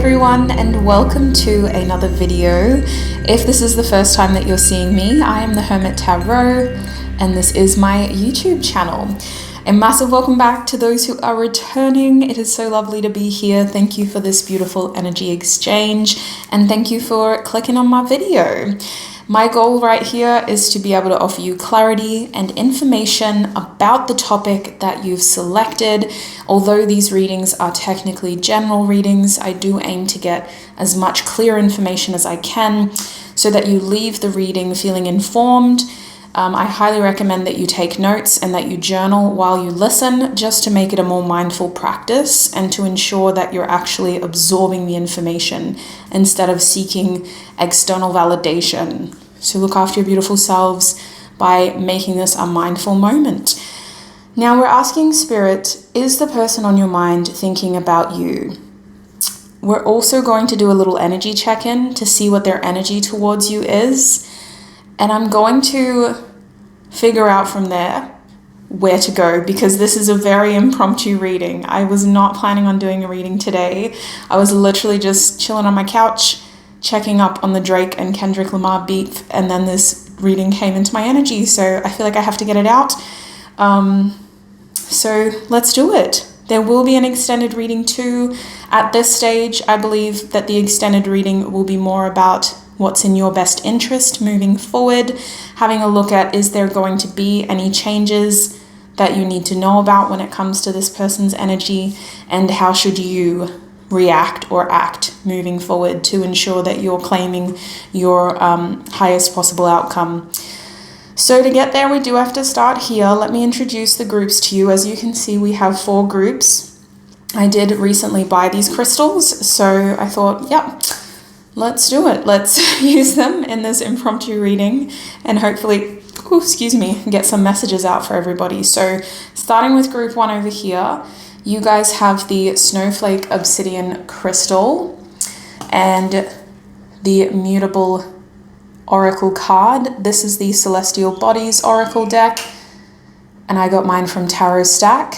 everyone, and welcome to another video. If this is the first time that you're seeing me, I am the Hermit Tarot, and this is my YouTube channel. A massive welcome back to those who are returning. It is so lovely to be here. Thank you for this beautiful energy exchange, and thank you for clicking on my video. My goal right here is to be able to offer you clarity and information about the topic that you've selected. Although these readings are technically general readings, I do aim to get as much clear information as I can so that you leave the reading feeling informed. I highly recommend that you take notes and that you journal while you listen, just to make it a more mindful practice and to ensure that you're actually absorbing the information instead of seeking external validation. So look after your beautiful selves by making this a mindful moment. Now we're asking Spirit, is the person on your mind thinking about you? We're also going to do a little energy check-in to see what their energy towards you is. And I'm going to figure out from there where to go, because this is a very impromptu reading. I was not planning on doing a reading today. I was literally just chilling on my couch, checking up on the Drake and Kendrick Lamar beat, and then this reading came into my energy, so I feel like I have to get it out. So let's do it. There will be an extended reading too. At this stage, I believe that the extended reading will be more about what's in your best interest moving forward, having a look at, is there going to be any changes that you need to know about when it comes to this person's energy, and how should you react or act moving forward to ensure that you're claiming your highest possible outcome. So to get there, we do have to start here. Let me introduce the groups to you. As you can see, we have 4 groups. I did recently buy these crystals, so I thought, yep, let's do it. Let's use them in this impromptu reading and hopefully, get some messages out for everybody. So starting with group 1 over here, you guys have the Snowflake Obsidian Crystal and the Mutable Oracle card. This is the Celestial Bodies Oracle deck, and I got mine from Tarot Stack.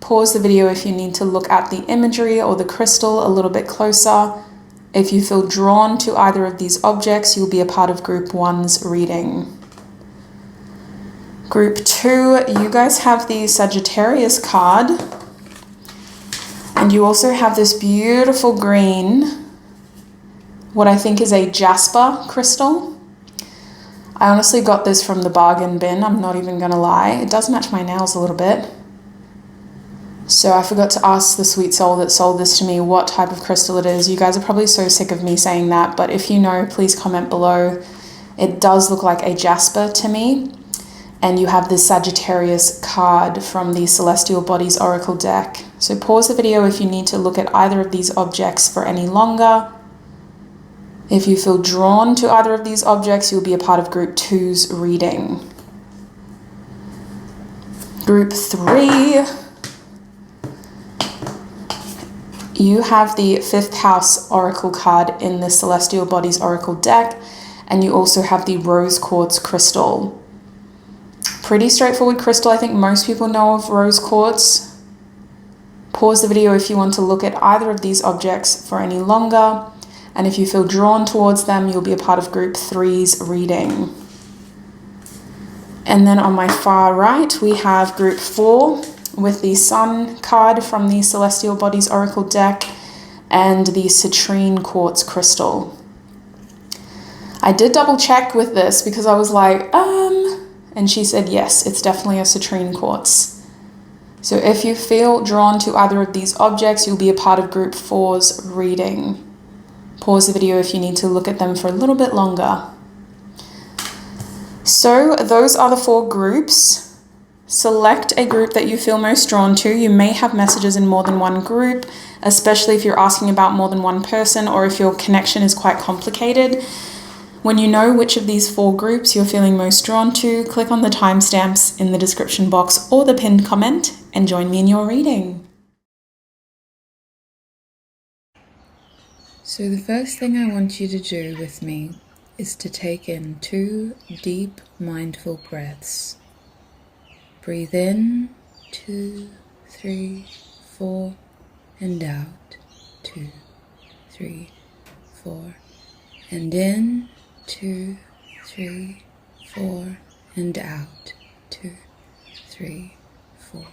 Pause the video if you need to look at the imagery or the crystal a little bit closer. If you feel drawn to either of these objects, you'll be a part of group 1's reading. Group 2, you guys have the Sagittarius card, and you also have this beautiful green, what I think is a jasper crystal. I honestly got this from the bargain bin, I'm not even gonna lie. It does match my nails a little bit. So I forgot to ask the sweet soul that sold this to me what type of crystal it is. You guys are probably so sick of me saying that, but if you know, please comment below. It does look like a jasper to me. And you have this Sagittarius card from the Celestial Bodies Oracle deck. So pause the video if you need to look at either of these objects for any longer. If you feel drawn to either of these objects, you'll be a part of group 2's reading. Group 3, you have the 5th House Oracle card in the Celestial Bodies Oracle deck, and you also have the Rose Quartz Crystal. Pretty straightforward crystal. I think most people know of rose quartz. Pause the video if you want to look at either of these objects for any longer, and if you feel drawn towards them, you'll be a part of group 3's reading. And then on my far right, we have group 4 with the Sun card from the Celestial Bodies Oracle deck and the Citrine Quartz Crystal. I did double check with this because I was like, and she said, yes, it's definitely a citrine quartz. So if you feel drawn to either of these objects, you'll be a part of group 4's reading. Pause the video if you need to look at them for a little bit longer. So those are the 4 groups. Select a group that you feel most drawn to. You may have messages in more than one group, especially if you're asking about more than one person or if your connection is quite complicated. When you know which of these 4 groups you're feeling most drawn to, click on the timestamps in the description box or the pinned comment and join me in your reading. So the first thing I want you to do with me is to take in 2 deep, mindful breaths. Breathe in, 2, 3, 4, and out, 2, 3, 4. And in, 2, 3, 4. And out, 2, 3, 4.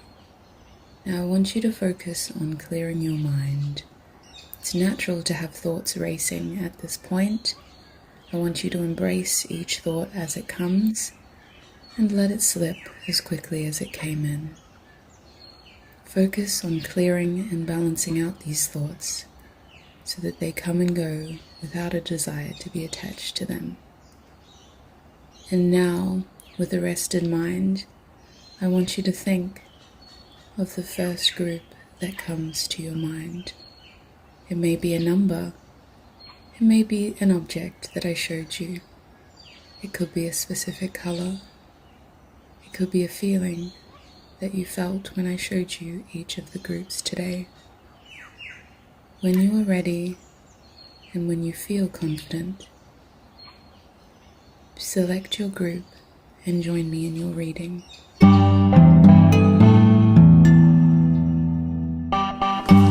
Now I want you to focus on clearing your mind. It's natural to have thoughts racing at this point. I want you to embrace each thought as it comes and let it slip as quickly as it came in. Focus on clearing and balancing out these thoughts so that they come and go without a desire to be attached to them. And now, with a rested mind, I want you to think of the first group that comes to your mind. It may be a number. It may be an object that I showed you. It could be a specific color. It could be a feeling that you felt when I showed you each of the groups today. When you are ready and when you feel confident, select your group and join me in your reading.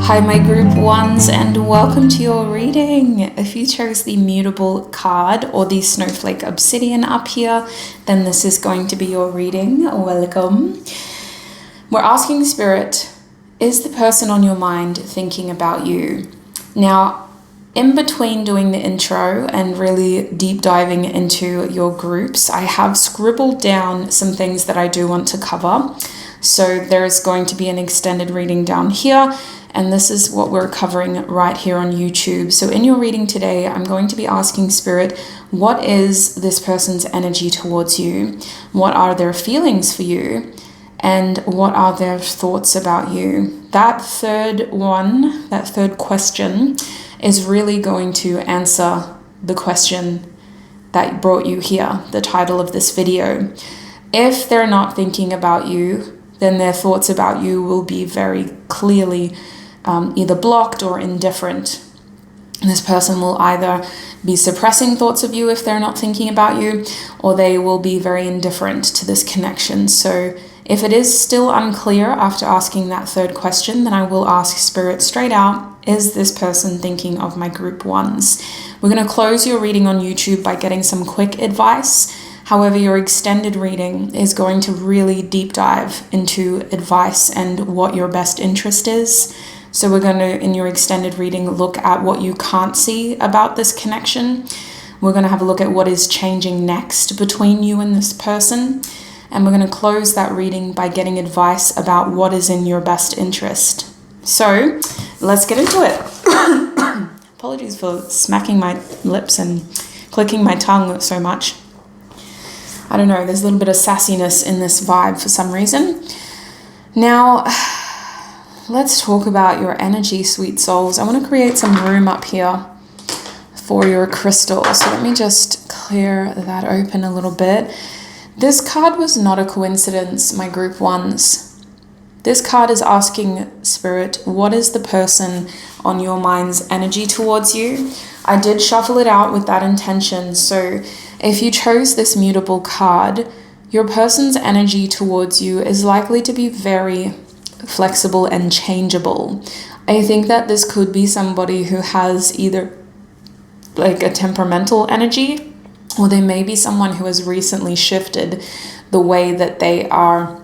Hi my group ones, and welcome to your reading. If you chose the mutable card or the snowflake obsidian up here, then this is going to be your reading. Welcome. We're asking Spirit, is the person on your mind thinking about you? Now, in between doing the intro and really deep diving into your groups, I have scribbled down some things that I do want to cover. So there's going to be an extended reading down here, and this is what we're covering right here on YouTube. So in your reading today, I'm going to be asking Spirit, what is this person's energy towards you? What are their feelings for you? And what are their thoughts about you? That third question is really going to answer the question that brought you here, the title of this video. If they're not thinking about you, then their thoughts about you will be very clearly either blocked or indifferent. This person will either be suppressing thoughts of you if they're not thinking about you, or they will be very indifferent to this connection. So if it is still unclear after asking that third question, then I will ask Spirit straight out, is this person thinking of my group ones? We're going to close your reading on YouTube by getting some quick advice. However, your extended reading is going to really deep dive into advice and what your best interest is. So we're going to, in your extended reading, look at what you can't see about this connection. We're going to have a look at what is changing next between you and this person. And we're going to close that reading by getting advice about what is in your best interest. So let's get into it. Apologies for smacking my lips and clicking my tongue so much. I don't know, there's a little bit of sassiness in this vibe for some reason. Now, let's talk about your energy, sweet souls. I want to create some room up here for your crystal. So let me just clear that open a little bit. This card was not a coincidence, my group ones. This card is asking Spirit, what is the person on your mind's energy towards you? I did shuffle it out with that intention. So if you chose this mutable card, your person's energy towards you is likely to be very flexible and changeable. I think that this could be somebody who has either like a temperamental energy, or they may be someone who has recently shifted the way that they are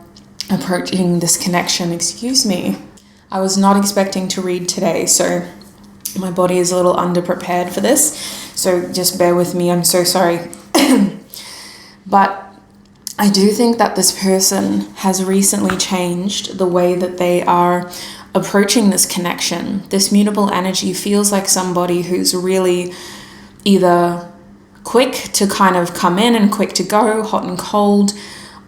approaching this connection. Excuse me. I was not expecting to read today, so my body is a little underprepared for this. So just bear with me. I'm so sorry. But I do think that this person has recently changed the way that they are approaching this connection. This mutable energy feels like somebody who's really either quick to kind of come in and quick to go, hot and cold,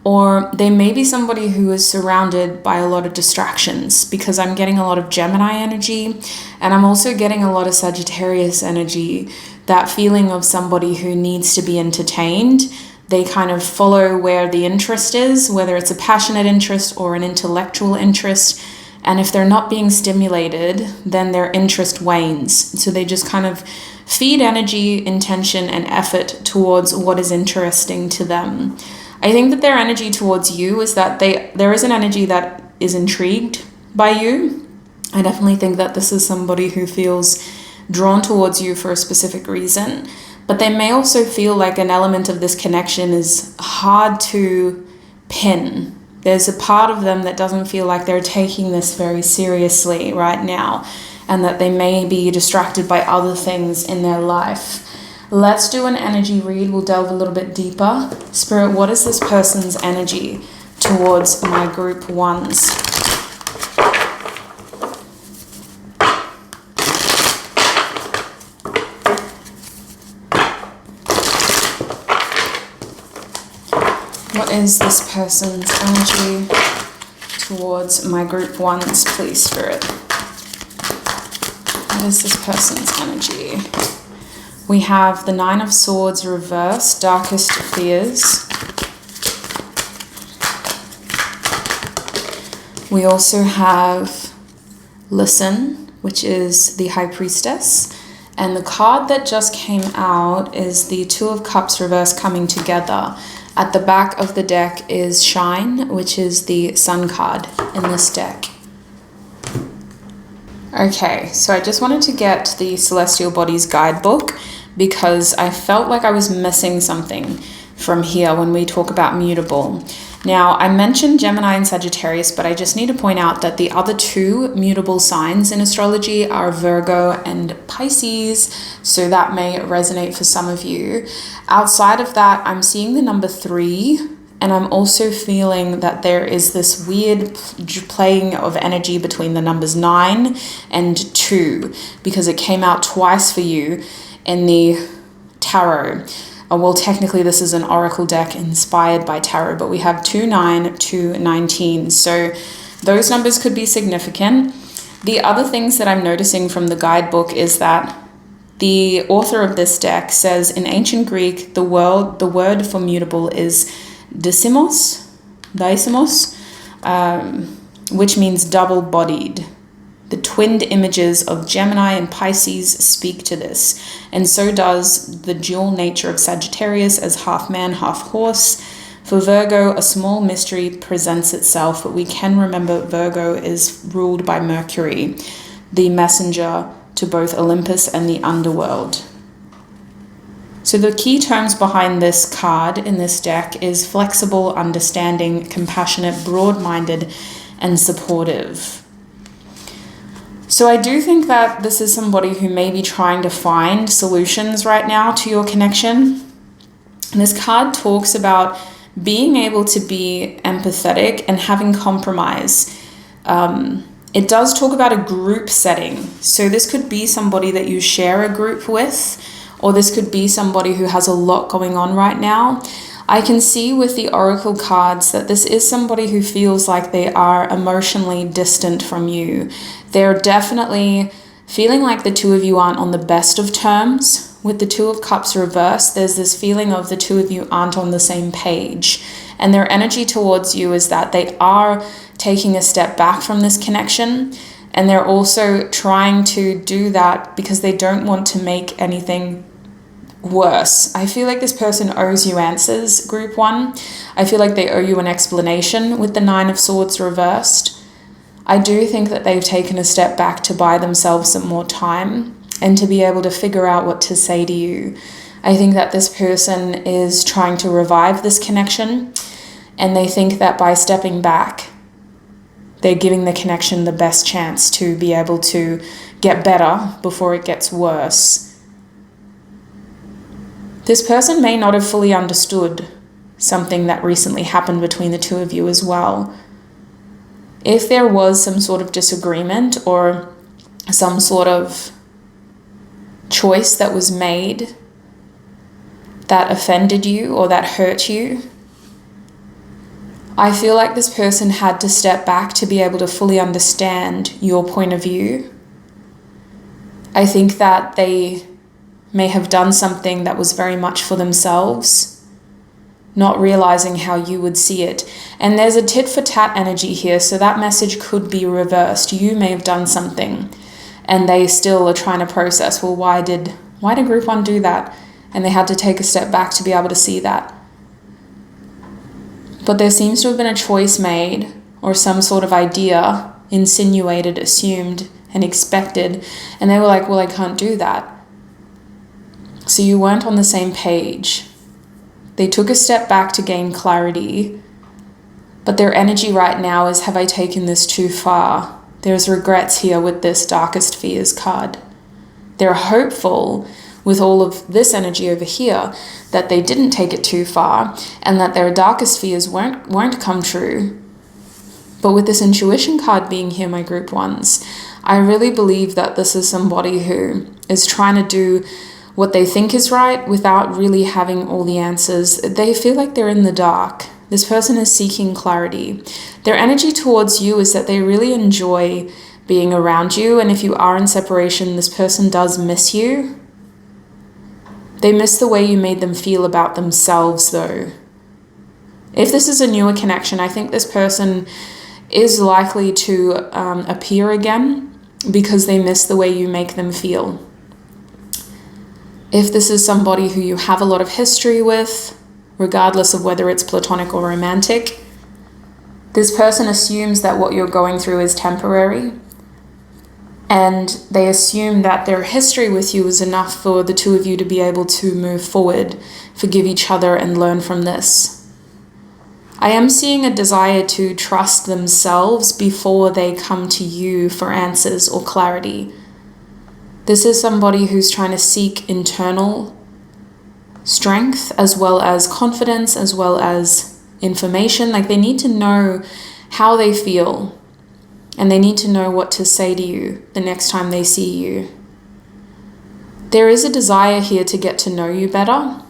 or they may be somebody who is surrounded by a lot of distractions, because I'm getting a lot of Gemini energy and I'm also getting a lot of Sagittarius energy, that feeling of somebody who needs to be entertained. They kind of follow where the interest is, whether it's a passionate interest or an intellectual interest. And if they're not being stimulated, then their interest wanes. So they just kind of feed energy, intention, and effort towards what is interesting to them. I think that their energy towards you is that there is an energy that is intrigued by you. I definitely think that this is somebody who feels drawn towards you for a specific reason, but they may also feel like an element of this connection is hard to pin. There's a part of them that doesn't feel like they're taking this very seriously right now, and that they may be distracted by other things in their life. Let's do an energy read. We'll delve a little bit deeper. Spirit, what is this person's energy towards my group ones? What is this person's energy towards my group ones, please, Spirit? What is this person's energy? We have the Nine of Swords reversed, darkest fears. We also have Listen, which is the High Priestess. And the card that just came out is the Two of Cups reversed coming together. At the back of the deck is Shine, which is the Sun card in this deck. Okay, so I just wanted to get the Celestial Bodies guidebook because I felt like I was missing something from here when we talk about mutable. Now, I mentioned Gemini and Sagittarius, but I just need to point out that the other two mutable signs in astrology are Virgo and Pisces, so that may resonate for some of you. Outside of that, I'm seeing the number 3, and I'm also feeling that there is this weird playing of energy between the numbers 9 and 2, because it came out twice for you in the tarot. Well, technically this is an oracle deck inspired by tarot, but we have 2, 9, 2, 19. So those numbers could be significant. The other things that I'm noticing from the guidebook is that the author of this deck says in ancient Greek, the word for mutable is daisimos, which means double-bodied. The twinned images of Gemini and Pisces speak to this, and so does the dual nature of Sagittarius as half man, half horse. For Virgo, a small mystery presents itself, but we can remember Virgo is ruled by Mercury, the messenger to both Olympus and the underworld. So the key terms behind this card in this deck is flexible, understanding, compassionate, broad-minded, and supportive. So I do think that this is somebody who may be trying to find solutions right now to your connection. And this card talks about being able to be empathetic and having compromise. It does talk about a group setting. So this could be somebody that you share a group with, or this could be somebody who has a lot going on right now. I can see with the oracle cards that this is somebody who feels like they are emotionally distant from you. They're definitely feeling like the two of you aren't on the best of terms. With the Two of Cups reversed, there's this feeling of the two of you aren't on the same page. And their energy towards you is that they are taking a step back from this connection. And they're also trying to do that because they don't want to make anything worse. I feel like this person owes you answers, group one. I feel like they owe you an explanation with the Nine of Swords reversed. I do think that they've taken a step back to buy themselves some more time and to be able to figure out what to say to you. I think that this person is trying to revive this connection, and they think that by stepping back, they're giving the connection the best chance to be able to get better before it gets worse. This person may not have fully understood something that recently happened between the two of you as well. If there was some sort of disagreement or some sort of choice that was made that offended you or that hurt you, I feel like this person had to step back to be able to fully understand your point of view. I think that they may have done something that was very much for themselves, not realizing how you would see it. And there's a tit for tat energy here, so that message could be reversed. You may have done something and they still are trying to process, well, why did group one do that? And they had to take a step back to be able to see that. But there seems to have been a choice made or some sort of idea insinuated, assumed, and expected, and they were like, well, I can't do that. So you weren't on the same page. They took a step back to gain clarity, but their energy right now is, have I taken this too far? There's regrets here with this Darkest Fears card. They're hopeful with all of this energy over here that they didn't take it too far and that their darkest fears won't come true. But with this intuition card being here, my group ones, I really believe that this is somebody who is trying to do what they think is right without really having all the answers. They feel like they're in the dark. This person is seeking clarity. Their energy towards you is that they really enjoy being around you, and if you are in separation, this person does miss you. They miss the way you made them feel about themselves, though. If this is a newer connection, I think this person is likely to appear again because they miss the way you make them feel. If this is somebody who you have a lot of history with, regardless of whether it's platonic or romantic, this person assumes that what you're going through is temporary, and they assume that their history with you is enough for the two of you to be able to move forward, forgive each other, and learn from this. I am seeing a desire to trust themselves before they come to you for answers or clarity. This is somebody who's trying to seek internal strength as well as confidence, as well as information. Like, they need to know how they feel, and they need to know what to say to you the next time they see you. There is a desire here to get to know you better.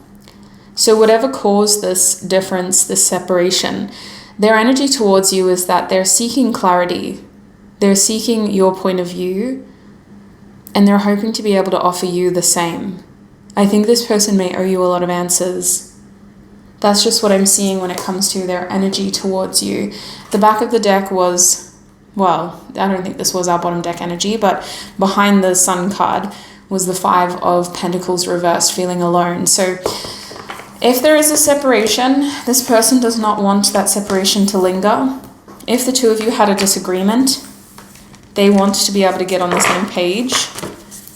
So whatever caused this difference, this separation, their energy towards you is that they're seeking clarity. They're seeking your point of view, and they're hoping to be able to offer you the same. I think this person may owe you a lot of answers. That's just what I'm seeing when it comes to their energy towards you. The back of the deck was, well, I don't think this was our bottom deck energy, but behind the Sun card was the Five of Pentacles reversed, feeling alone. So if there is a separation, this person does not want that separation to linger. If the two of you had a disagreement, they want to be able to get on the same page.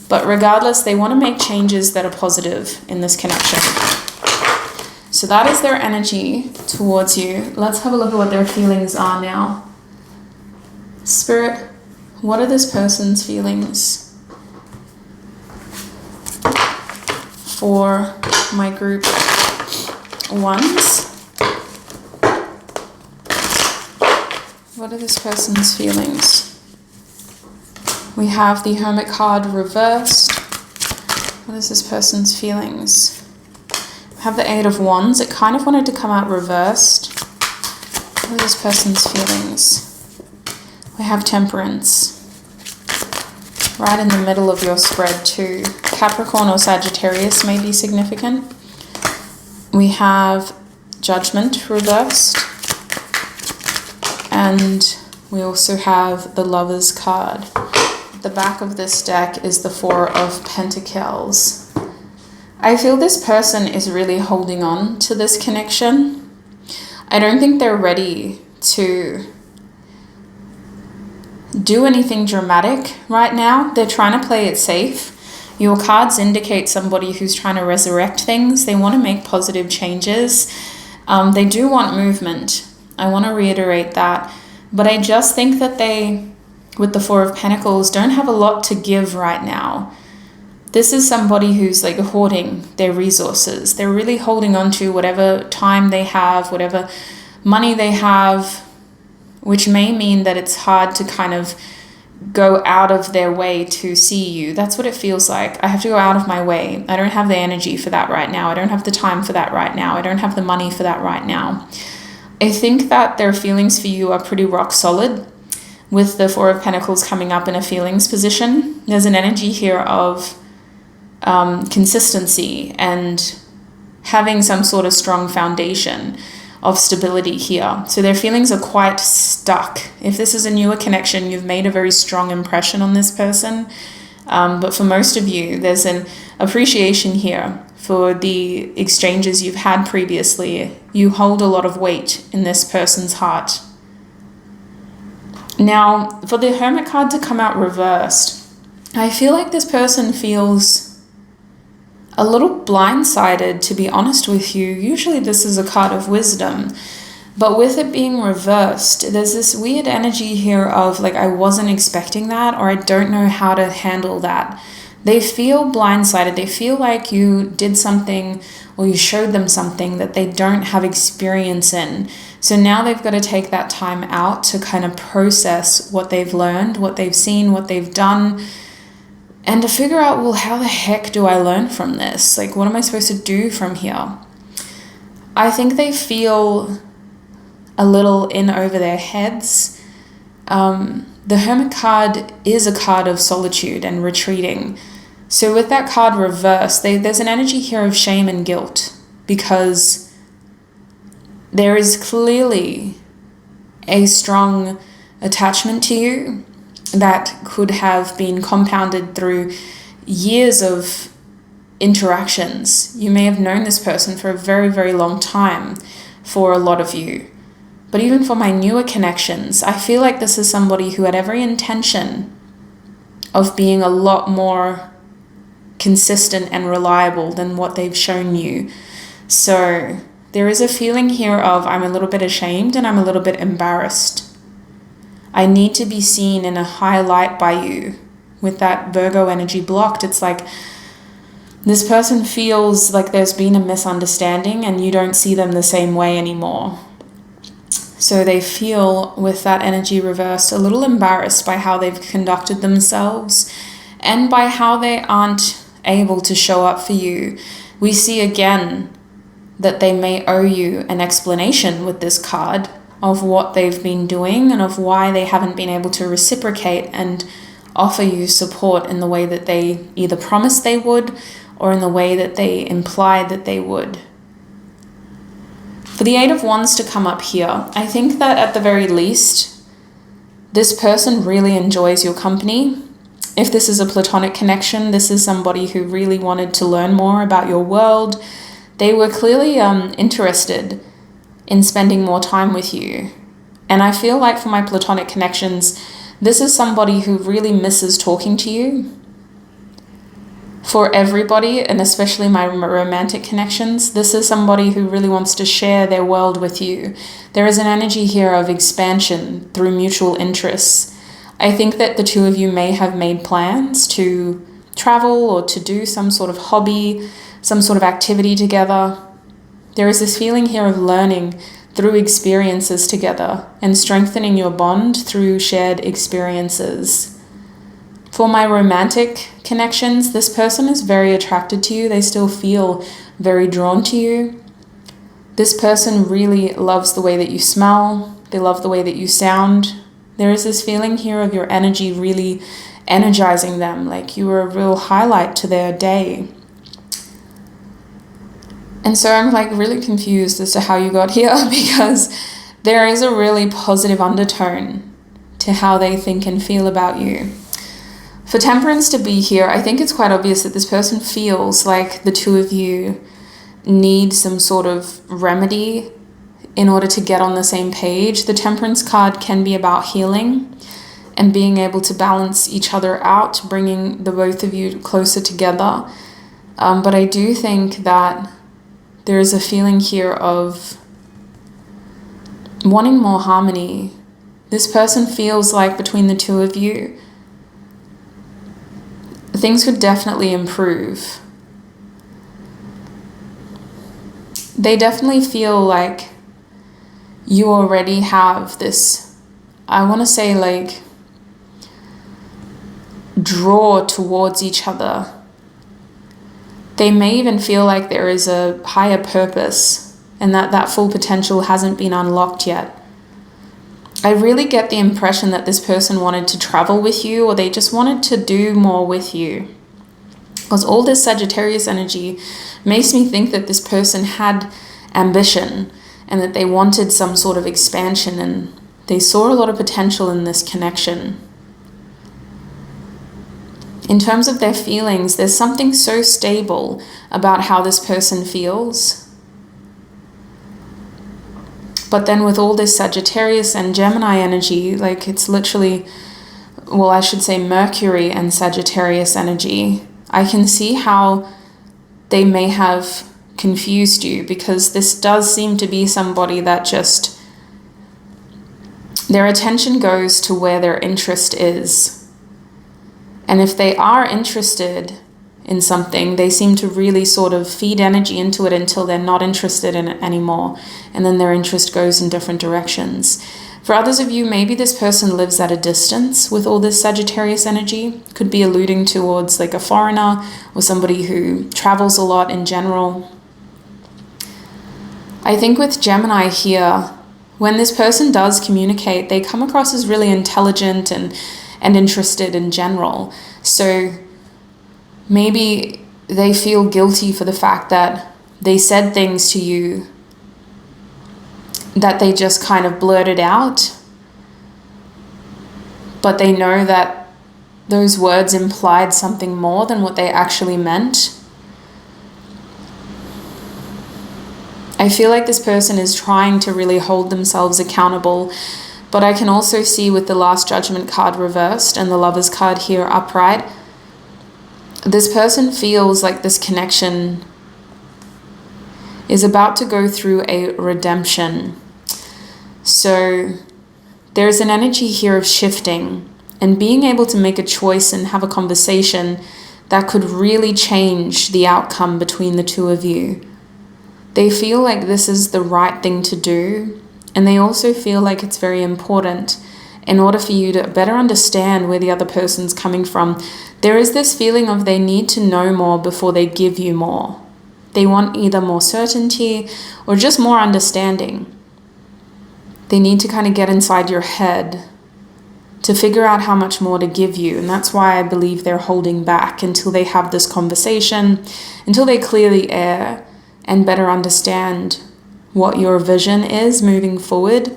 But regardless, they want to make changes that are positive in this connection. So that is their energy towards you. Let's have a look at what their feelings are now. Spirit, what are this person's feelings for my group ones? What are this person's feelings? We have the Hermit card reversed. What is this person's feelings? We have the Eight of Wands. It kind of wanted to come out reversed. What are this person's feelings? We have Temperance. Right in the middle of your spread too. Capricorn or Sagittarius may be significant. We have Judgment reversed. And we also have the Lovers card. The back of this deck is the Four of Pentacles. I feel this person is really holding on to this connection. I don't think they're ready to do anything dramatic right now. They're trying to play it safe. Your cards indicate somebody who's trying to resurrect things. They want to make positive changes. They do want movement. I want to reiterate that. But I just think that they, with the Four of Pentacles, don't have a lot to give right now. This is somebody who's like hoarding their resources. They're really holding on to whatever time they have, whatever money they have, which may mean that it's hard to kind of go out of their way to see you. That's what it feels like. I have to go out of my way. I don't have the energy for that right now. I don't have the time for that right now. I don't have the money for that right now. I think that their feelings for you are pretty rock solid. With the Four of Pentacles coming up in a feelings position, there's an energy here of consistency and having some sort of strong foundation of stability here. So their feelings are quite stuck. If this is a newer connection, you've made a very strong impression on this person. But for most of you, there's an appreciation here for the exchanges you've had previously. You hold a lot of weight in this person's heart. Now, for the Hermit card to come out reversed, I feel like this person feels a little blindsided, to be honest with you. Usually this is a card of wisdom, but with it being reversed, there's this weird energy here of like, I wasn't expecting that, or I don't know how to handle that. They feel blindsided. They feel like you did something or you showed them something that they don't have experience in. So now they've got to take that time out to kind of process what they've learned, what they've seen, what they've done, and to figure out, well, how the heck do I learn from this? Like, what am I supposed to do from here? I think they feel a little in over their heads. The Hermit card is a card of solitude and retreating. So with that card reversed, there's an energy here of shame and guilt, because there is clearly a strong attachment to you that could have been compounded through years of interactions. You may have known this person for a very, very long time for a lot of you. But even for my newer connections, I feel like this is somebody who had every intention of being a lot more consistent and reliable than what they've shown you. So there is a feeling here of, I'm a little bit ashamed and I'm a little bit embarrassed. I need to be seen in a high light by you. With that Virgo energy blocked, it's like this person feels like there's been a misunderstanding and you don't see them the same way anymore. So they feel, with that energy reversed, a little embarrassed by how they've conducted themselves and by how they aren't able to show up for you. We see again that they may owe you an explanation with this card of what they've been doing and of why they haven't been able to reciprocate and offer you support in the way that they either promised they would or in the way that they implied that they would. For the Eight of Wands to come up here, I think that at the very least, this person really enjoys your company. If this is a platonic connection, this is somebody who really wanted to learn more about your world. They were clearly interested in spending more time with you. And I feel like for my platonic connections, this is somebody who really misses talking to you. For everybody, and especially my romantic connections, this is somebody who really wants to share their world with you. There is an energy here of expansion through mutual interests. I think that the two of you may have made plans to travel or to do some sort of hobby, some sort of activity together. There is this feeling here of learning through experiences together and strengthening your bond through shared experiences. For my romantic connections, this person is very attracted to you. They still feel very drawn to you. This person really loves the way that you smell. They love the way that you sound. There is this feeling here of your energy really energizing them, like you were a real highlight to their day. And so I'm like really confused as to how you got here, because there is a really positive undertone to how they think and feel about you. For Temperance to be here, I think it's quite obvious that this person feels like the two of you need some sort of remedy in order to get on the same page. The Temperance card can be about healing and being able to balance each other out, bringing the both of you closer together. But I do think that there is a feeling here of wanting more harmony. This person feels like between the two of you, things could definitely improve. They definitely feel like you already have this, I want to say, like, draw towards each other. They may even feel like there is a higher purpose and that full potential hasn't been unlocked yet. I really get the impression that this person wanted to travel with you, or they just wanted to do more with you. Because all this Sagittarius energy makes me think that this person had ambition and that they wanted some sort of expansion, and they saw a lot of potential in this connection. In terms of their feelings, there's something so stable about how this person feels. But then with all this Sagittarius and Gemini energy, like it's literally, well, I should say Mercury and Sagittarius energy, I can see how they may have confused you, because this does seem to be somebody that just, their attention goes to where their interest is. And if they are interested in something, they seem to really sort of feed energy into it until they're not interested in it anymore. And then their interest goes in different directions. For others of you, maybe this person lives at a distance with all this Sagittarius energy. Could be alluding towards like a foreigner or somebody who travels a lot in general. I think with Gemini here, when this person does communicate, they come across as really intelligent and interested in general. So maybe they feel guilty for the fact that they said things to you that they just kind of blurted out, but they know that those words implied something more than what they actually meant. I feel like this person is trying to really hold themselves accountable, but I can also see with the Last Judgment card reversed and the Lovers card here upright, this person feels like this connection is about to go through a redemption. So there's an energy here of shifting and being able to make a choice and have a conversation that could really change the outcome between the two of you. They feel like this is the right thing to do, and they also feel like it's very important in order for you to better understand where the other person's coming from. There is this feeling of they need to know more before they give you more. They want either more certainty or just more understanding. They need to kind of get inside your head to figure out how much more to give you. And that's why I believe they're holding back until they have this conversation, until they clear the air and better understand what your vision is moving forward.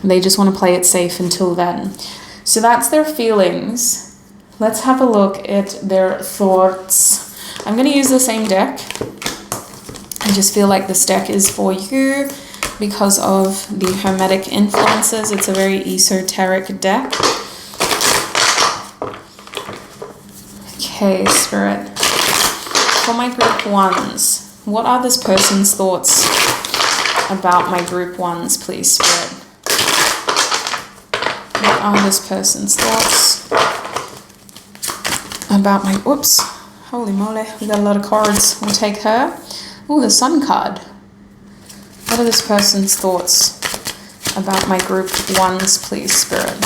They just want to play it safe until then. So that's their feelings. Let's have a look at their thoughts. I'm going to use the same deck. I just feel like this deck is for you because of the Hermetic influences. It's a very esoteric deck. Okay, Spirit. For my group ones, what are this person's thoughts about my group ones, please, Spirit? What are this person's thoughts about my... Whoops. Holy moly. We got a lot of cards. We'll take her. Oh, the Sun card. What are this person's thoughts about my group ones, please, Spirit?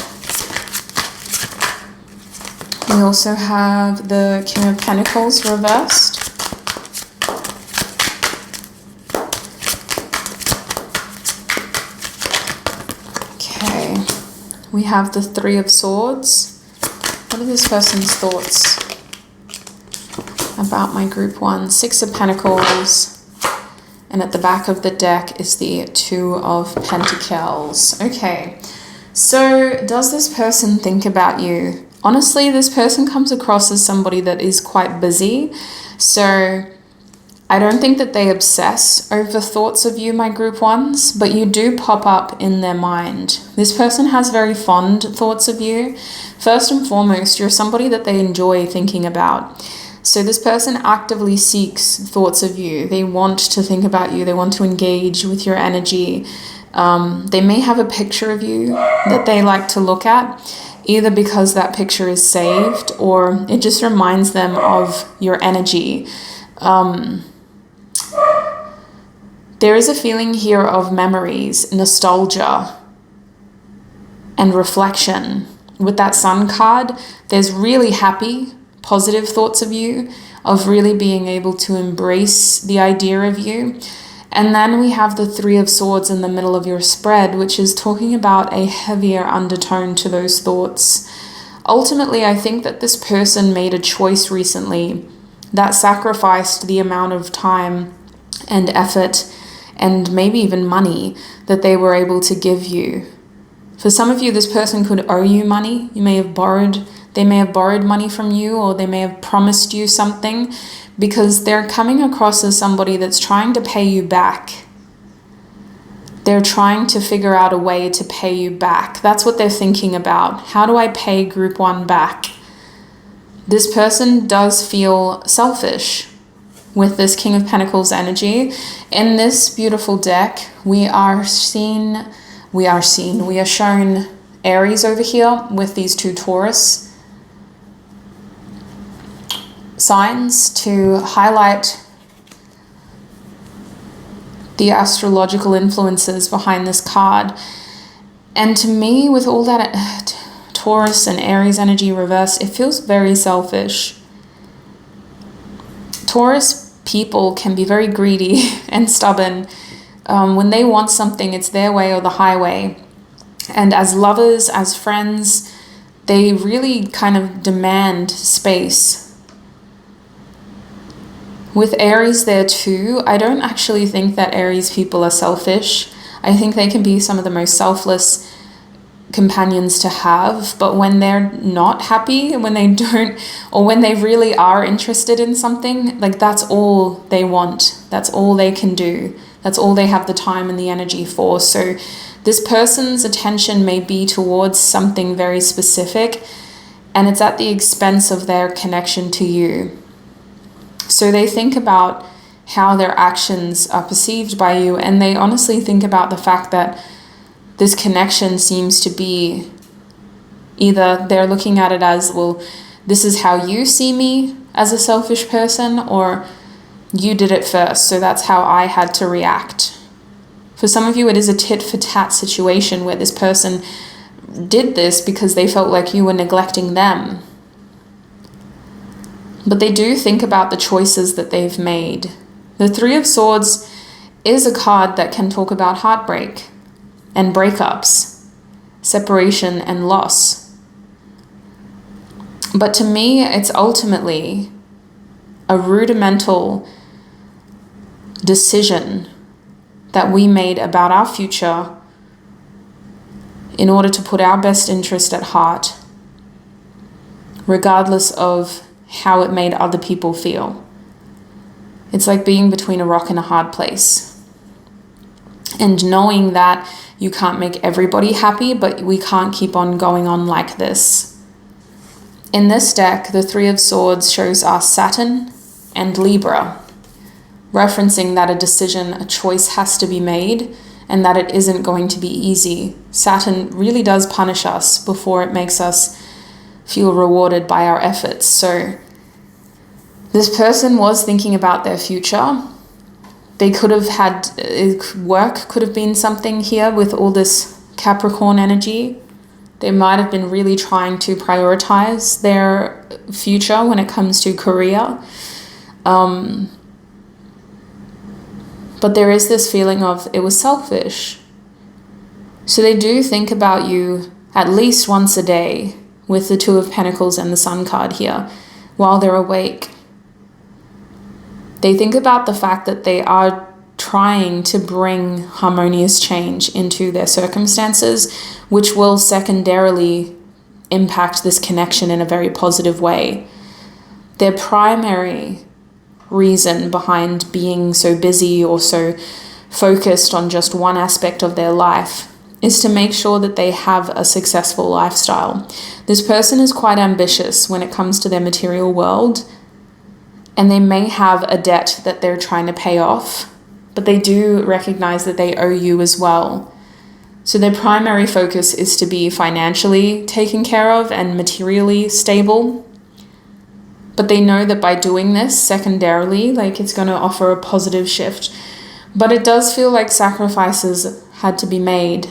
We also have the King of Pentacles reversed. Okay. We have the Three of Swords. What are this person's thoughts about my group one? Six of Pentacles. And at the back of the deck is the Two of Pentacles. Okay, so does this person think about you? Honestly, this person comes across as somebody that is quite busy. So I don't think that they obsess over thoughts of you, my group ones, but you do pop up in their mind. This person has very fond thoughts of you. First and foremost, you're somebody that they enjoy thinking about. So this person actively seeks thoughts of you. They want to think about you. They want to engage with your energy. They may have a picture of you that they like to look at, either because that picture is saved or it just reminds them of your energy. There is a feeling here of memories, nostalgia, and reflection. With that Sun card, there's really happy, positive thoughts of you, of really being able to embrace the idea of you. And then we have the Three of Swords in the middle of your spread, which is talking about a heavier undertone to those thoughts. Ultimately, I think that this person made a choice recently that sacrificed the amount of time and effort and maybe even money that they were able to give you. For some of you, this person could owe you money. They may have borrowed money from you, or they may have promised you something, because they're coming across as somebody that's trying to pay you back. They're trying to figure out a way to pay you back. That's what they're thinking about. How do I pay group 1 back? This person does feel selfish with this King of Pentacles energy. In this beautiful deck, we are shown Aries over here with these 2 Taurus signs to highlight the astrological influences behind this card. And to me, with all that Taurus and Aries energy reversed, it feels very selfish. Taurus people can be very greedy and stubborn. When they want something, it's their way or the highway. And as lovers, as friends, they really kind of demand space. With Aries there too, I don't actually think that Aries people are selfish. I think they can be some of the most selfless companions to have, but when they're not happy, when they don't, or when they really are interested in something, like that's all they want. That's all they can do. That's all they have the time and the energy for. So this person's attention may be towards something very specific, and it's at the expense of their connection to you. So they think about how their actions are perceived by you, and they honestly think about the fact that this connection seems to be either they're looking at it as, well, this is how you see me as a selfish person, or you did it first, so that's how I had to react. For some of you, it is a tit-for-tat situation where this person did this because they felt like you were neglecting them. But they do think about the choices that they've made. The 3 of Swords is a card that can talk about heartbreak and breakups, separation and loss. But to me, it's ultimately a rudimental decision that we made about our future in order to put our best interest at heart, regardless of how it made other people feel. It's like being between a rock and a hard place. And knowing that you can't make everybody happy, but we can't keep on going on like this. In this deck, the 3 of Swords shows us Saturn and Libra, referencing that a decision, a choice has to be made, and that it isn't going to be easy. Saturn really does punish us before it makes us feel rewarded by our efforts. So this person was thinking about their future. They could have had work, could have been something here with all this Capricorn energy. They might have been really trying to prioritize their future when it comes to career. But there is this feeling of it was selfish. So they do think about you at least once a day with the 2 of Pentacles and the Sun card here while they're awake. They think about the fact that they are trying to bring harmonious change into their circumstances, which will secondarily impact this connection in a very positive way. Their primary reason behind being so busy or so focused on just one aspect of their life is to make sure that they have a successful lifestyle. This person is quite ambitious when it comes to their material world, and they may have a debt that they're trying to pay off, but they do recognize that they owe you as well. So their primary focus is to be financially taken care of and materially stable. But they know that by doing this secondarily, like it's going to offer a positive shift. But it does feel like sacrifices had to be made.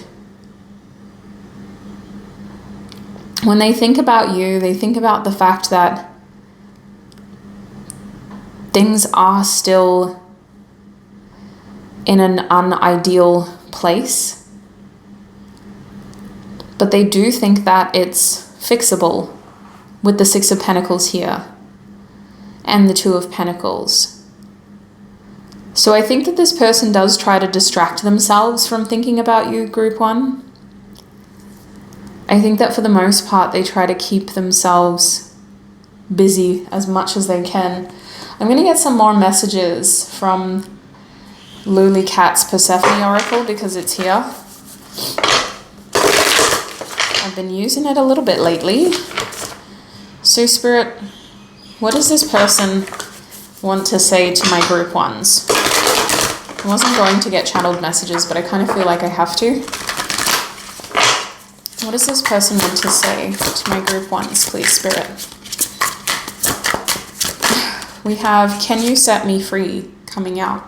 When they think about you, they think about the fact that things are still in an unideal place. But they do think that it's fixable with the 6 of Pentacles here and the 2 of Pentacles. So I think that this person does try to distract themselves from thinking about you, Group 1. I think that for the most part, they try to keep themselves busy as much as they can. I'm going to get some more messages from Luli Cat's Persephone Oracle because it's here. I've been using it a little bit lately. So Spirit, what does this person want to say to my group ones? I wasn't going to get channeled messages, but I kind of feel like I have to. What does this person want to say to my group ones, please, Spirit? We have, can you set me free, coming out.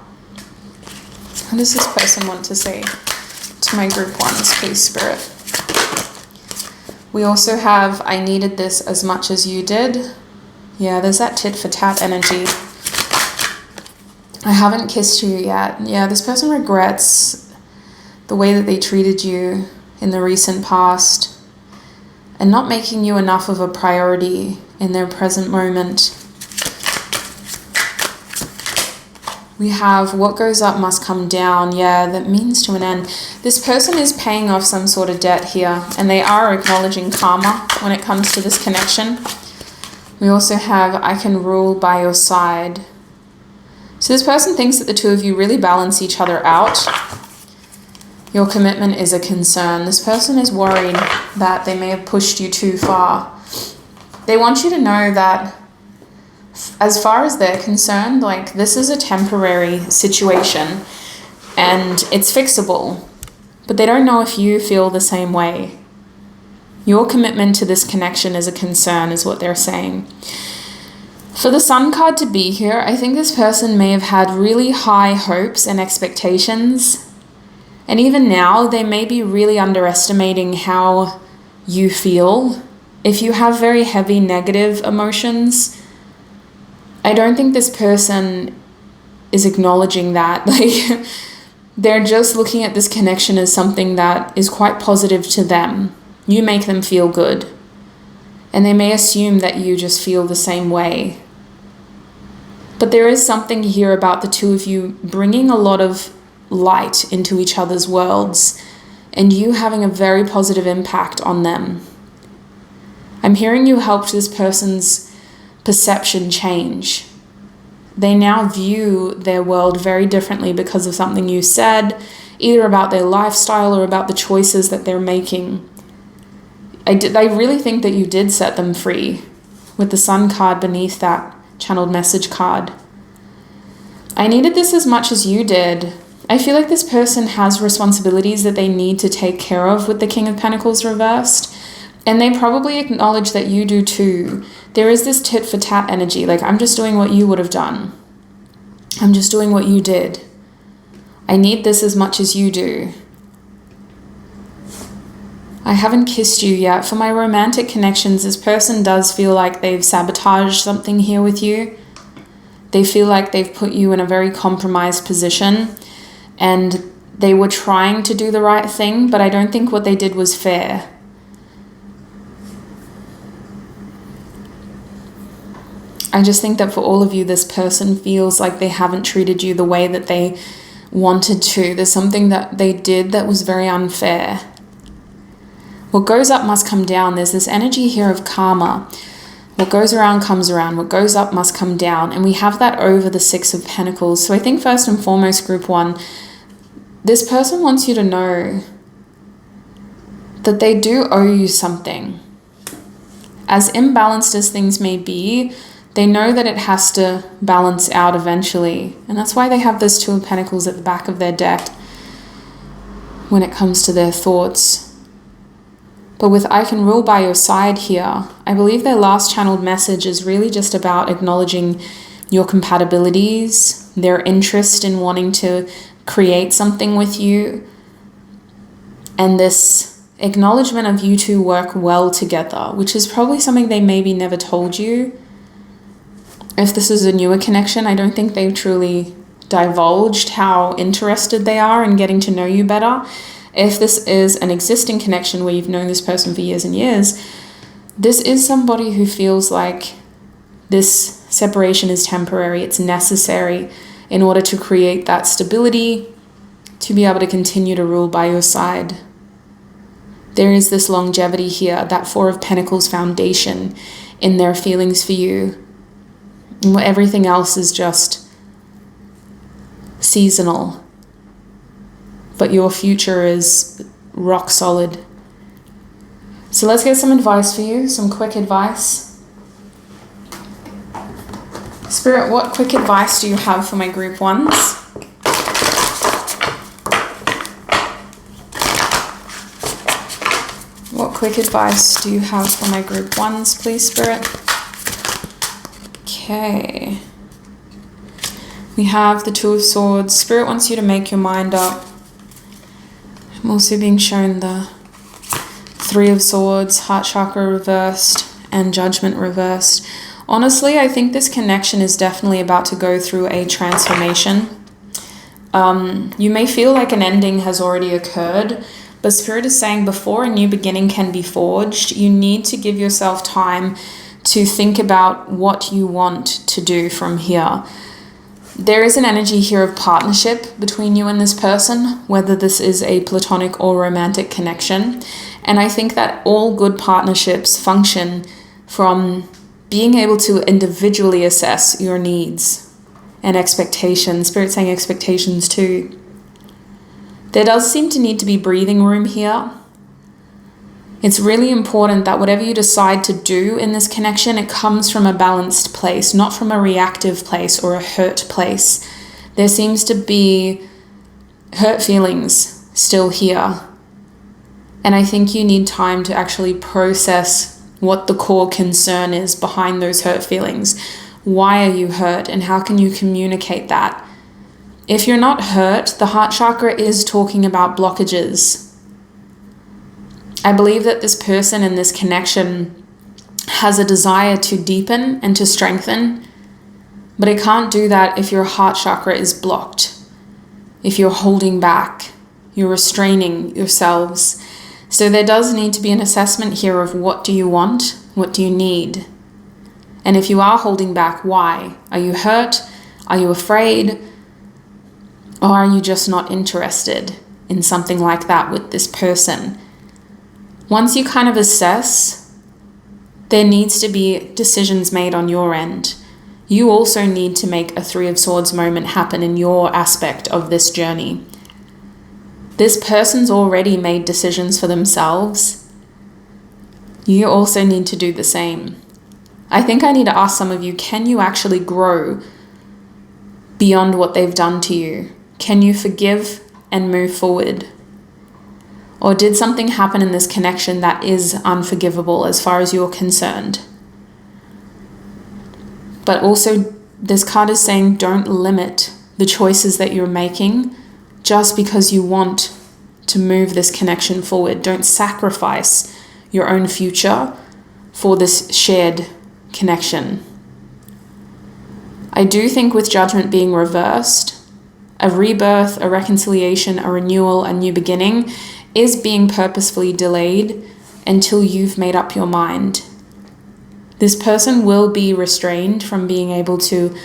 What does this person want to say to my group ones, please, Spirit? We also have, I needed this as much as you did. Yeah, there's that tit for tat energy. I haven't kissed you yet. Yeah, this person regrets the way that they treated you in the recent past and not making you enough of a priority in their present moment. We have what goes up must come down. Yeah, that means to an end. This person is paying off some sort of debt here, and they are acknowledging karma when it comes to this connection. We also have I can rule by your side. So this person thinks that the two of you really balance each other out. Your commitment is a concern. This person is worried that they may have pushed you too far. They want you to know that as far as they're concerned, like, this is a temporary situation and it's fixable, but they don't know if you feel the same way. Your commitment to this connection is a concern, is what they're saying. For the Sun card to be here, I think this person may have had really high hopes and expectations, and even now they may be really underestimating how you feel. If you have very heavy negative emotions, I don't think this person is acknowledging that. Like, they're just looking at this connection as something that is quite positive to them. You make them feel good. And they may assume that you just feel the same way. But there is something here about the two of you bringing a lot of light into each other's worlds and you having a very positive impact on them. I'm hearing you helped this person's perception change. They now view their world very differently because of something you said, either about their lifestyle or about the choices that they're making. I really think that you did set them free with the Sun card beneath that channeled message card. I needed this as much as you did. I feel like this person has responsibilities that they need to take care of with the King of Pentacles reversed. And they probably acknowledge that you do too. There is this tit for tat energy. Like, I'm just doing what you would have done. I'm just doing what you did. I need this as much as you do. I haven't kissed you yet. For my romantic connections, this person does feel like they've sabotaged something here with you. They feel like they've put you in a very compromised position. And they were trying to do the right thing, but I don't think what they did was fair. I just think that for all of you, this person feels like they haven't treated you the way that they wanted to. There's something that they did that was very unfair. What goes up must come down. There's this energy here of karma. What goes around comes around. What goes up must come down. And we have that over the Six of Pentacles. So I think first and foremost, group one, this person wants you to know that they do owe you something. As imbalanced as things may be, they know that it has to balance out eventually. And that's why they have this Two of Pentacles at the back of their deck when it comes to their thoughts. But with I can rule by your side here, I believe their last channeled message is really just about acknowledging your compatibilities, their interest in wanting to create something with you, and this acknowledgement of you two work well together, which is probably something they maybe never told you. If this is a newer connection, I don't think they've truly divulged how interested they are in getting to know you better. If this is an existing connection where you've known this person for years and years, this is somebody who feels like this separation is temporary. It's necessary in order to create that stability, to be able to continue to rule by your side. There is this longevity here, that Four of Pentacles foundation in their feelings for you. And everything else is just seasonal, but your future is rock solid. So let's get some advice for you, some quick advice. Spirit, what quick advice do you have for my group ones? What quick advice do you have for my group ones, please, Spirit? Okay. We have the Two of Swords. Spirit wants you to make your mind up. I'm also being shown the Three of Swords, Heart Chakra reversed, and Judgment reversed. Honestly, I think this connection is definitely about to go through a transformation. You may feel like an ending has already occurred, but Spirit is saying before a new beginning can be forged, you need to give yourself time to think about what you want to do from here. There is an energy here of partnership between you and this person, whether this is a platonic or romantic connection. And I think that all good partnerships function from being able to individually assess your needs and expectations. Spirit saying expectations too. There does seem to need to be breathing room here. It's really important that whatever you decide to do in this connection, it comes from a balanced place, not from a reactive place or a hurt place. There seems to be hurt feelings still here. And I think you need time to actually process what the core concern is behind those hurt feelings. Why are you hurt and how can you communicate that? If you're not hurt, the heart chakra is talking about blockages. I believe that this person in this connection has a desire to deepen and to strengthen, but it can't do that if your heart chakra is blocked. If you're holding back, you're restraining yourselves. So there does need to be an assessment here of what do you want, what do you need? And if you are holding back, why? Are you hurt? Are you afraid? Or are you just not interested in something like that with this person? Once you kind of assess, there needs to be decisions made on your end. You also need to make a Three of Swords moment happen in your aspect of this journey. This person's already made decisions for themselves. You also need to do the same. I think I need to ask some of you, can you actually grow beyond what they've done to you? Can you forgive and move forward? Or did something happen in this connection that is unforgivable as far as you're concerned? But also, this card is saying don't limit the choices that you're making just because you want to move this connection forward. Don't sacrifice your own future for this shared connection. I do think with Judgment being reversed, a rebirth, a reconciliation, a renewal, a new beginning is being purposefully delayed until you've made up your mind. This person will be restrained from being able to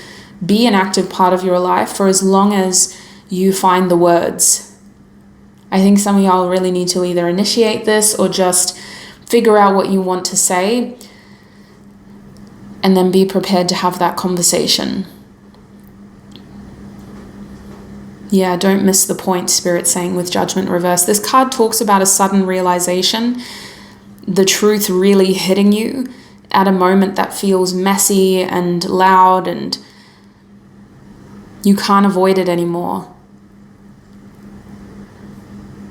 be an active part of your life for as long as you find the words. I think some of y'all really need to either initiate this or just figure out what you want to say and then be prepared to have that conversation. Yeah, don't miss the point, Spirit saying with Judgment reversed. This card talks about a sudden realization, the truth really hitting you at a moment that feels messy and loud and you can't avoid it anymore.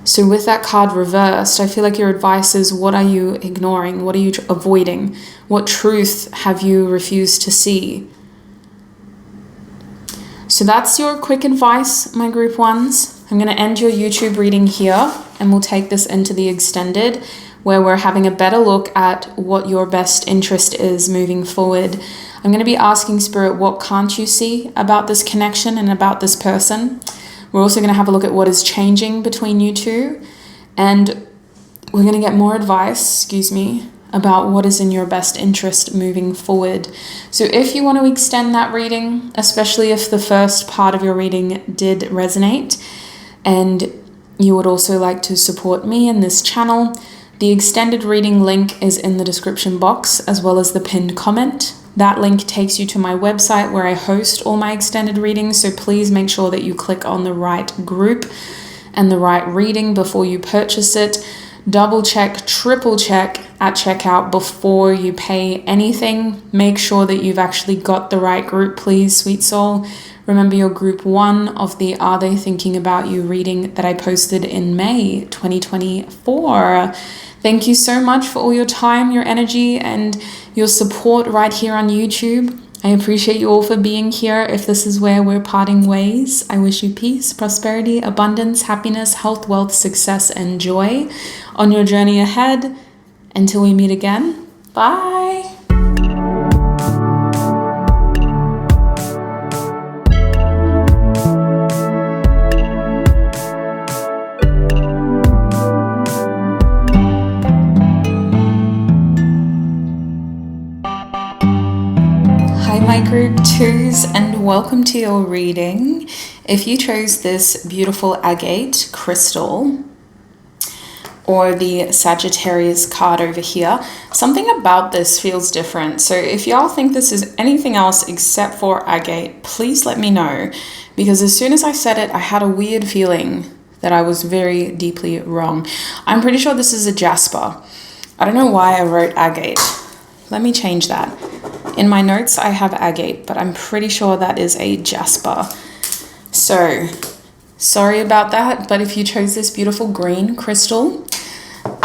So with that card reversed, I feel like your advice is, what are you ignoring? What are you avoiding? What truth have you refused to see? So that's your quick advice, my group ones. I'm going to end your YouTube reading here and we'll take this into the extended where we're having a better look at what your best interest is moving forward. I'm going to be asking Spirit, what can't you see about this connection and about this person? We're also going to have a look at what is changing between you two. And we're going to get more advice, about what is in your best interest moving forward. So if you want to extend that reading, especially if the first part of your reading did resonate, and you would also like to support me in this channel, the extended reading link is in the description box as well as the pinned comment. That link takes you to my website where I host all my extended readings. So please make sure that you click on the right group and the right reading before you purchase it. Double check, triple check at checkout before you pay anything. Make sure that you've actually got the right group, please, sweet soul. Remember your group 1 of the Are They Thinking About You reading that I posted in May 2024. Thank you so much for all your time, your energy, and your support right here on YouTube. I appreciate you all for being here. If this is where we're parting ways, I wish you peace, prosperity, abundance, happiness, health, wealth, success, and joy on your journey ahead. Until we meet again, bye. My group 2s, and welcome to your reading. If you chose this beautiful agate crystal or the Sagittarius card over here, something about this feels different. So if y'all think this is anything else except for agate, please let me know, because as soon as I said it, I had a weird feeling that I was very deeply wrong. I'm pretty sure this is a jasper. I don't know why I wrote agate. Let me change that. In my notes, I have agate, but I'm pretty sure that is a jasper. So, sorry about that, but if you chose this beautiful green crystal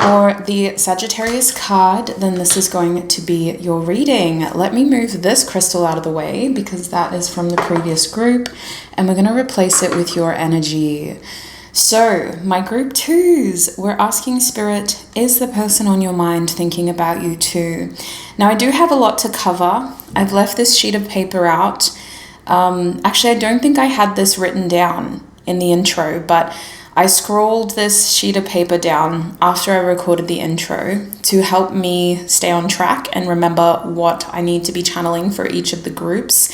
or the Sagittarius card, then this is going to be your reading. Let me move this crystal out of the way because that is from the previous group, and we're going to replace it with your energy. So, my group 2s, we're asking Spirit, is the person on your mind thinking about you too? Now, I do have a lot to cover. I've left this sheet of paper out. Actually, I don't think I had this written down in the intro, but I scrolled this sheet of paper down after I recorded the intro to help me stay on track and remember what I need to be channeling for each of the groups.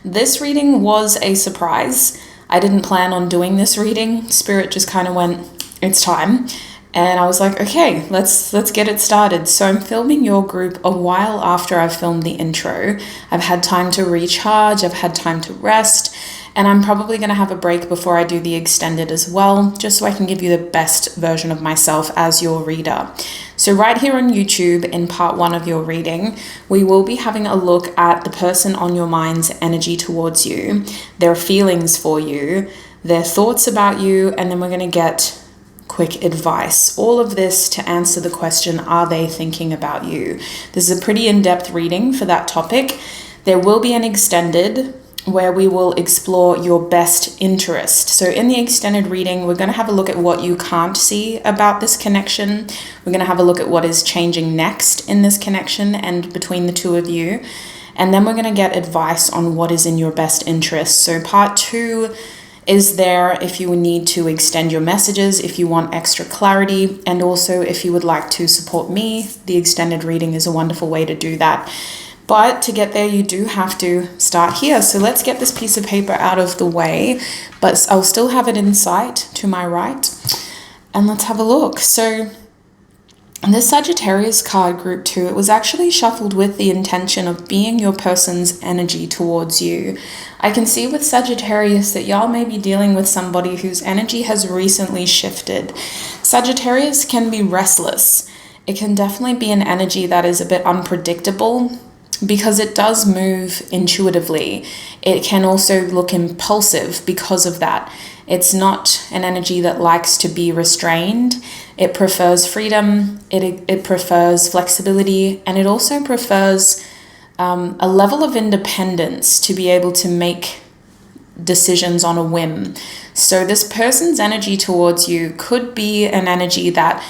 This reading was a surprise. I didn't plan on doing this reading. Spirit just kind of went, it's time. And I was like, okay, let's get it started. So I'm filming your group a while after I've filmed the intro. I've had time to recharge, I've had time to rest, and I'm probably going to have a break before I do the extended as well, just so I can give you the best version of myself as your reader. So right here on YouTube, in part 1 of your reading, we will be having a look at the person on your mind's energy towards you, their feelings for you, their thoughts about you, and then we're going to get quick advice. All of this to answer the question, are they thinking about you? This is a pretty in-depth reading for that topic. There will be an extended where we will explore your best interest. So in the extended reading, we're going to have a look at what you can't see about this connection. We're going to have a look at what is changing next in this connection and between the two of you. And then we're going to get advice on what is in your best interest. So part 2 is there if you need to extend your messages, if you want extra clarity, and also if you would like to support me. The extended reading is a wonderful way to do that. But to get there, you do have to start here. So let's get this piece of paper out of the way, but I'll still have it in sight to my right. And let's have a look. So this Sagittarius card, group 2, it was actually shuffled with the intention of being your person's energy towards you. I can see with Sagittarius that y'all may be dealing with somebody whose energy has recently shifted. Sagittarius can be restless. It can definitely be an energy that is a bit unpredictable, because it does move intuitively. It can also look impulsive because of that. It's not an energy that likes to be restrained. It prefers freedom, it prefers flexibility, and it also prefers a level of independence to be able to make decisions on a whim. So this person's energy towards you could be an energy that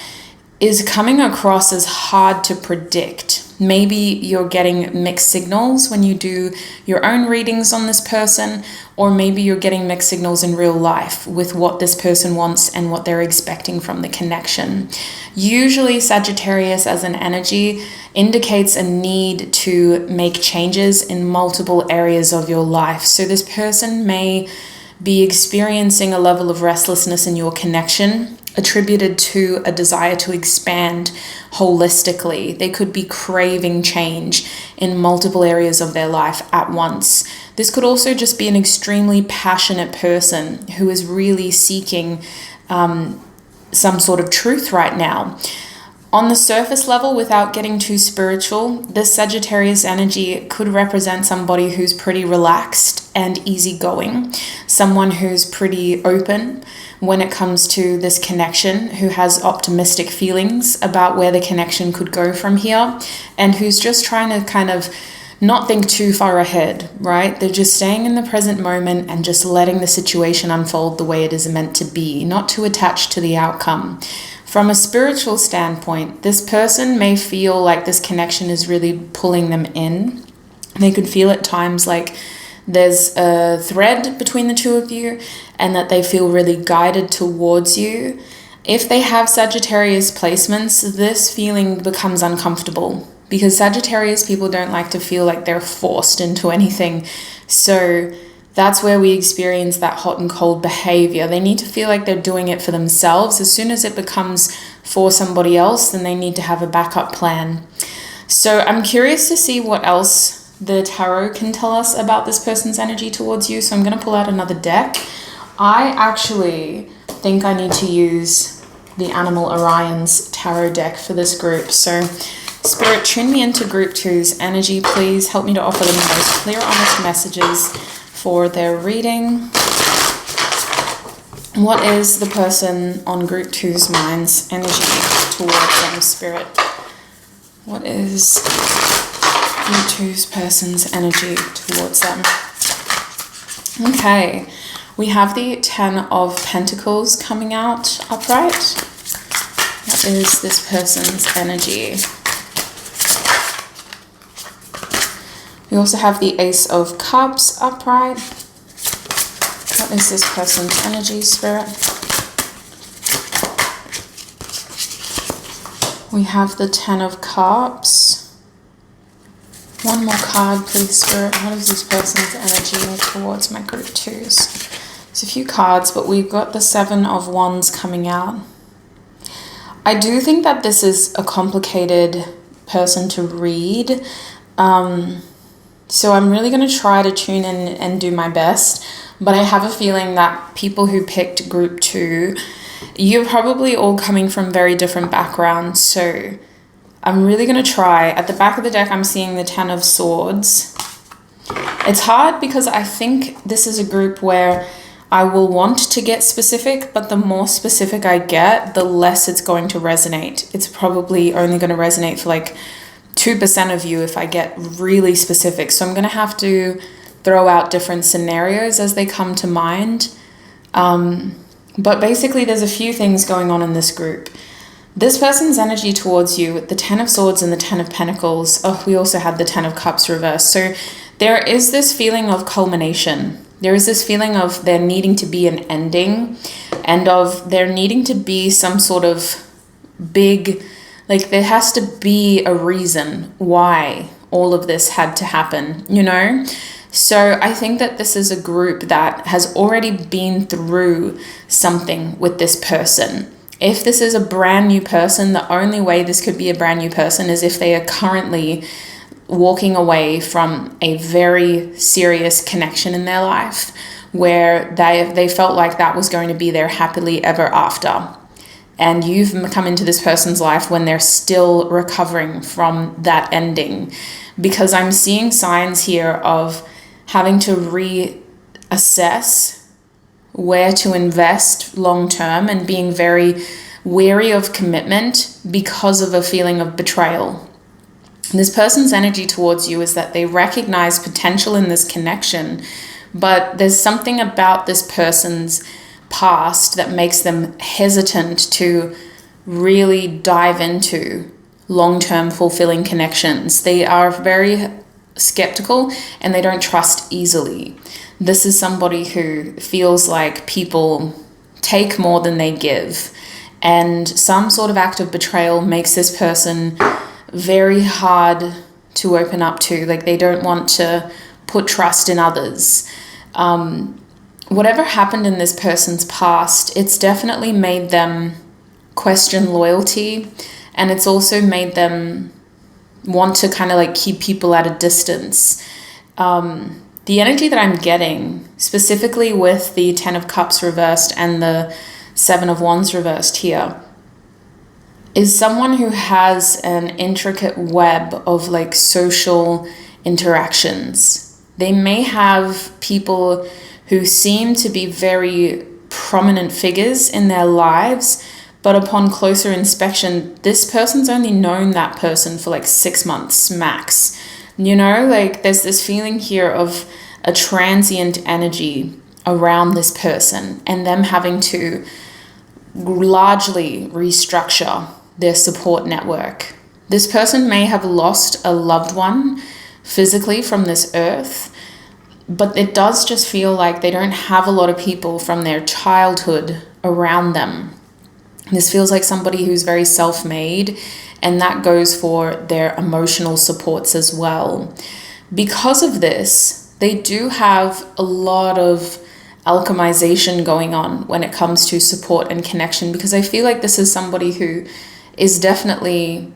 is coming across as hard to predict. Maybe you're getting mixed signals when you do your own readings on this person, or maybe you're getting mixed signals in real life with what this person wants and what they're expecting from the connection. Usually Sagittarius as an energy indicates a need to make changes in multiple areas of your life. So this person may be experiencing a level of restlessness in your connection attributed to a desire to expand holistically. They could be craving change in multiple areas of their life at once. This could also just be an extremely passionate person who is really seeking some sort of truth right now. On the surface level, without getting too spiritual, this Sagittarius energy could represent somebody who's pretty relaxed and easygoing, someone who's pretty open when it comes to this connection, who has optimistic feelings about where the connection could go from here, and who's just trying to kind of not think too far ahead, right? They're just staying in the present moment and just letting the situation unfold the way it is meant to be, not too attached to the outcome. From a spiritual standpoint, this person may feel like this connection is really pulling them in. They could feel at times like there's a thread between the two of you and that they feel really guided towards you. If they have Sagittarius placements, this feeling becomes uncomfortable because Sagittarius people don't like to feel like they're forced into anything. So that's where we experience that hot and cold behavior. They need to feel like they're doing it for themselves. As soon as it becomes for somebody else, then they need to have a backup plan. So I'm curious to see what else the tarot can tell us about this person's energy towards you. So I'm going to pull out another deck. I actually think I need to use the Animal Orion's tarot deck for this group. So Spirit, tune me into group two's energy, please. Help me to offer them the most clear, honest messages for their reading. What is the person on group two's mind's energy towards them, Spirit? What is group two's person's energy towards them? Okay, we have the Ten of Pentacles coming out upright. What is this person's energy? We also have the Ace of Cups upright. What is this person's energy, Spirit? We have the Ten of Cups. One more card, please, Spirit. What is this person's energy towards my group twos? There's a few cards, but we've got the Seven of Wands coming out. I do think that this is a complicated person to read. So I'm really going to try to tune in and do my best. But I have a feeling that people who picked group two, you're probably all coming from very different backgrounds. So I'm really going to try. At the back of the deck, I'm seeing the Ten of Swords. It's hard because I think this is a group where I will want to get specific, but the more specific I get, the less it's going to resonate. It's probably only going to resonate for like 2% of you if I get really specific. So I'm going to have to throw out different scenarios as they come to mind. But basically, there's a few things going on in this group. This person's energy towards you, the Ten of Swords and the Ten of Pentacles. Oh, we also had the Ten of Cups reversed. So there is this feeling of culmination. There is this feeling of there needing to be an ending and of there needing to be some sort of big, like there has to be a reason why all of this had to happen, you know? So I think that this is a group that has already been through something with this person. If this is a brand new person, the only way this could be a brand new person is if they are currently walking away from a very serious connection in their life where they felt like that was going to be their happily ever after. And you've come into this person's life when they're still recovering from that ending. Because I'm seeing signs here of having to reassess where to invest long term and being very wary of commitment because of a feeling of betrayal. This person's energy towards you is that they recognize potential in this connection, but there's something about this person's past that makes them hesitant to really dive into long-term fulfilling connections. They are very skeptical and they don't trust easily. This is somebody who feels like people take more than they give, and some sort of act of betrayal makes this person very hard to open up to. Like they don't want to put trust in others. whatever happened in this person's past, it's definitely made them question loyalty, and it's also made them want to kind of like keep people at a distance. The energy that I'm getting, specifically with the 10 of Cups reversed and the 7 of Wands reversed here, is someone who has an intricate web of like social interactions. They may have people who seem to be very prominent figures in their lives, but upon closer inspection, this person's only known that person for like 6 months max. You know, like there's this feeling here of a transient energy around this person and them having to largely restructure their support network. This person may have lost a loved one physically from this earth, but it does just feel like they don't have a lot of people from their childhood around them. This feels like somebody who's very self-made, and that goes for their emotional supports as well. Because of this, they do have a lot of alchemization going on when it comes to support and connection, because I feel like this is somebody who is definitely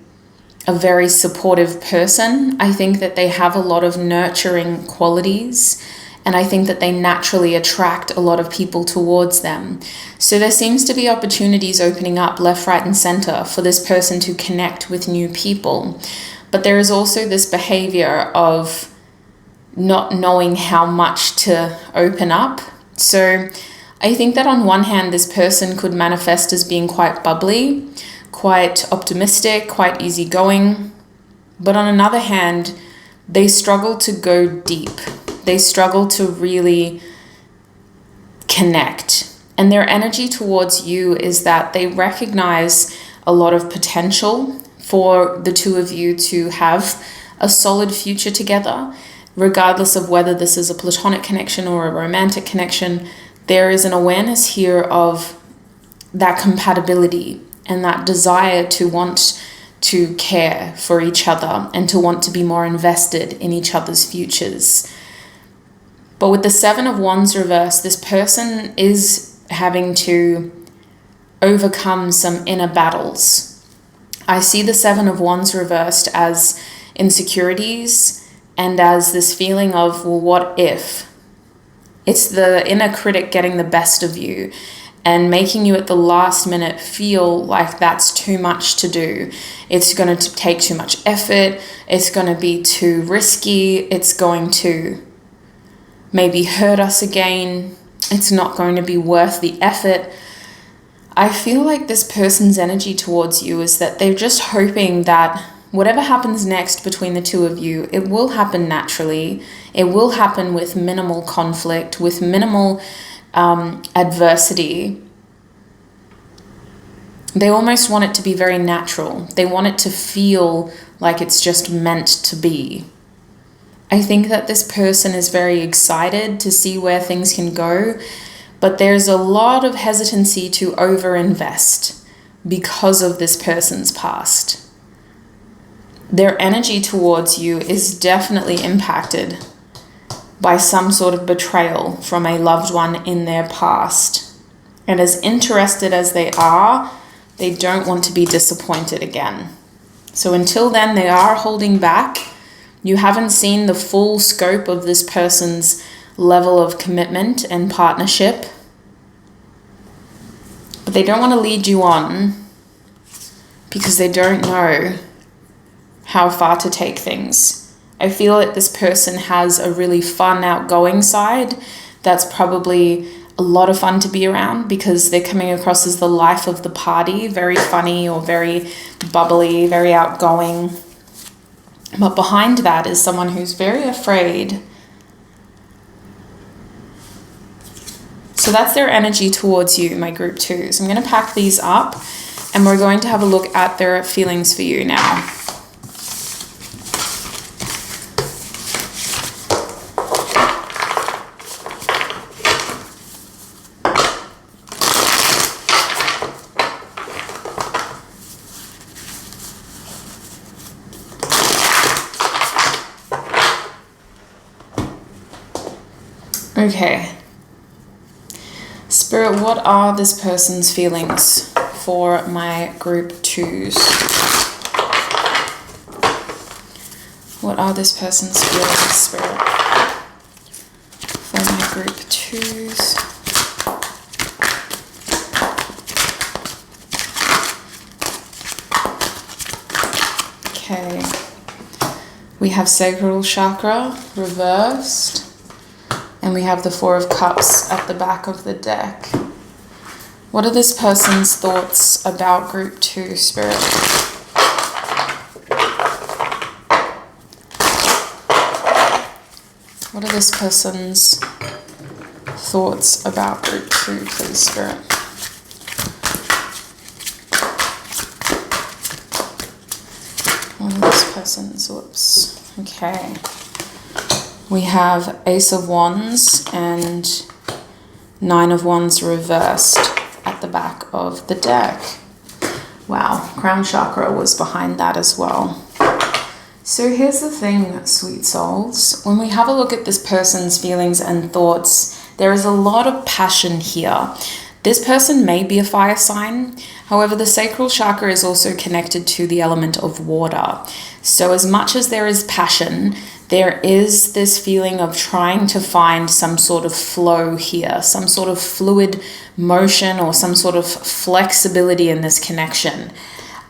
a very supportive person. I think that they have a lot of nurturing qualities, and I think that they naturally attract a lot of people towards them. So there seems to be opportunities opening up left, right, and center for this person to connect with new people. But there is also this behavior of not knowing how much to open up. So I think that on one hand, this person could manifest as being quite bubbly, quite optimistic, quite easygoing. But on another hand, they struggle to go deep. They struggle to really connect. And their energy towards you is that they recognize a lot of potential for the two of you to have a solid future together, regardless of whether this is a platonic connection or a romantic connection. There is an awareness here of that compatibility and that desire to want to care for each other and to want to be more invested in each other's futures. But with the 7 of Wands reversed, this person is having to overcome some inner battles. I see the 7 of Wands reversed as insecurities and as this feeling of, well, what if? It's the inner critic getting the best of you and making you at the last minute feel like that's too much to do. It's going to take too much effort. It's going to be too risky. It's going to maybe hurt us again. It's not going to be worth the effort. I feel like this person's energy towards you is that they're just hoping that whatever happens next between the two of you, it will happen naturally. It will happen with minimal conflict, with minimal adversity. They almost want it to be very natural. They want it to feel like it's just meant to be. I think that this person is very excited to see where things can go, but there's a lot of hesitancy to overinvest because of this person's past. Their energy towards you is definitely impacted by some sort of betrayal from a loved one in their past. And as interested as they are, they don't want to be disappointed again. So until then, they are holding back. You haven't seen the full scope of this person's level of commitment and partnership. But they don't want to lead you on because they don't know how far to take things. I feel that this person has a really fun, outgoing side that's probably a lot of fun to be around because they're coming across as the life of the party, very funny or very bubbly, very outgoing. But behind that is someone who's very afraid. So that's their energy towards you, my group 2. So I'm going to pack these up and we're going to have a look at their feelings for you now. Okay, Spirit, what are this person's feelings for my group 2s? What are this person's feelings, Spirit, for my group 2s? Okay. We have sacral chakra reversed. And we have the 4 of Cups at the back of the deck. What are this person's thoughts about group 2, Spirit? What are this person's thoughts about group 2, please, Spirit? What are this person's, whoops, okay. We have Ace of Wands and 9 of Wands reversed at the back of the deck. Wow, crown chakra was behind that as well. So here's the thing, sweet souls. When we have a look at this person's feelings and thoughts, there is a lot of passion here. This person may be a fire sign. However, the sacral chakra is also connected to the element of water. So as much as there is passion, there is this feeling of trying to find some sort of flow here, some sort of fluid motion or some sort of flexibility in this connection.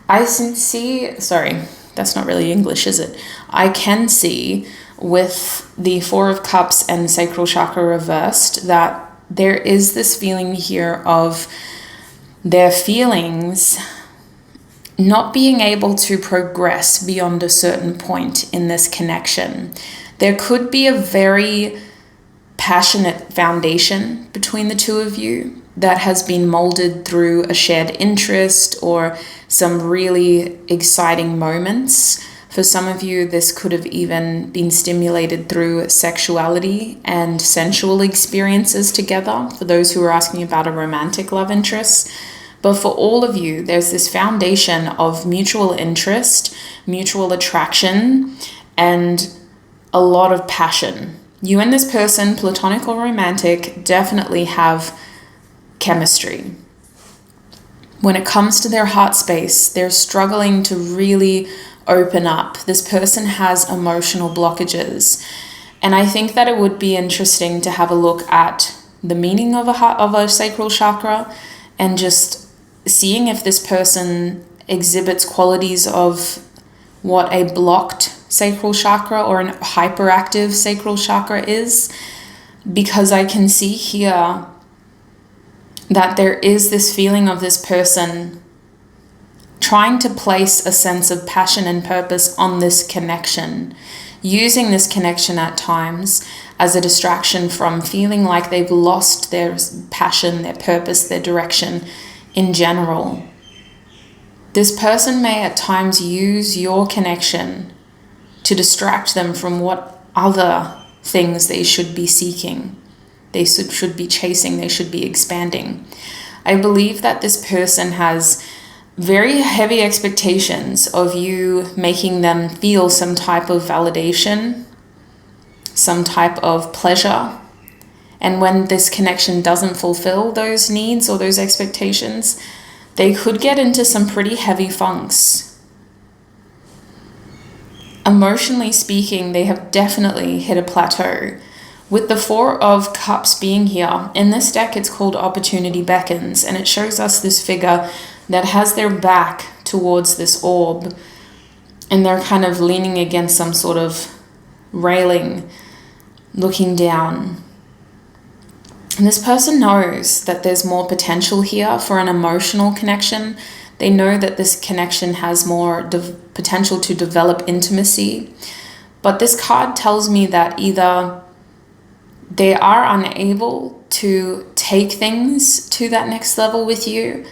I can see, sorry, that's not really English, is it? I can see with the 4 of Cups and sacral chakra reversed that there is this feeling here of their feelings not being able to progress beyond a certain point in this connection. There could be a very passionate foundation between the two of you that has been molded through a shared interest or some really exciting moments. For some of you, this could have even been stimulated through sexuality and sensual experiences together, for those who are asking about a romantic love interest. But for all of you, there's this foundation of mutual interest, mutual attraction, and a lot of passion. You and this person, platonic or romantic, definitely have chemistry. When it comes to their heart space, they're struggling to really open up. This person has emotional blockages. And I think that it would be interesting to have a look at the meaning of a sacral chakra and just seeing if this person exhibits qualities of what a blocked sacral chakra or an hyperactive sacral chakra is, because I can see here that there is this feeling of this person trying to place a sense of passion and purpose on this connection, using this connection at times as a distraction from feeling like they've lost their passion, their purpose, their direction in general. This person may at times use your connection to distract them from what other things they should be seeking, they should be chasing, they should be expanding. I believe that this person has very heavy expectations of you making them feel some type of validation, some type of pleasure. And when this connection doesn't fulfill those needs or those expectations, they could get into some pretty heavy funks. Emotionally speaking, they have definitely hit a plateau. With the 4 of Cups being here, in this deck it's called Opportunity Beckons, and it shows us this figure that has their back towards this orb, and they're kind of leaning against some sort of railing, looking down. And this person knows that there's more potential here for an emotional connection. They know that this connection has more potential to develop intimacy. But this card tells me that either they are unable to take things to that next level with you,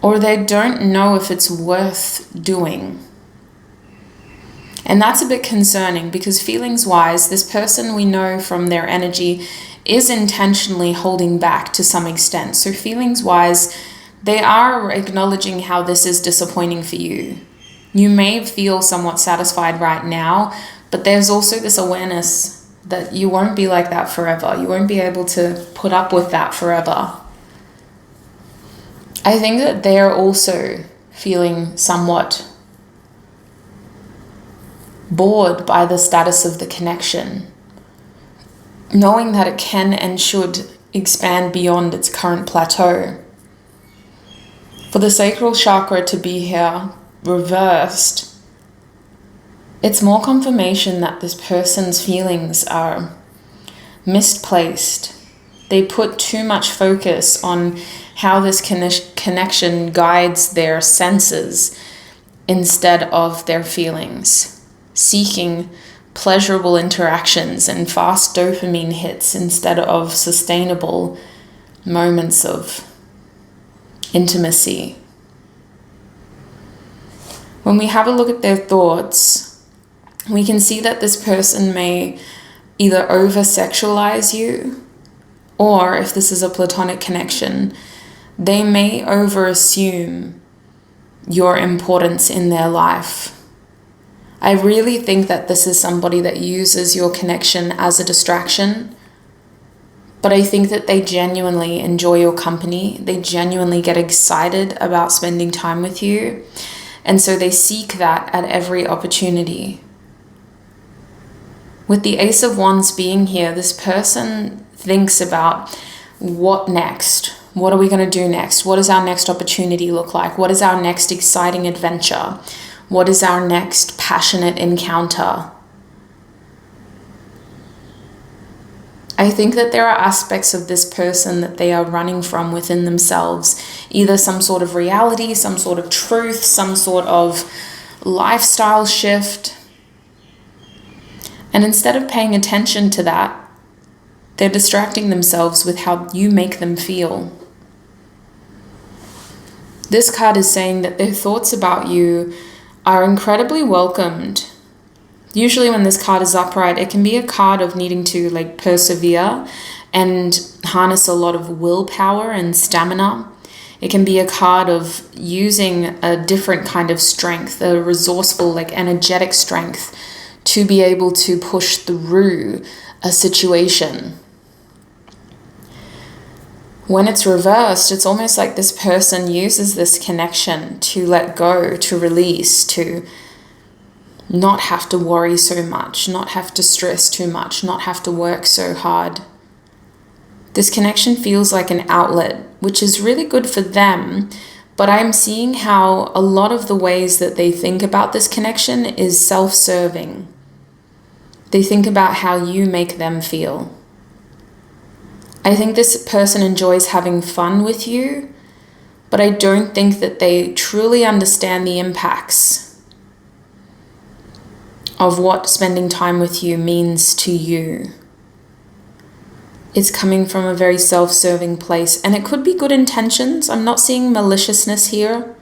or they don't know if it's worth doing. And that's a bit concerning, because feelings-wise, this person, we know from their energy, is intentionally holding back to some extent. So feelings-wise, they are acknowledging how this is disappointing for you. You may feel somewhat satisfied right now, but there's also this awareness that you won't be like that forever. You won't be able to put up with that forever. I think that they're also feeling somewhat bored by the status of the connection, knowing that it can and should expand beyond its current plateau. For the sacral chakra to be here reversed, it's more confirmation that this person's feelings are misplaced. They put too much focus on how this connection guides their senses instead of their feelings, seeking pleasurable interactions and fast dopamine hits instead of sustainable moments of intimacy. When we have a look at their thoughts, we can see that this person may either over-sexualize you, or if this is a platonic connection, they may over-assume your importance in their life. I really think that this is somebody that uses your connection as a distraction, but I think that they genuinely enjoy your company. They genuinely get excited about spending time with you, and so they seek that at every opportunity. With the Ace of Wands being here, this person thinks about what next? What are we going to do next? What does our next opportunity look like? What is our next exciting adventure? What is our next passionate encounter? I think that there are aspects of this person that they are running from within themselves, either some sort of reality, some sort of truth, some sort of lifestyle shift. And instead of paying attention to that, they're distracting themselves with how you make them feel. This card is saying that their thoughts about you are incredibly welcomed. Usually when this card is upright, it can be a card of needing to persevere and harness a lot of willpower and stamina. It can be a card of using a different kind of strength, a resourceful, energetic strength to be able to push through a situation. When it's reversed, it's almost like this person uses this connection to let go, to release, to not have to worry so much, not have to stress too much, not have to work so hard. This connection feels like an outlet, which is really good for them, but I'm seeing how a lot of the ways that they think about this connection is self-serving. They think about how you make them feel. I think this person enjoys having fun with you, but I don't think that they truly understand the impacts of what spending time with you means to you. It's coming from a very self-serving place, and it could be good intentions. I'm not seeing maliciousness here,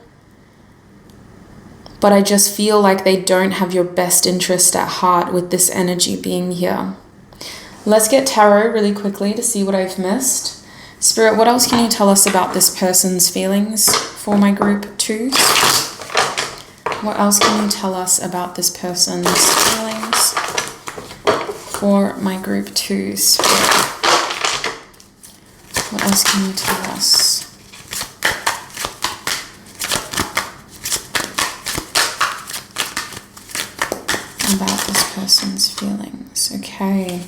but I just feel like they don't have your best interest at heart with this energy being here. Let's get tarot really quickly to see what I've missed. Spirit, what else can you tell us about this person's feelings for my group 2s? What else can you tell us about this person's feelings for my group 2s? Spirit? What else can you tell us? About this person's feelings. Okay.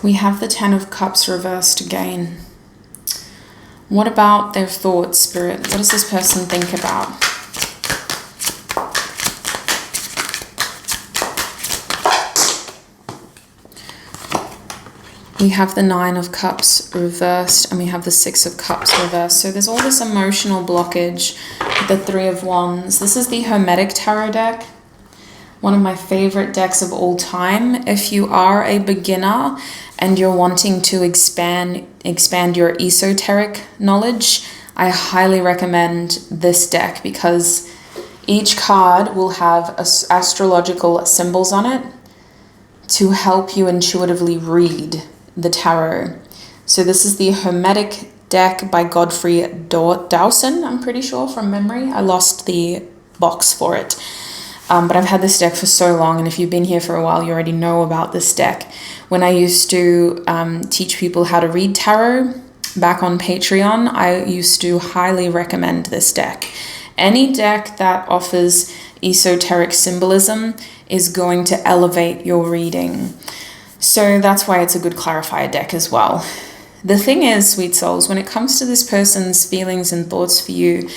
We have the 10 of Cups reversed again. What about their thoughts, Spirit? What does this person think about? We have the 9 of Cups reversed, and we have the 6 of Cups reversed. So there's all this emotional blockage with the 3 of Wands. This is the Hermetic Tarot deck. One of my favorite decks of all time. If you are a beginner and you're wanting to expand your esoteric knowledge, I highly recommend this deck because each card will have astrological symbols on it to help you intuitively read the tarot. So this is the Hermetic deck by Godfrey Dawson, I'm pretty sure from memory. I lost the box for it. but I've had this deck for so long, and if you've been here for a while, you already know about this deck. When I used to teach people how to read tarot back on Patreon, I used to highly recommend this deck. Any deck that offers esoteric symbolism is going to elevate your reading. So that's why it's a good clarifier deck as well. The thing is, sweet souls, when it comes to this person's feelings and thoughts for you,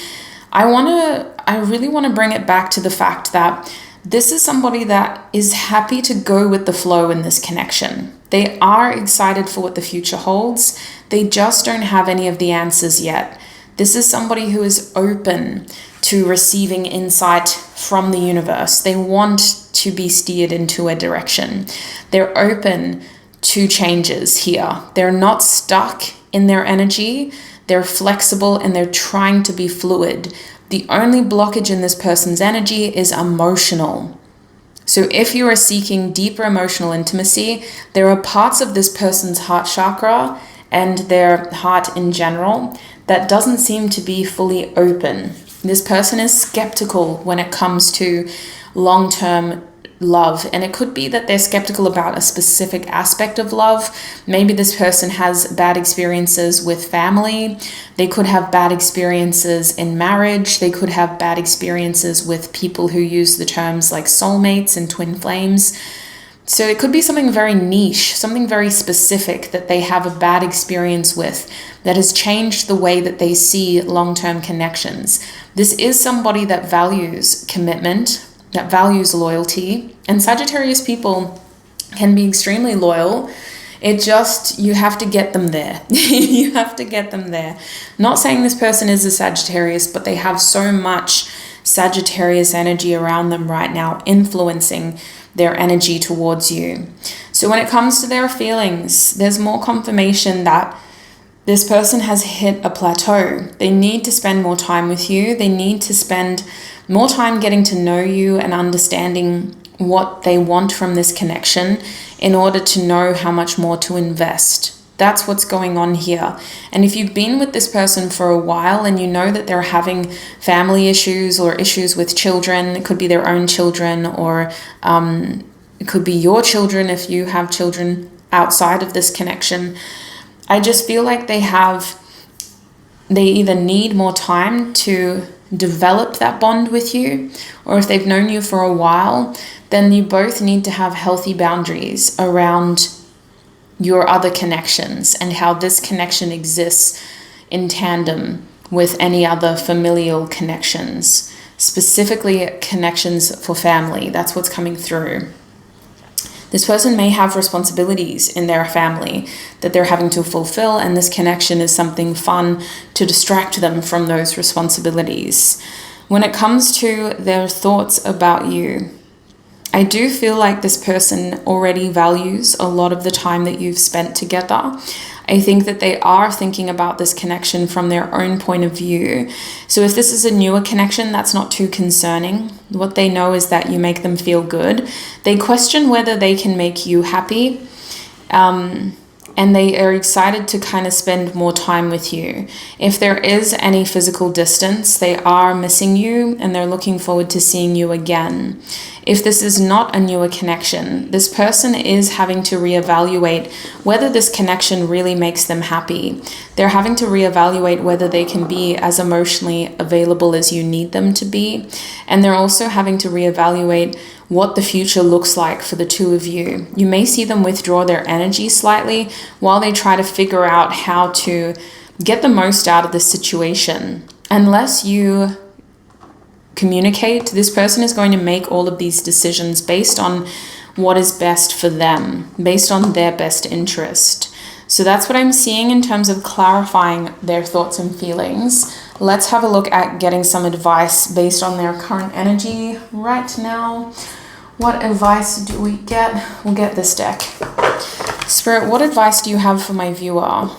I really want to bring it back to the fact that this is somebody that is happy to go with the flow in this connection. They are excited for what the future holds. They just don't have any of the answers yet. This is somebody who is open to receiving insight from the universe. They want to be steered into a direction. They're open to changes here. They're not stuck in their energy. They're flexible and they're trying to be fluid. The only blockage in this person's energy is emotional. So if you are seeking deeper emotional intimacy, there are parts of this person's heart chakra and their heart in general that doesn't seem to be fully open. This person is skeptical when it comes to long-term love, and it could be that they're skeptical about a specific aspect of love. Maybe this person has bad experiences with family. They could have bad experiences in marriage. They could have bad experiences with people who use the terms like soulmates and twin flames. So it could be something very niche, something very specific that they have a bad experience with that has changed the way that they see long-term connections. This is somebody that values commitment, that values loyalty, and Sagittarius people can be extremely loyal. You have to get them there. You have to get them there. Not saying this person is a Sagittarius, but they have so much Sagittarius energy around them right now, influencing their energy towards you. So when it comes to their feelings, there's more confirmation that this person has hit a plateau. They need to spend more time with you. They need to spend more time getting to know you and understanding what they want from this connection in order to know how much more to invest. That's what's going on here. And if you've been with this person for a while and you know that they're having family issues or issues with children, it could be their own children, or it could be your children if you have children outside of this connection. I just feel like they either need more time to develop that bond with you, or if they've known you for a while, then you both need to have healthy boundaries around your other connections and how this connection exists in tandem with any other familial connections, specifically connections for family. That's what's coming through. This person may have responsibilities in their family that they're having to fulfill, and this connection is something fun to distract them from those responsibilities. When it comes to their thoughts about you, I do feel like this person already values a lot of the time that you've spent together. I think that they are thinking about this connection from their own point of view. So if this is a newer connection, that's not too concerning. What they know is that you make them feel good. They question whether they can make you happy. And they are excited to kind of spend more time with you. If there is any physical distance, they are missing you and they're looking forward to seeing you again. If this is not a newer connection, this person is having to reevaluate whether this connection really makes them happy. They're having to reevaluate whether they can be as emotionally available as you need them to be. And they're also having to reevaluate what the future looks like for the two of you. You may see them withdraw their energy slightly while they try to figure out how to get the most out of this situation. Unless you communicate, this person is going to make all of these decisions based on what is best for them, based on their best interest. So that's what I'm seeing in terms of clarifying their thoughts and feelings. Let's have a look at getting some advice based on their current energy right now. What advice do we get? We'll get this deck. Spirit, what advice do you have for my viewer?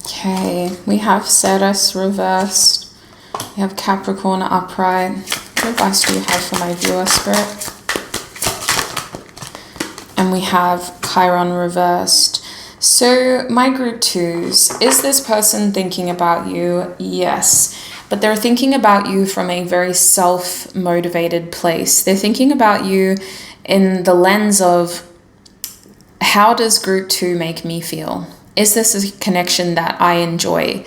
Okay, we have Ceres reversed. We have Capricorn upright. What advice do you have for my viewer, Spirit? And we have Chiron reversed. So my group twos, is this person thinking about you? Yes. But they're thinking about you from a very self-motivated place. They're thinking about you in the lens of, how does group two make me feel? Is this a connection that I enjoy?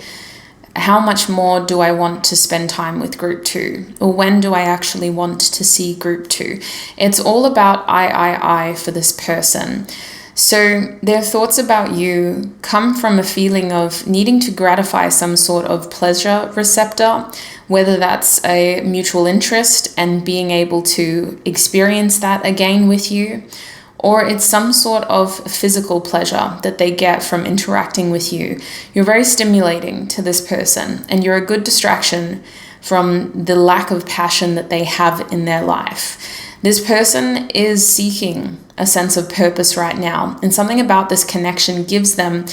How much more do I want to spend time with group two? Or when do I actually want to see group two? It's all about I for this person. So their thoughts about you come from a feeling of needing to gratify some sort of pleasure receptor, whether that's a mutual interest and being able to experience that again with you, or it's some sort of physical pleasure that they get from interacting with you. You're very stimulating to this person, and you're a good distraction from the lack of passion that they have in their life. This person is seeking a sense of purpose right now, and something about this connection gives them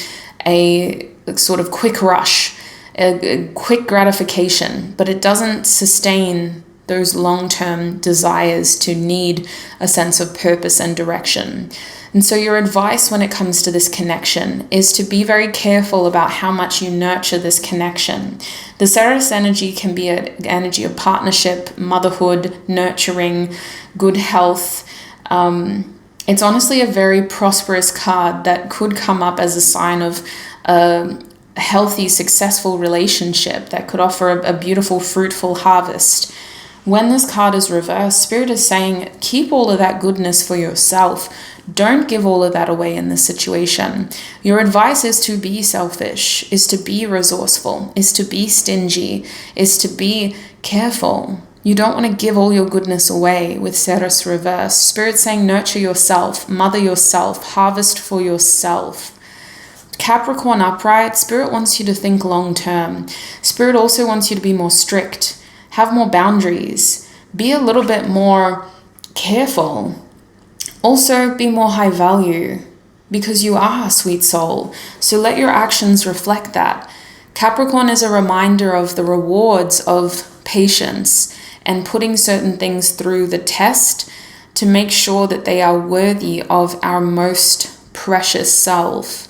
a sort of quick rush, a quick gratification, but it doesn't sustain those long-term desires to need a sense of purpose and direction. And so your advice when it comes to this connection is to be very careful about how much you nurture this connection. The Ceres energy can be an energy of partnership, motherhood, nurturing, good health. It's honestly a very prosperous card that could come up as a sign of a healthy, successful relationship that could offer a beautiful, fruitful harvest. When this card is reversed, Spirit is saying, keep all of that goodness for yourself. Don't give all of that away in this situation. Your advice is to be selfish, is to be resourceful, is to be stingy, is to be careful. You don't want to give all your goodness away with Ceres reversed. Spirit saying, nurture yourself, mother yourself, harvest for yourself. Capricorn upright, Spirit wants you to think long term. Spirit also wants you to be more strict. Have more boundaries, be a little bit more careful. Also, be more high value because you are a sweet soul. So let your actions reflect that. Capricorn is a reminder of the rewards of patience and putting certain things through the test to make sure that they are worthy of our most precious self.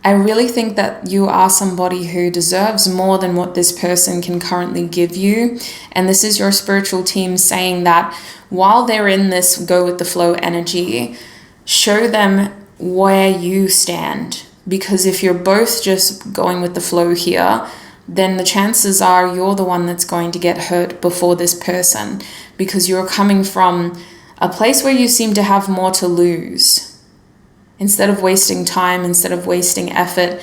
I really think that you are somebody who deserves more than what this person can currently give you. And this is your spiritual team saying that while they're in this go with the flow energy, show them where you stand. Because if you're both just going with the flow here, then the chances are you're the one that's going to get hurt before this person, because you're coming from a place where you seem to have more to lose. Instead of wasting time, instead of wasting effort,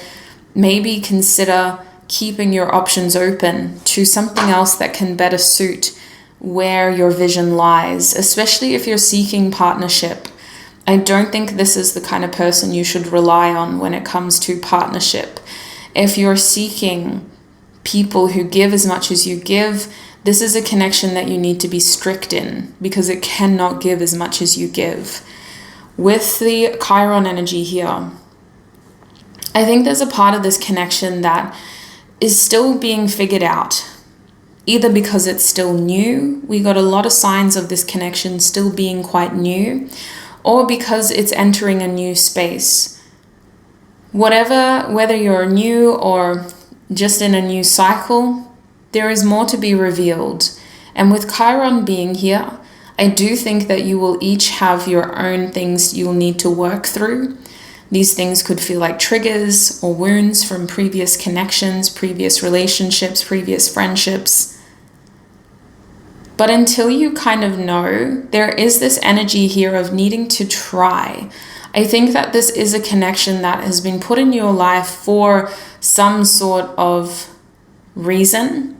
maybe consider keeping your options open to something else that can better suit where your vision lies, especially if you're seeking partnership. I don't think this is the kind of person you should rely on when it comes to partnership. If you're seeking people who give as much as you give, this is a connection that you need to be strict in, because it cannot give as much as you give. With the Chiron energy here, I think there's a part of this connection that is still being figured out, either because it's still new, we got a lot of signs of this connection still being quite new, or because it's entering a new space. Whether you're new or just in a new cycle, there is more to be revealed. And with Chiron being here, I do think that you will each have your own things you'll need to work through. These things could feel like triggers or wounds from previous connections, previous relationships, previous friendships. But until you kind of know, there is this energy here of needing to try. I think that this is a connection that has been put in your life for some sort of reason.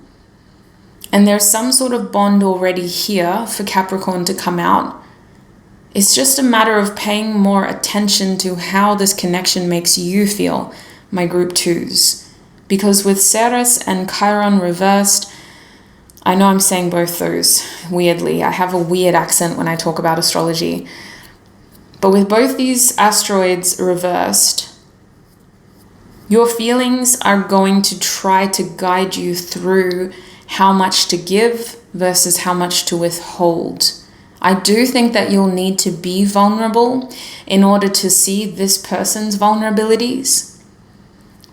And there's some sort of bond already here for Capricorn to come out. It's just a matter of paying more attention to how this connection makes you feel, my group twos. Because with Ceres and Chiron reversed, I know I'm saying both those weirdly. I have a weird accent when I talk about astrology. But with both these asteroids reversed, your feelings are going to try to guide you through how much to give versus how much to withhold. I do think that you'll need to be vulnerable in order to see this person's vulnerabilities.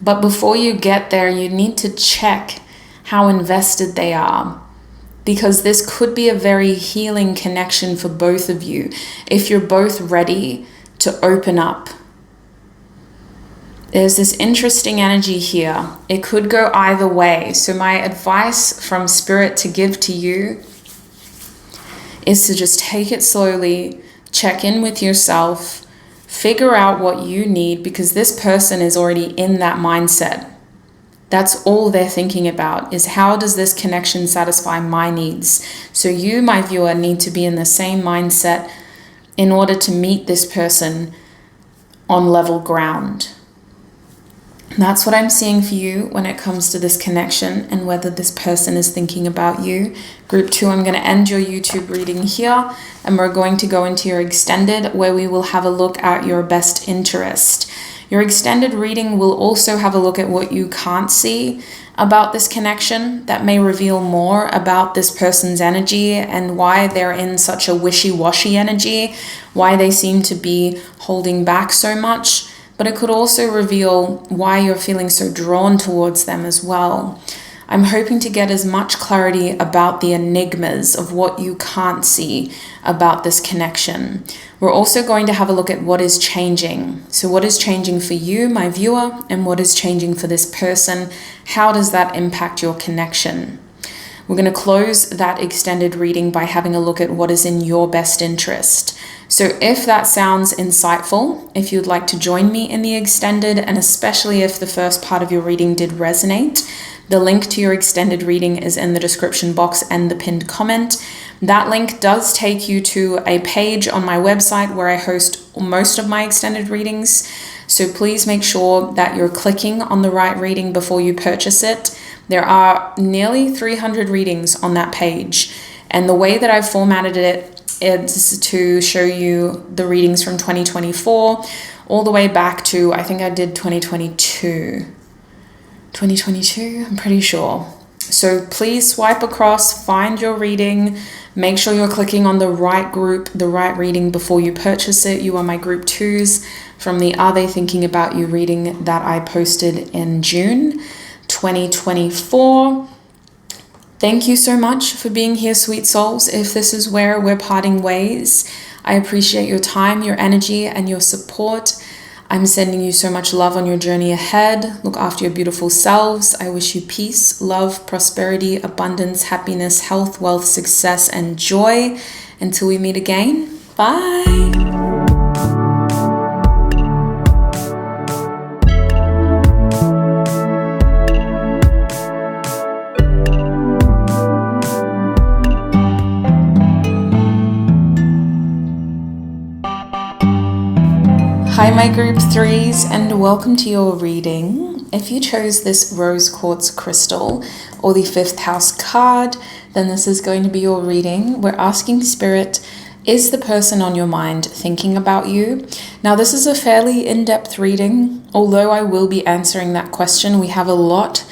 But before you get there, you need to check how invested they are, because this could be a very healing connection for both of you if you're both ready to open up. There's this interesting energy here. It could go either way. So my advice from Spirit to give to you is to just take it slowly, check in with yourself, figure out what you need, because this person is already in that mindset. That's all they're thinking about, is how does this connection satisfy my needs? So you, my viewer, need to be in the same mindset in order to meet this person on level ground. That's what I'm seeing for you when it comes to this connection and whether this person is thinking about you. Group 2, I'm going to end your YouTube reading here, and we're going to go into your extended, where we will have a look at your best interest. Your extended reading will also have a look at what you can't see about this connection that may reveal more about this person's energy and why they're in such a wishy-washy energy, why they seem to be holding back so much. But it could also reveal why you're feeling so drawn towards them as well. I'm hoping to get as much clarity about the enigmas of what you can't see about this connection. We're also going to have a look at what is changing. So what is changing for you, my viewer, and what is changing for this person? How does that impact your connection? We're going to close that extended reading by having a look at what is in your best interest. So if that sounds insightful, if you'd like to join me in the extended, and especially if the first part of your reading did resonate, the link to your extended reading is in the description box and the pinned comment. That link does take you to a page on my website where I host most of my extended readings. So please make sure that you're clicking on the right reading before you purchase it. There are nearly 300 readings on that page, and the way that I've formatted it is to show you the readings from 2024 all the way back to, I think I did 2022, I'm pretty sure. So please swipe across, find your reading, make sure you're clicking on the right group, the right reading before you purchase it. You are my group 2s from the Are They Thinking About You reading that I posted in June 2024. Thank you so much for being here, sweet souls. If this is where we're parting ways, I appreciate your time, your energy, and your support. I'm sending you so much love on your journey ahead. Look after your beautiful selves. I wish you peace, love, prosperity, abundance, happiness, health, wealth, success, and joy. Until we meet again, bye. Hi my group 3s, and welcome to your reading. If you chose this rose quartz crystal or the 5th house card, then this is going to be your reading. We're asking Spirit, is the person on your mind thinking about you? Now this is a fairly in-depth reading. Although I will be answering that question, we have a lot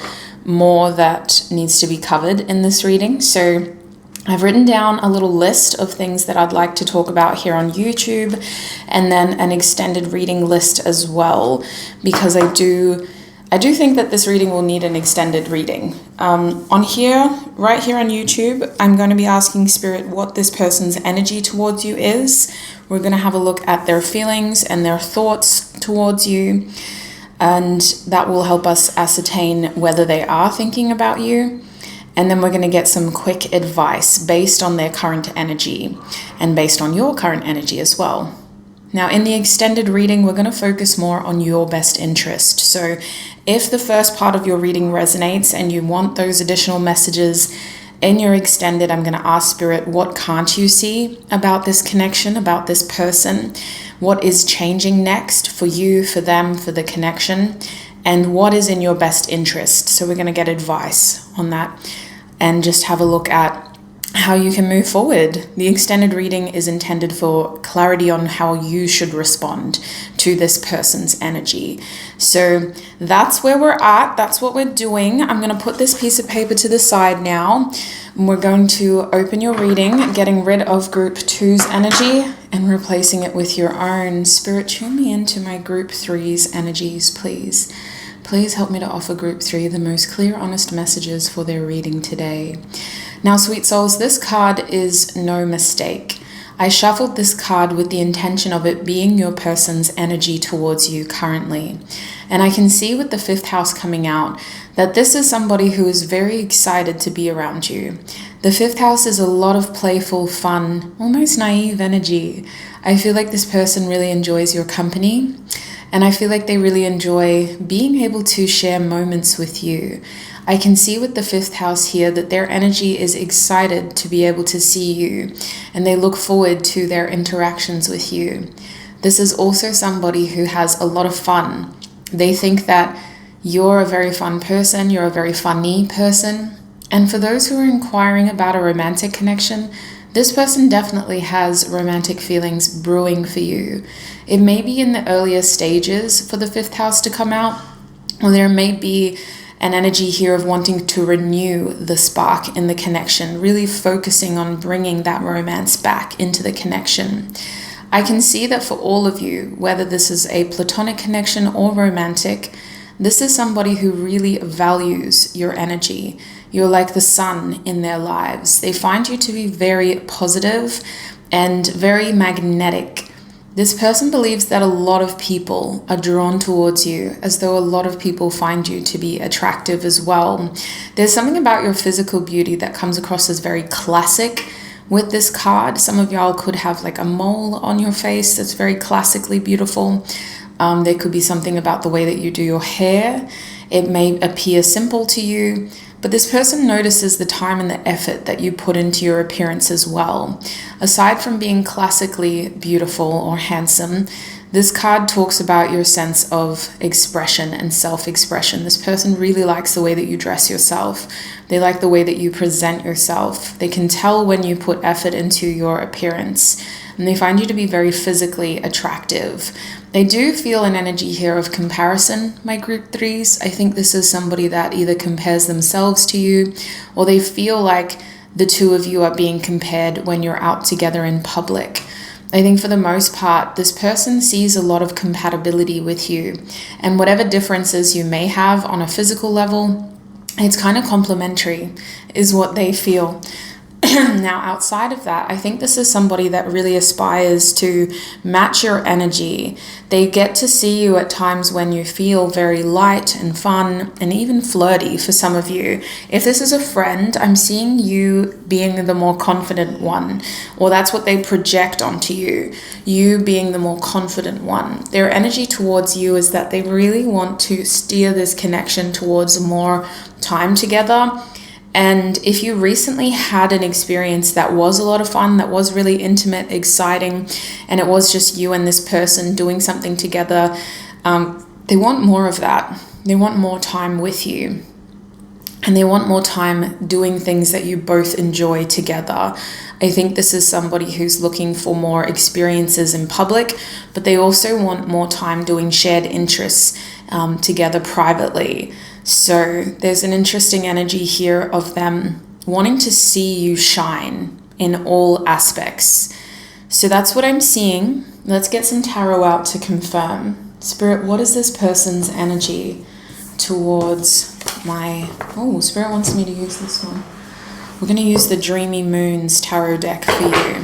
more that needs to be covered in this reading. So I've written down a little list of things that I'd like to talk about here on YouTube, and then an extended reading list as well, because I do think that this reading will need an extended reading. Right here on YouTube, I'm going to be asking Spirit what this person's energy towards you is. We're going to have a look at their feelings and their thoughts towards you, and that will help us ascertain whether they are thinking about you. And then we're going to get some quick advice based on their current energy and based on your current energy as well. Now, in the extended reading, we're going to focus more on your best interest. So if the first part of your reading resonates and you want those additional messages in your extended, I'm going to ask Spirit, what can't you see about this connection, about this person? What is changing next for you, for them, for the connection? And what is in your best interest? So we're going to get advice on that and just have a look at how you can move forward. The extended reading is intended for clarity on how you should respond to this person's energy. So that's where we're at. That's what we're doing. I'm going to put this piece of paper to the side now. And we're going to open your reading, getting rid of group 2's energy and replacing it with your own. Spirit, tune me into my group 3's energies, please. Please help me to offer group 3 the most clear, honest messages for their reading today. Now, sweet souls, this card is no mistake. I shuffled this card with the intention of it being your person's energy towards you currently. And I can see with the 5th house coming out that this is somebody who is very excited to be around you. The 5th house is a lot of playful, fun, almost naive energy. I feel like this person really enjoys your company, and I feel like they really enjoy being able to share moments with you. I can see with the 5th house here that their energy is excited to be able to see you, and they look forward to their interactions with you. This is also somebody who has a lot of fun. They think that you're a very fun person, you're a very funny person. And for those who are inquiring about a romantic connection, this person definitely has romantic feelings brewing for you. It may be in the earlier stages for the 5th house to come out, or there may be an energy here of wanting to renew the spark in the connection, really focusing on bringing that romance back into the connection. I can see that for all of you, whether this is a platonic connection or romantic, this is somebody who really values your energy. You're like the sun in their lives. They find you to be very positive and very magnetic. This person believes that a lot of people are drawn towards you, as though a lot of people find you to be attractive as well. There's something about your physical beauty that comes across as very classic with this card. Some of y'all could have like a mole on your face that's very classically beautiful. There could be something about the way that you do your hair. It may appear simple to you, but this person notices the time and the effort that you put into your appearance as well. Aside from being classically beautiful or handsome, this card talks about your sense of expression and self-expression. This person really likes the way that you dress yourself. They like the way that you present yourself. They can tell when you put effort into your appearance, and they find you to be very physically attractive. They do feel an energy here of comparison, my group 3s. I think this is somebody that either compares themselves to you, or they feel like the two of you are being compared when you're out together in public. I think for the most part, this person sees a lot of compatibility with you, and whatever differences you may have on a physical level, it's kind of complementary, is what they feel. Now, outside of that, I think this is somebody that really aspires to match your energy. They get to see you at times when you feel very light and fun and even flirty for some of you. If this is a friend, I'm seeing you being the more confident one, or that's what they project onto you, you being the more confident one. Their energy towards you is that they really want to steer this connection towards more time together. And if you recently had an experience that was a lot of fun, that was really intimate, exciting, and it was just you and this person doing something together, they want more of that. They want more time with you. And they want more time doing things that you both enjoy together. I think this is somebody who's looking for more experiences in public, but they also want more time doing shared interests together privately. So there's an interesting energy here of them wanting to see you shine in all aspects. So that's what I'm seeing. Let's get some tarot out to confirm. Spirit, what is this person's energy towards my... Oh, Spirit wants me to use this one. We're going to use the Dreamy Moons tarot deck for you.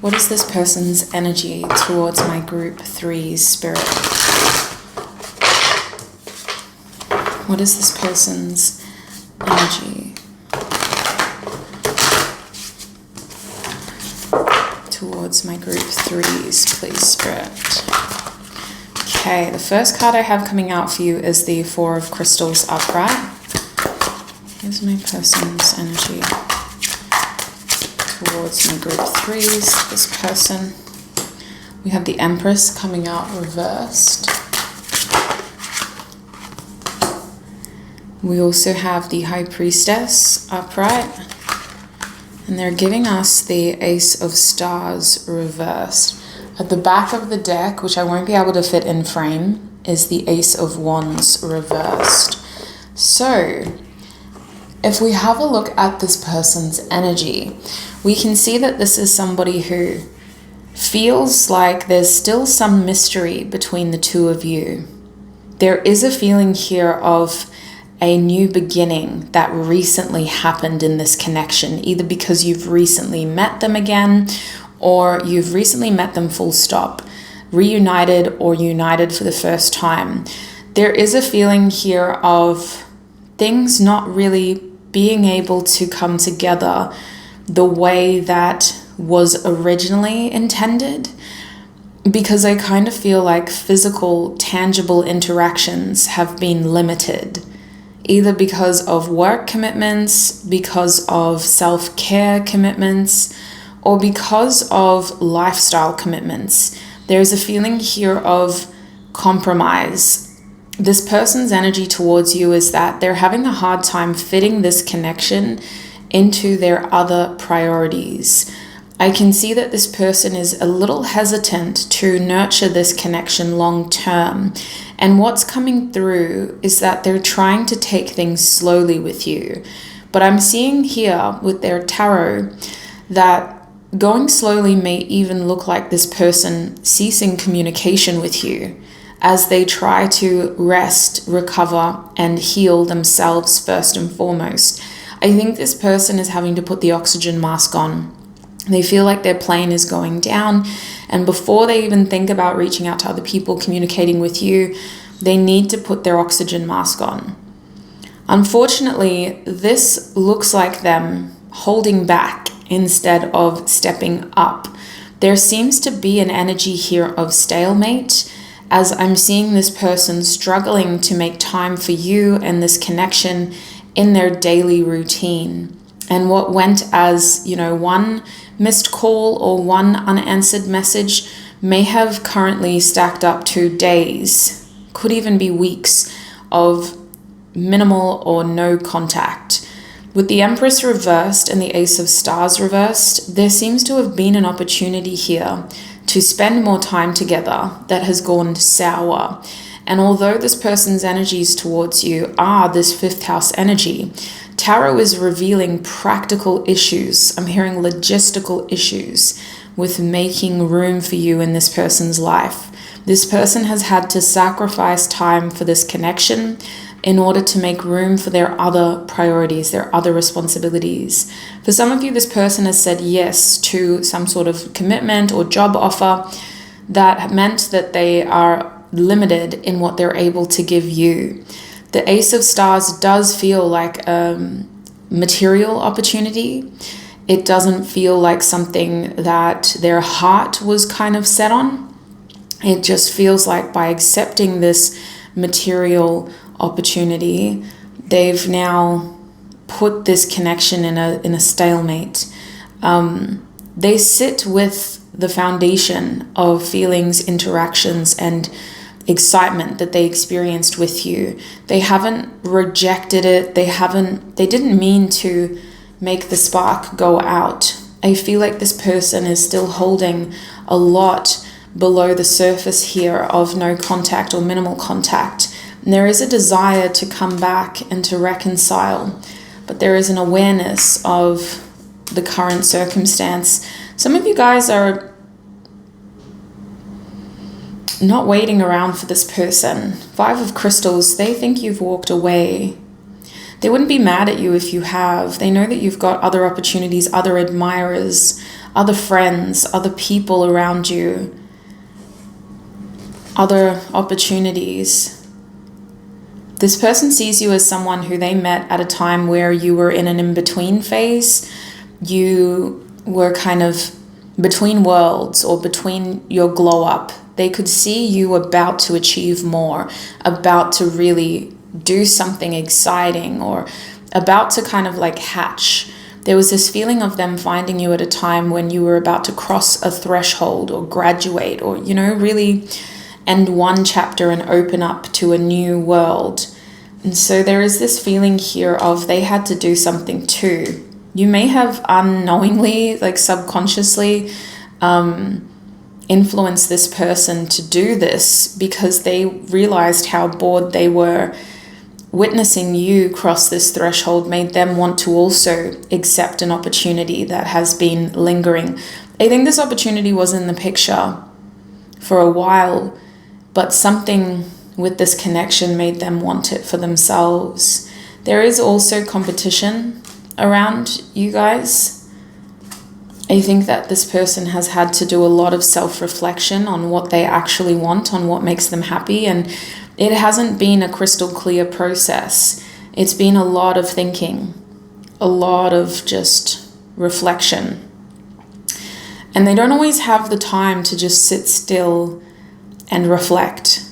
What is this person's energy towards my group 3's Spirit? What is this person's energy towards my group 3's, please, Spirit? Okay, the first card I have coming out for you is the Four of Crystals upright. Here's my person's energy towards my group 3's, this person. We have the Empress coming out reversed. We also have the High Priestess upright, And they're giving us the Ace of Stars reversed. At the back of the deck, which I won't be able to fit in frame, is the Ace of Wands reversed. So, if we have a look at this person's energy, we can see that this is somebody who feels like there's still some mystery between the two of you. There is a feeling here of a new beginning that recently happened in this connection, either because you've recently met them again, or you've recently met them full stop, reunited or united for the first time. There is a feeling here of things not really being able to come together the way that was originally intended, because I kind of feel like physical, tangible interactions have been limited, either because of work commitments, because of self-care commitments, or because of lifestyle commitments. There's a feeling here of compromise. This person's energy towards you is that they're having a hard time fitting this connection into their other priorities. I can see that this person is a little hesitant to nurture this connection long term. And what's coming through is that they're trying to take things slowly with you. But I'm seeing here with their tarot that going slowly may even look like this person ceasing communication with you as they try to rest, recover, and heal themselves first and foremost. I think this person is having to put the oxygen mask on. They feel like their plane is going down, and before they even think about reaching out to other people, communicating with you, they need to put their oxygen mask on. Unfortunately, this looks like them holding back instead of stepping up. There seems to be an energy here of stalemate, as I'm seeing this person struggling to make time for you and this connection in their daily routine. And what went as, one missed call or one unanswered message may have currently stacked up to days, could even be weeks of minimal or no contact. With the Empress reversed and the Ace of Stars reversed, there seems to have been an opportunity here to spend more time together that has gone sour. And although this person's energies towards you are this fifth house energy, Tarot is revealing practical issues. I'm hearing logistical issues with making room for you in this person's life. This person has had to sacrifice time for this connection in order to make room for their other priorities, their other responsibilities. For some of you, this person has said yes to some sort of commitment or job offer that meant that they are limited in what they're able to give you. The Ace of Stars does feel like a material opportunity. It doesn't feel like something that their heart was kind of set on. It just feels like by accepting this material opportunity, they've now put this connection in a stalemate. They sit with the foundation of feelings, interactions, and excitement that they experienced with you. They haven't rejected it. They didn't mean to make the spark go out. I feel like this person is still holding a lot below the surface here of no contact or minimal contact. And there is a desire to come back and to reconcile, but there is an awareness of the current circumstance. Some of you guys are not waiting around for this person. Five of Crystals, they think you've walked away. They wouldn't be mad at you if you have. They know that you've got other opportunities, other admirers, other friends, other people around you, other opportunities. This person sees you as someone who they met at a time where you were in an in-between phase. You were kind of between worlds or between your glow up. They could see you about to achieve more, about to really do something exciting, or about to kind of like hatch. There was this feeling of them finding you at a time when you were about to cross a threshold or graduate or, really end one chapter and open up to a new world. And so there is this feeling here of they had to do something too. You may have unknowingly, like subconsciously, influenced this person to do this because they realized how bored they were. Witnessing you cross this threshold made them want to also accept an opportunity that has been lingering. I think this opportunity was in the picture for a while, but something with this connection made them want it for themselves. There is also competition around you guys. I think that this person has had to do a lot of self-reflection on what they actually want, on what makes them happy, and it hasn't been a crystal clear process. It's been a lot of thinking, a lot of just reflection. And they don't always have the time to just sit still and reflect.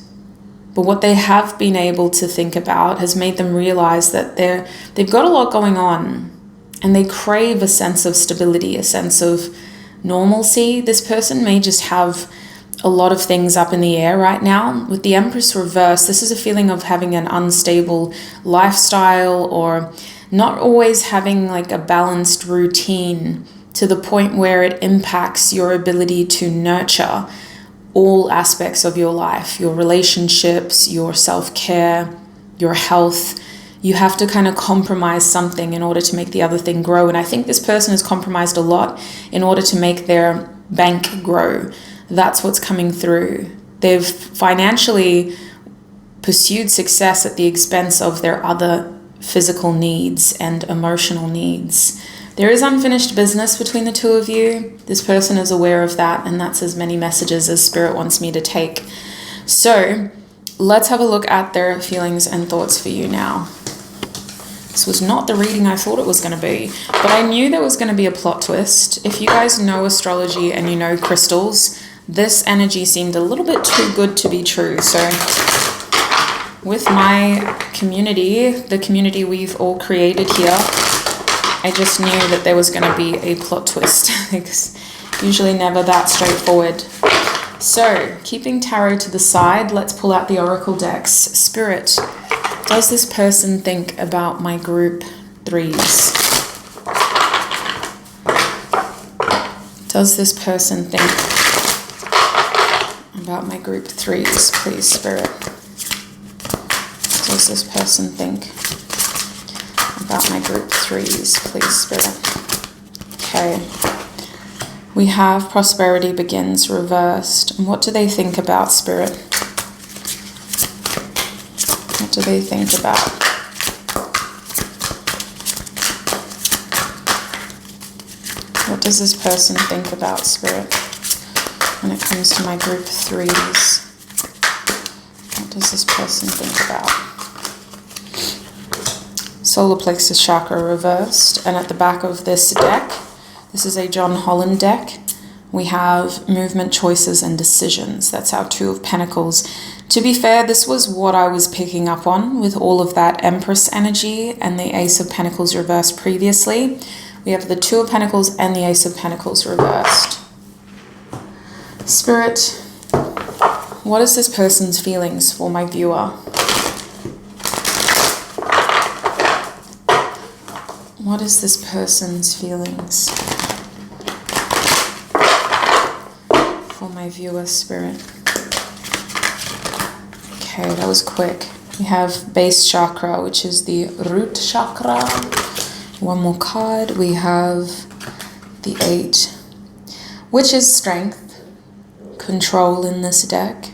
But what they have been able to think about has made them realize that they've got a lot going on, and they crave a sense of stability, a sense of normalcy. This person may just have a lot of things up in the air right now. With the Empress reverse, this is a feeling of having an unstable lifestyle, or not always having like a balanced routine to the point where it impacts your ability to nurture all aspects of your life, your relationships, your self-care, your health. You have to kind of compromise something in order to make the other thing grow. And I think this person has compromised a lot in order to make their bank grow. That's what's coming through. They've financially pursued success at the expense of their other physical needs and emotional needs. There is unfinished business between the two of you. This person is aware of that, and that's as many messages as Spirit wants me to take. So let's have a look at their feelings and thoughts for you now. This was not the reading I thought it was going to be, but I knew there was going to be a plot twist. If you guys know astrology and you know crystals, this energy seemed a little bit too good to be true. So with my community, the community we've all created here, I just knew that there was going to be a plot twist. It's usually never that straightforward. So, keeping tarot to the side, let's pull out the oracle decks. Spirit, does this person think about my group 3s? Does this person think about my group 3s, please, Spirit? Does this person think about my group 3s, please, Spirit? Okay. We have prosperity begins reversed. And what do they think about, Spirit? What do they think about? What does this person think about, Spirit, when it comes to my group 3s? What does this person think about? Solar plexus chakra reversed, and at the back of this deck, this is a John Holland deck, we have movement, choices, and decisions. That's our 2 of Pentacles. To be fair, this was what I was picking up on with all of that Empress energy and the Ace of Pentacles reversed previously. We have the 2 of Pentacles and the Ace of Pentacles reversed. Spirit, what is this person's feelings for my viewer? What is this person's feelings for my viewer, Spirit? Okay, that was quick. We have base chakra, which is the root chakra. One more card. We have the 8, which is strength, control in this deck.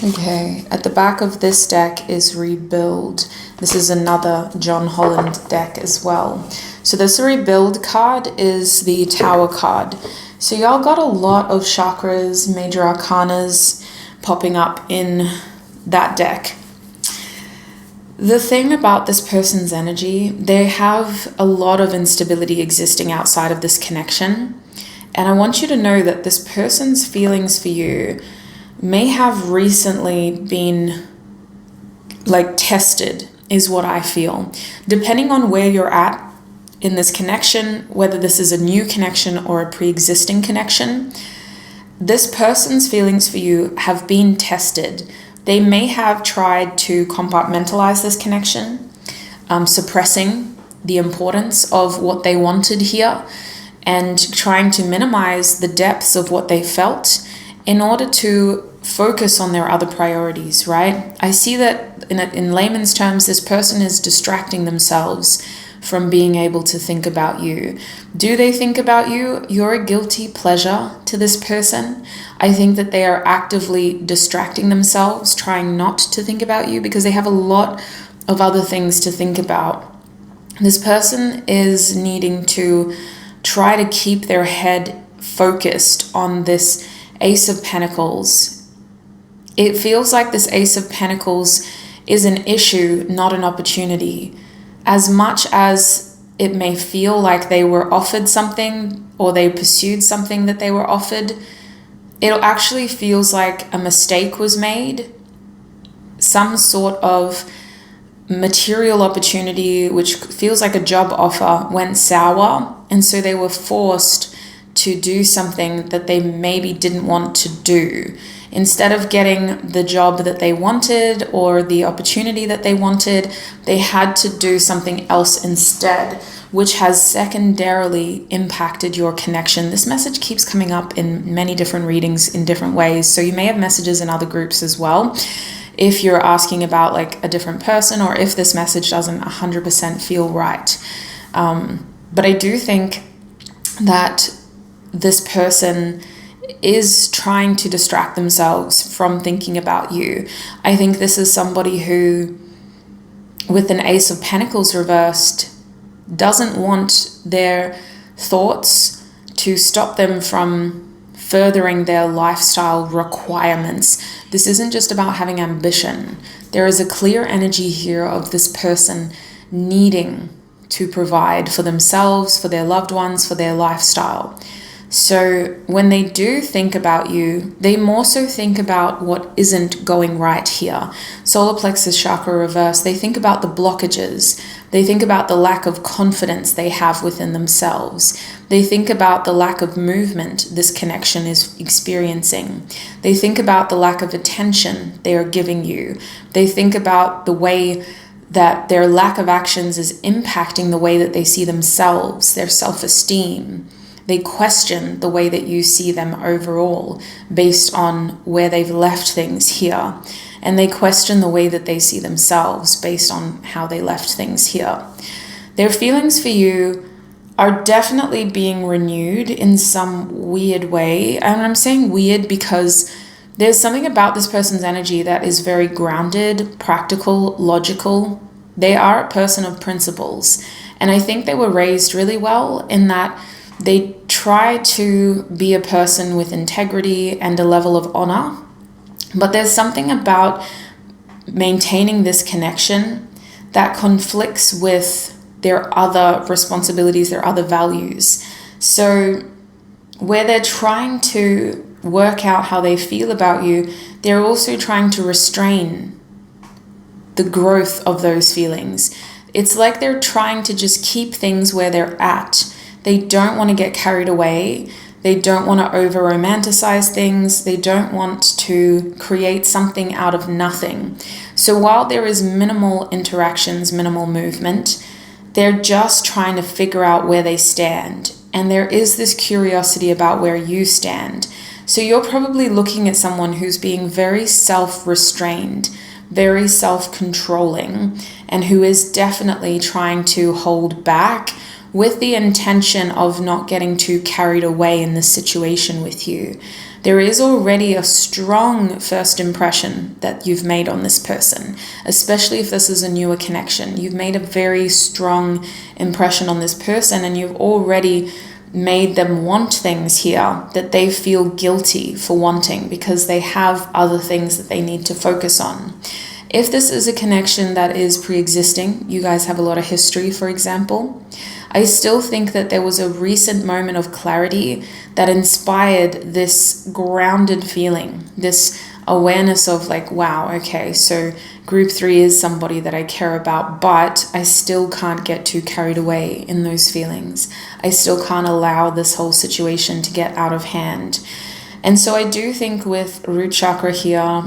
Okay, at the back of this deck is rebuild. This is another John Holland deck as well. So this rebuild card is the Tower card. So y'all got a lot of chakras, major arcanas popping up in that deck. The thing about this person's energy, they have a lot of instability existing outside of this connection. And I want you to know that this person's feelings for you may have recently been like tested, is what I feel. Depending on where you're at in this connection, whether this is a new connection or a pre-existing connection, this person's feelings for you have been tested. They may have tried to compartmentalize this connection. suppressing the importance of what they wanted here and trying to minimize the depths of what they felt in order to focus on their other priorities, right? I see that in layman's terms, this person is distracting themselves from being able to think about you. Do they think about you? You're a guilty pleasure to this person. I think that they are actively distracting themselves, trying not to think about you because they have a lot of other things to think about. This person is needing to try to keep their head focused on this Ace of Pentacles. It feels like this Ace of Pentacles is an issue, not an opportunity. As much as it may feel like they were offered something or they pursued something that they were offered, it actually feels like a mistake was made. Some sort of material opportunity, which feels like a job offer, went sour, and so they were forced to do something that they maybe didn't want to do. Instead of getting the job that they wanted or the opportunity that they wanted, they had to do something else instead, which has secondarily impacted your connection. This message keeps coming up in many different readings in different ways, so you may have messages in other groups as well. If you're asking about like a different person or if this message doesn't 100% feel right. But I do think that this person is trying to distract themselves from thinking about you. I think this is somebody who, with an Ace of Pentacles reversed, doesn't want their thoughts to stop them from furthering their lifestyle requirements. This isn't just about having ambition. There is a clear energy here of this person needing to provide for themselves, for their loved ones, for their lifestyle. So when they do think about you, they more so think about what isn't going right here. Solar plexus chakra reverse, they think about the blockages. They think about the lack of confidence they have within themselves. They think about the lack of movement this connection is experiencing. They think about the lack of attention they are giving you. They think about the way that their lack of actions is impacting the way that they see themselves, their self-esteem. They question the way that you see them overall based on where they've left things here. And they question the way that they see themselves based on how they left things here. Their feelings for you are definitely being renewed in some weird way. And I'm saying weird because there's something about this person's energy that is very grounded, practical, logical. They are a person of principles. And I think they were raised really well in that they try to be a person with integrity and a level of honor, but there's something about maintaining this connection that conflicts with their other responsibilities, their other values. So where they're trying to work out how they feel about you, they're also trying to restrain the growth of those feelings. It's like they're trying to just keep things where they're at. They don't want to get carried away. They don't want to over-romanticize things. They don't want to create something out of nothing. So while there is minimal interactions, minimal movement, they're just trying to figure out where they stand. And there is this curiosity about where you stand. So you're probably looking at someone who's being very self-restrained, very self-controlling, and who is definitely trying to hold back with the intention of not getting too carried away in this situation with you. There is already a strong first impression that you've made on this person, especially if this is a newer connection. You've made a very strong impression on this person and you've already made them want things here that they feel guilty for wanting because they have other things that they need to focus on. If this is a connection that is pre-existing, you guys have a lot of history, for example, I still think that there was a recent moment of clarity that inspired this grounded feeling, this awareness of like, wow, okay, so group 3 is somebody that I care about, but I still can't get too carried away in those feelings. I still can't allow this whole situation to get out of hand. And so I do think with root chakra here,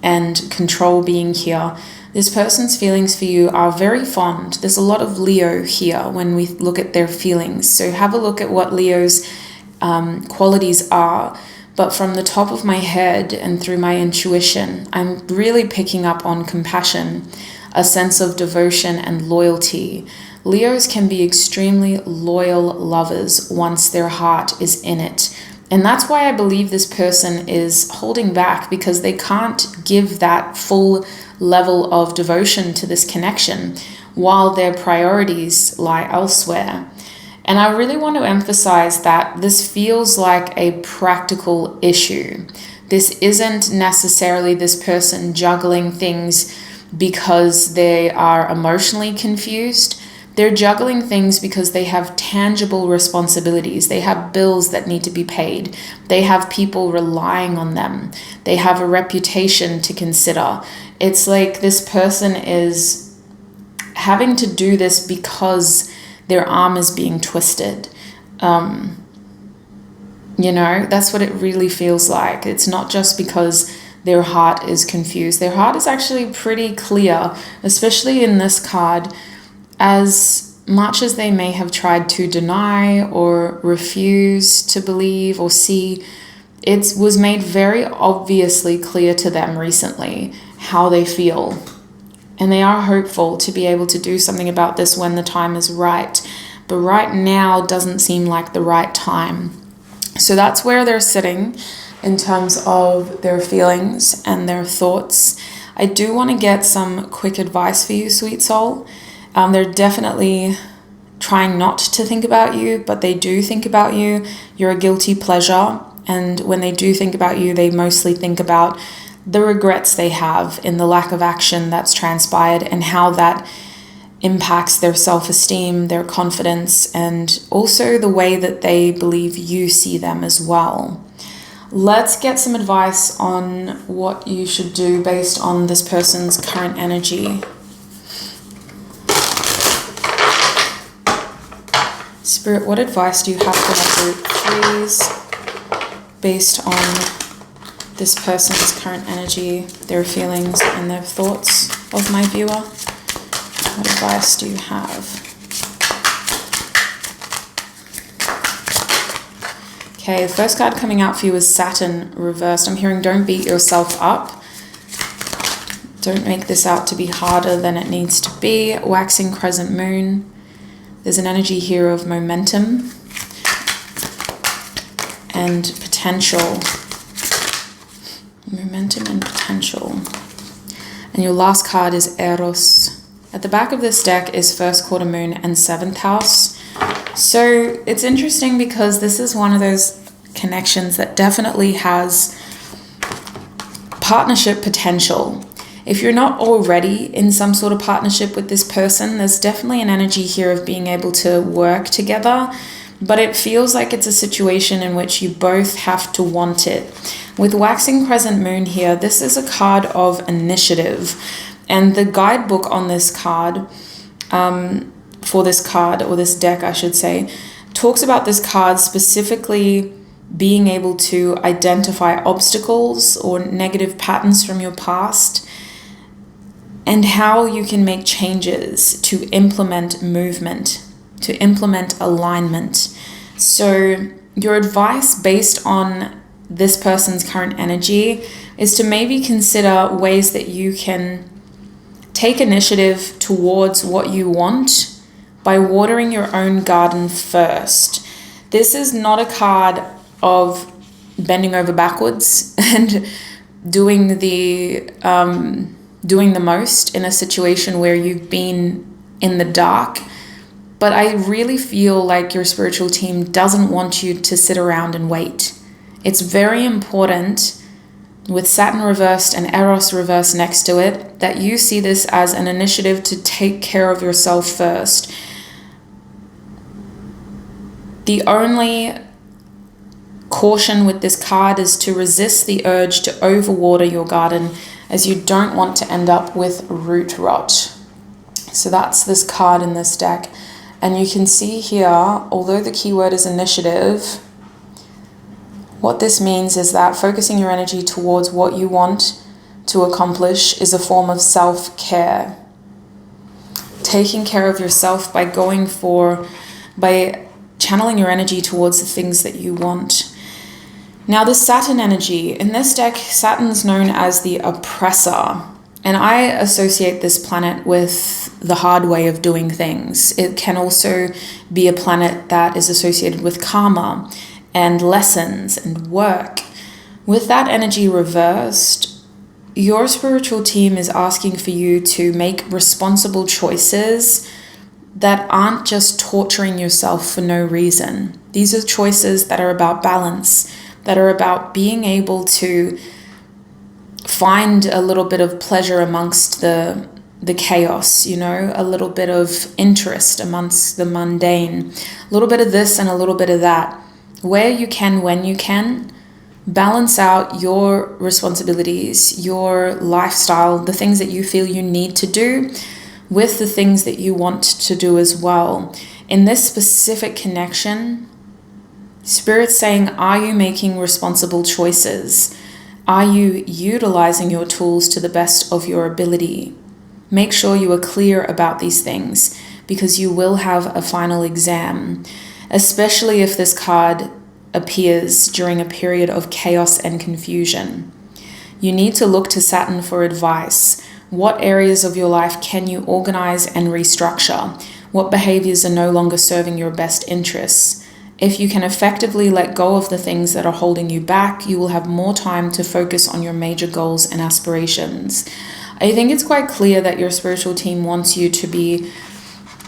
and control being here, this person's feelings for you are very fond. There's a lot of Leo here when we look at their feelings. So have a look at what Leo's qualities are. But from the top of my head and through my intuition, I'm really picking up on compassion, a sense of devotion and loyalty. Leos can be extremely loyal lovers once their heart is in it. And that's why I believe this person is holding back, because they can't give that full level of devotion to this connection while their priorities lie elsewhere. And I really want to emphasize that this feels like a practical issue. This isn't necessarily this person juggling things because they are emotionally confused. They're juggling things because they have tangible responsibilities. They have bills that need to be paid. They have people relying on them. They have a reputation to consider. It's like this person is having to do this because their arm is being twisted. That's what it really feels like. It's not just because their heart is confused. Their heart is actually pretty clear, especially in this card. As much as they may have tried to deny or refuse to believe or see, it was made very obviously clear to them recently how they feel. And they are hopeful to be able to do something about this when the time is right. But right now doesn't seem like the right time. So that's where they're sitting in terms of their feelings and their thoughts. I do want to get some quick advice for you, sweet soul. They're definitely trying not to think about you, but they do think about you. You're a guilty pleasure. And when they do think about you, they mostly think about the regrets they have in the lack of action that's transpired and how that impacts their self-esteem, their confidence, and also the way that they believe you see them as well. Let's get some advice on what you should do based on this person's current energy. Spirit, what advice do you have for my group, please, based on this person's current energy, their feelings, and their thoughts of my viewer? What advice do you have? Okay, the first card coming out for you is Saturn reversed. I'm hearing don't beat yourself up. Don't make this out to be harder than it needs to be. Waxing crescent moon. There's an energy here of momentum and potential. Momentum and potential. And your last card is Eros. At the back of this deck is first quarter moon and 7th house. So it's interesting because this is one of those connections that definitely has partnership potential. If you're not already in some sort of partnership with this person, there's definitely an energy here of being able to work together, but it feels like it's a situation in which you both have to want it. With waxing crescent moon here, this is a card of initiative, and the guidebook on this card, for this card, or this deck I should say, talks about this card specifically being able to identify obstacles or negative patterns from your past and how you can make changes to implement movement, to implement alignment. So your advice based on this person's current energy is to maybe consider ways that you can take initiative towards what you want by watering your own garden first. This is not a card of bending over backwards and doing the most in a situation where you've been in the dark. But I really feel like your spiritual team doesn't want you to sit around and wait. It's very important, with Saturn reversed and Eros reversed next to it, that you see this as an initiative to take care of yourself first. The only caution with this card is to resist the urge to overwater your garden, as you don't want to end up with root rot. So that's this card in this deck. And you can see here, although the keyword is initiative, what this means is that focusing your energy towards what you want to accomplish is a form of self-care. Taking care of yourself by channeling your energy towards the things that you want. Now, the Saturn energy, in this deck, Saturn's known as the oppressor. And I associate this planet with the hard way of doing things. It can also be a planet that is associated with karma and lessons and work. With that energy reversed, your spiritual team is asking for you to make responsible choices that aren't just torturing yourself for no reason. These are choices that are about balance, that are about being able to find a little bit of pleasure amongst the chaos, a little bit of interest amongst the mundane, a little bit of this and a little bit of that. Where you can, when you can, balance out your responsibilities, your lifestyle, the things that you feel you need to do with the things that you want to do as well. In this specific connection, Spirit's saying, are you making responsible choices? Are you utilizing your tools to the best of your ability? Make sure you are clear about these things, because you will have a final exam, especially if this card appears during a period of chaos and confusion. You need to look to Saturn for advice. What areas of your life can you organize and restructure? What behaviors are no longer serving your best interests? If you can effectively let go of the things that are holding you back, you will have more time to focus on your major goals and aspirations. I think it's quite clear that your spiritual team wants you to be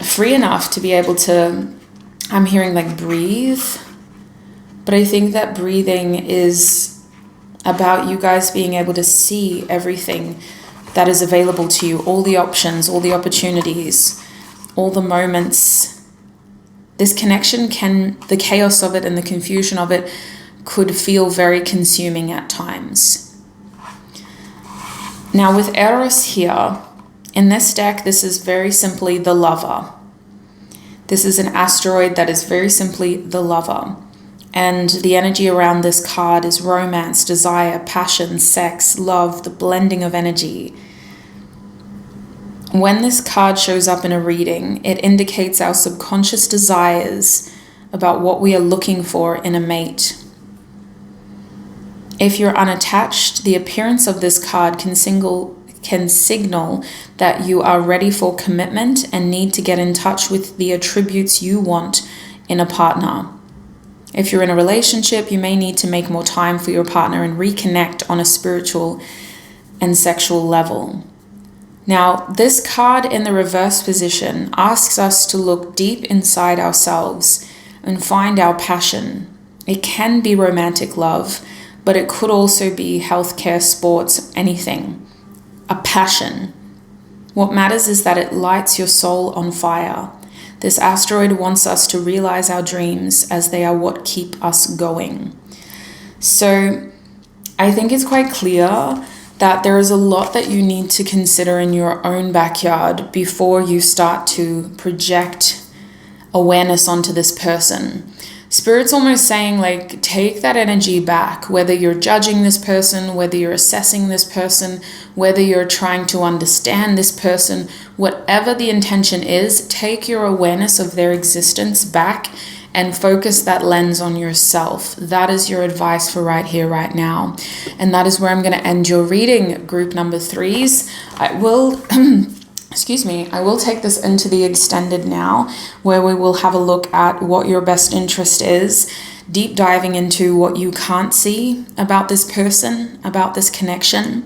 free enough to be able to, I'm hearing breathe, but I think that breathing is about you guys being able to see everything that is available to you, all the options, all the opportunities, all the moments. This connection the chaos of it and the confusion of it could feel very consuming at times. Now with Eros here, in this deck, this is very simply the lover. This is an asteroid that is very simply the lover. And the energy around this card is romance, desire, passion, sex, love, the blending of energy. When this card shows up in a reading, it indicates our subconscious desires about what we are looking for in a mate. If you're unattached, the appearance of this card can signal that you are ready for commitment and need to get in touch with the attributes you want in a partner. If you're in a relationship, you may need to make more time for your partner and reconnect on a spiritual and sexual level. Now, this card in the reverse position asks us to look deep inside ourselves and find our passion. It can be romantic love, but it could also be healthcare, sports, anything. A passion. What matters is that it lights your soul on fire. This asteroid wants us to realize our dreams, as they are what keep us going. So I think it's quite clear that there is a lot that you need to consider in your own backyard before you start to project awareness onto this person. Spirit's almost saying, take that energy back, whether you're judging this person, whether you're assessing this person, whether you're trying to understand this person, whatever the intention is, take your awareness of their existence back and focus that lens on yourself. That is your advice for right here, right now. And that is where I'm going to end your reading, group number 3s. I will I will take this into the extended now, where we will have a look at what your best interest is, deep diving into what you can't see about this person, about this connection,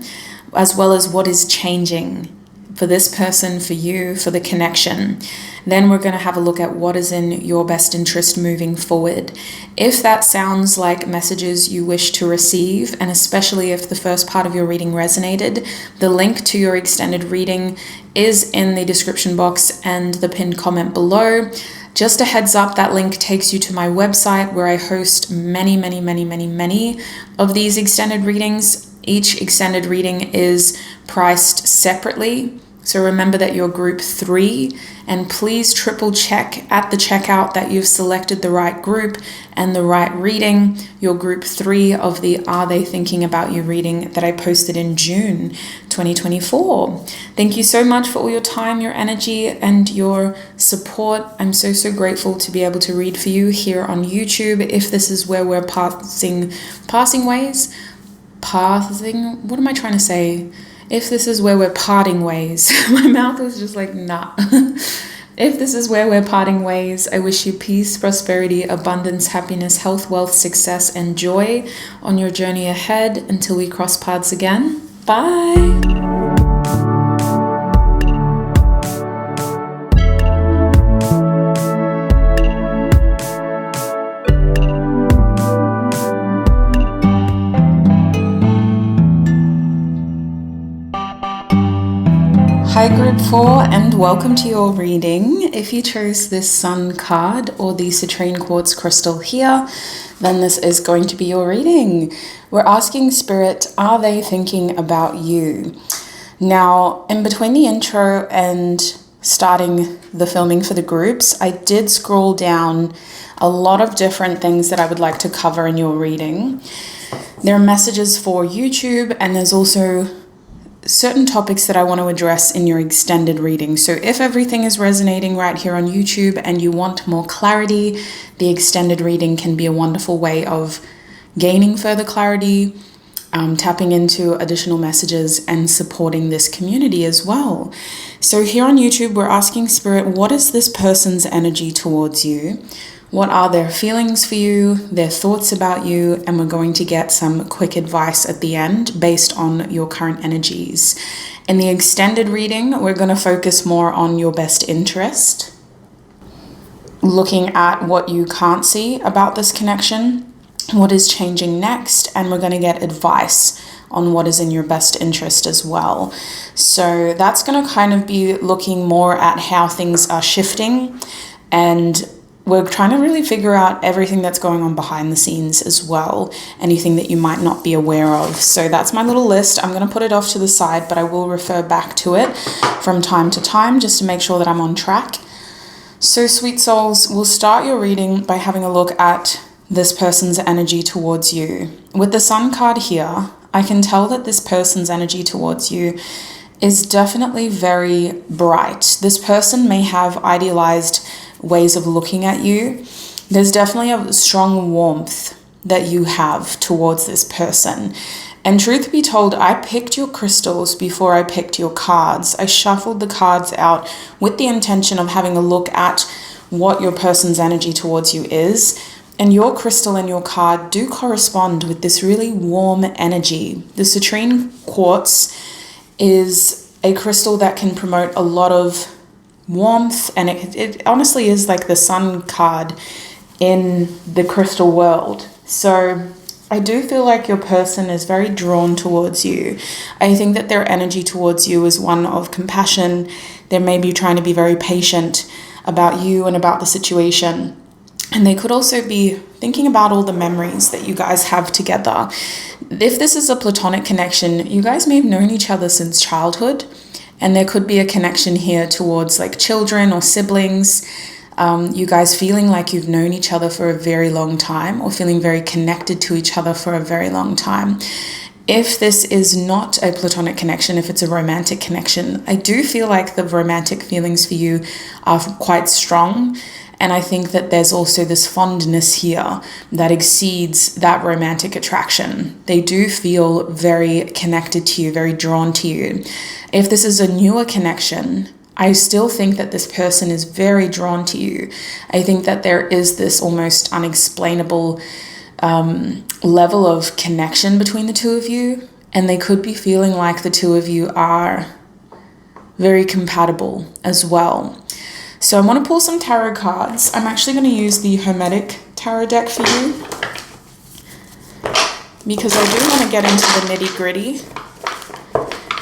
as well as what is changing for this person, for you, for the connection. Then we're going to have a look at what is in your best interest moving forward. If that sounds like messages you wish to receive, and especially if the first part of your reading resonated, the link to your extended reading is in the description box and the pinned comment below. Just a heads up, that link takes you to my website where I host many of these extended readings. Each extended reading is priced separately, So remember that you're group 3, and please triple check at the checkout that you've selected the right group and the right reading. You're group 3 of the Are They Thinking About You reading that I posted in June 2024. Thank you so much for all your time, your energy, and your support. I'm so grateful to be able to read for you here on YouTube. If this is where we're passing ways, what am I trying to say? If this is where we're parting ways, my mouth is just like, nah. If this is where we're parting ways, I wish you peace, prosperity, abundance, happiness, health, wealth, success, and joy on your journey ahead until we cross paths again. Bye. Hi group 4, and welcome to your reading. If you chose this Sun card or the citrine quartz crystal here, then this is going to be your reading. We're asking Spirit, are they thinking about you? Now, in between the intro and starting the filming for the groups, I did scroll down a lot of different things that I would like to cover in your reading. There are messages for YouTube, and there's also certain topics that I want to address in your extended reading. So if everything is resonating right here on YouTube and you want more clarity, the extended reading can be a wonderful way of gaining further clarity, tapping into additional messages, and supporting this community as well. So here on YouTube, we're asking Spirit, what is this person's energy towards you? What are their feelings for you, their thoughts about you, and we're going to get some quick advice at the end based on your current energies. In the extended reading, we're going to focus more on your best interest, looking at what you can't see about this connection, what is changing next, and we're going to get advice on what is in your best interest as well. So that's going to kind of be looking more at how things are shifting, and we're trying to really figure out everything that's going on behind the scenes as well, anything that you might not be aware of. So that's my little list. I'm going to put it off to the side, but I will refer back to it from time to time just to make sure that I'm on track. So sweet souls, we'll start your reading by having a look at this person's energy towards you. With the Sun card here, I can tell that this person's energy towards you is definitely very bright. This person may have idealized ways of looking at you. There's definitely a strong warmth that you have towards this person. And truth be told, I picked your crystals before I picked your cards. I shuffled the cards out with the intention of having a look at what your person's energy towards you is. And your crystal and your card do correspond with this really warm energy. The citrine quartz is a crystal that can promote a lot of warmth, and it honestly is like the Sun card in the crystal world. So I do feel like your person is very drawn towards you. I think that their energy towards you is one of compassion. They may be trying to be very patient about you and about the situation. And they could also be thinking about all the memories that you guys have together. If this is a platonic connection, you guys may have known each other since childhood. And there could be a connection here towards like children or siblings, you guys feeling like you've known each other for a very long time or feeling very connected to each other for a very long time. If this is not a platonic connection, if it's a romantic connection, I do feel like the romantic feelings for you are quite strong. And I think that there's also this fondness here that exceeds that romantic attraction. They do feel very connected to you, very drawn to you. If this is a newer connection, I still think that this person is very drawn to you. I think that there is this almost unexplainable level of connection between the two of you. And they could be feeling like the two of you are very compatible as well. So I want to pull some tarot cards. I'm actually going to use the Hermetic tarot deck for you because I do want to get into the nitty-gritty.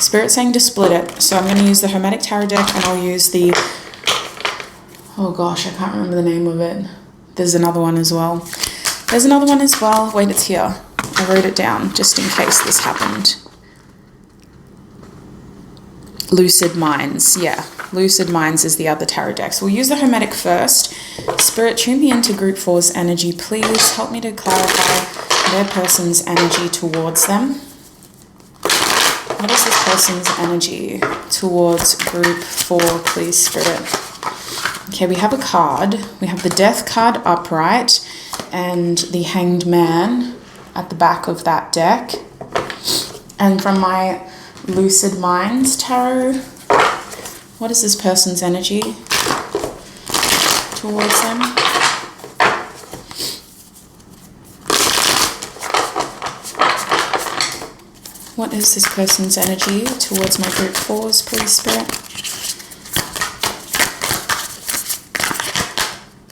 Spirit's saying to split it. So I'm going to use the Hermetic tarot deck, and I'll use the... oh gosh, I can't remember the name of it. There's another one as well. Wait, it's here. I wrote it down just in case this happened. Lucid Minds. Yeah, Lucid Minds is the other tarot deck. So we'll use the Hermetic first. Spirit, tune me into group 4's energy. Please help me to clarify their person's energy towards them. What is this person's energy towards group 4, please, Spirit? Okay, we have a card. We have the Death card upright and the Hanged Man at the back of that deck. And from my Lucid Minds tarot, what is this person's energy towards them? What is this person's energy towards my group 4s, please, Spirit?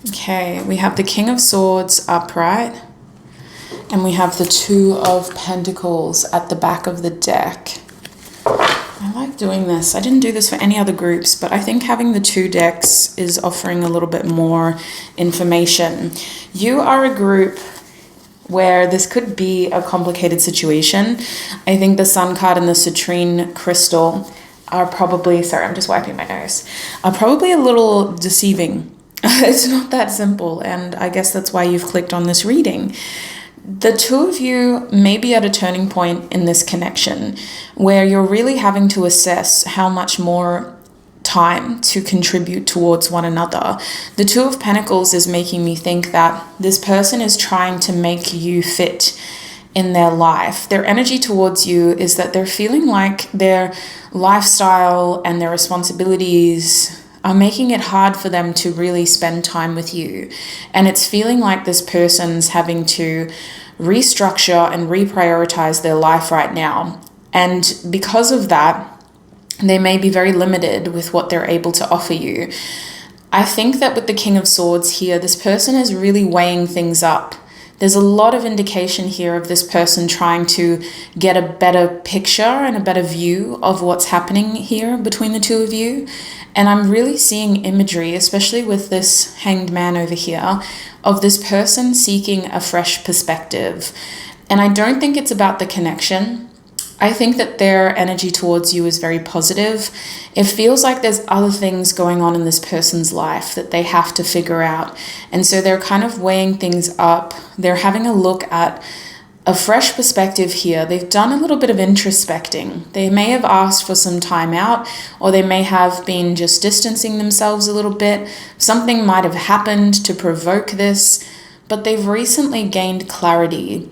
Okay, we have the King of Swords upright, and we have the Two of Pentacles at the back of the deck. I like doing this. I didn't do this for any other groups, but I think having the two decks is offering a little bit more information. You are a group where this could be a complicated situation. I think the Sun card and the citrine crystal are probably, sorry, I'm just wiping my nose, are probably a little deceiving. It's not that simple, and I guess that's why you've clicked on this reading. The two of you may be at a turning point in this connection where you're really having to assess how much more time to contribute towards one another. The Two of Pentacles is making me think that this person is trying to make you fit in their life. Their energy towards you is that they're feeling like their lifestyle and their responsibilities are making it hard for them to really spend time with you. And it's feeling like this person's having to restructure and reprioritize their life right now. And because of that, they may be very limited with what they're able to offer you. I think that with the King of Swords here, this person is really weighing things up. There's a lot of indication here of this person trying to get a better picture and a better view of what's happening here between the two of you. And I'm really seeing imagery, especially with this Hanged Man over here, of this person seeking a fresh perspective. And I don't think it's about the connection. I think that their energy towards you is very positive. It feels like there's other things going on in this person's life that they have to figure out. And so they're kind of weighing things up. They're having a look at a fresh perspective here. They've done a little bit of introspecting. They may have asked for some time out, or they may have been just distancing themselves a little bit. Something might have happened to provoke this, but they've recently gained clarity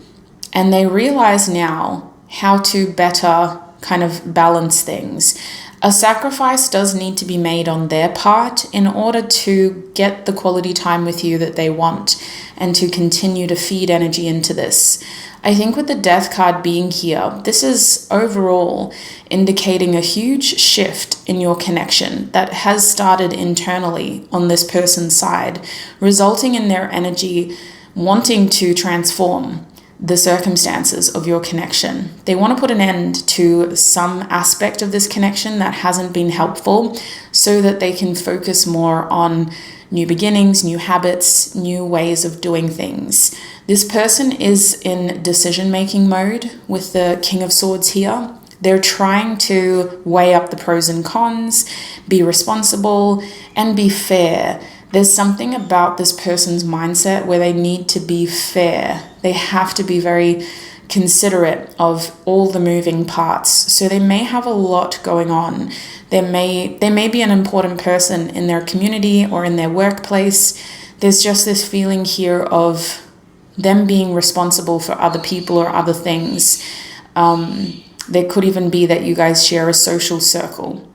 and they realize now how to better kind of balance things. A sacrifice does need to be made on their part in order to get the quality time with you that they want and to continue to feed energy into this. I think with the Death card being here, this is overall indicating a huge shift in your connection that has started internally on this person's side, resulting in their energy wanting to transform the circumstances of your connection. They want to put an end to some aspect of this connection that hasn't been helpful so that they can focus more on new beginnings, new habits, new ways of doing things. This person is in decision-making mode with the King of Swords here. They're trying to weigh up the pros and cons, be responsible, and be fair. There's something about this person's mindset where they need to be fair. They have to be very considerate of all the moving parts. So they may have a lot going on. They may be an important person in their community or in their workplace. There's just this feeling here of them being responsible for other people or other things. There could even be that you guys share a social circle,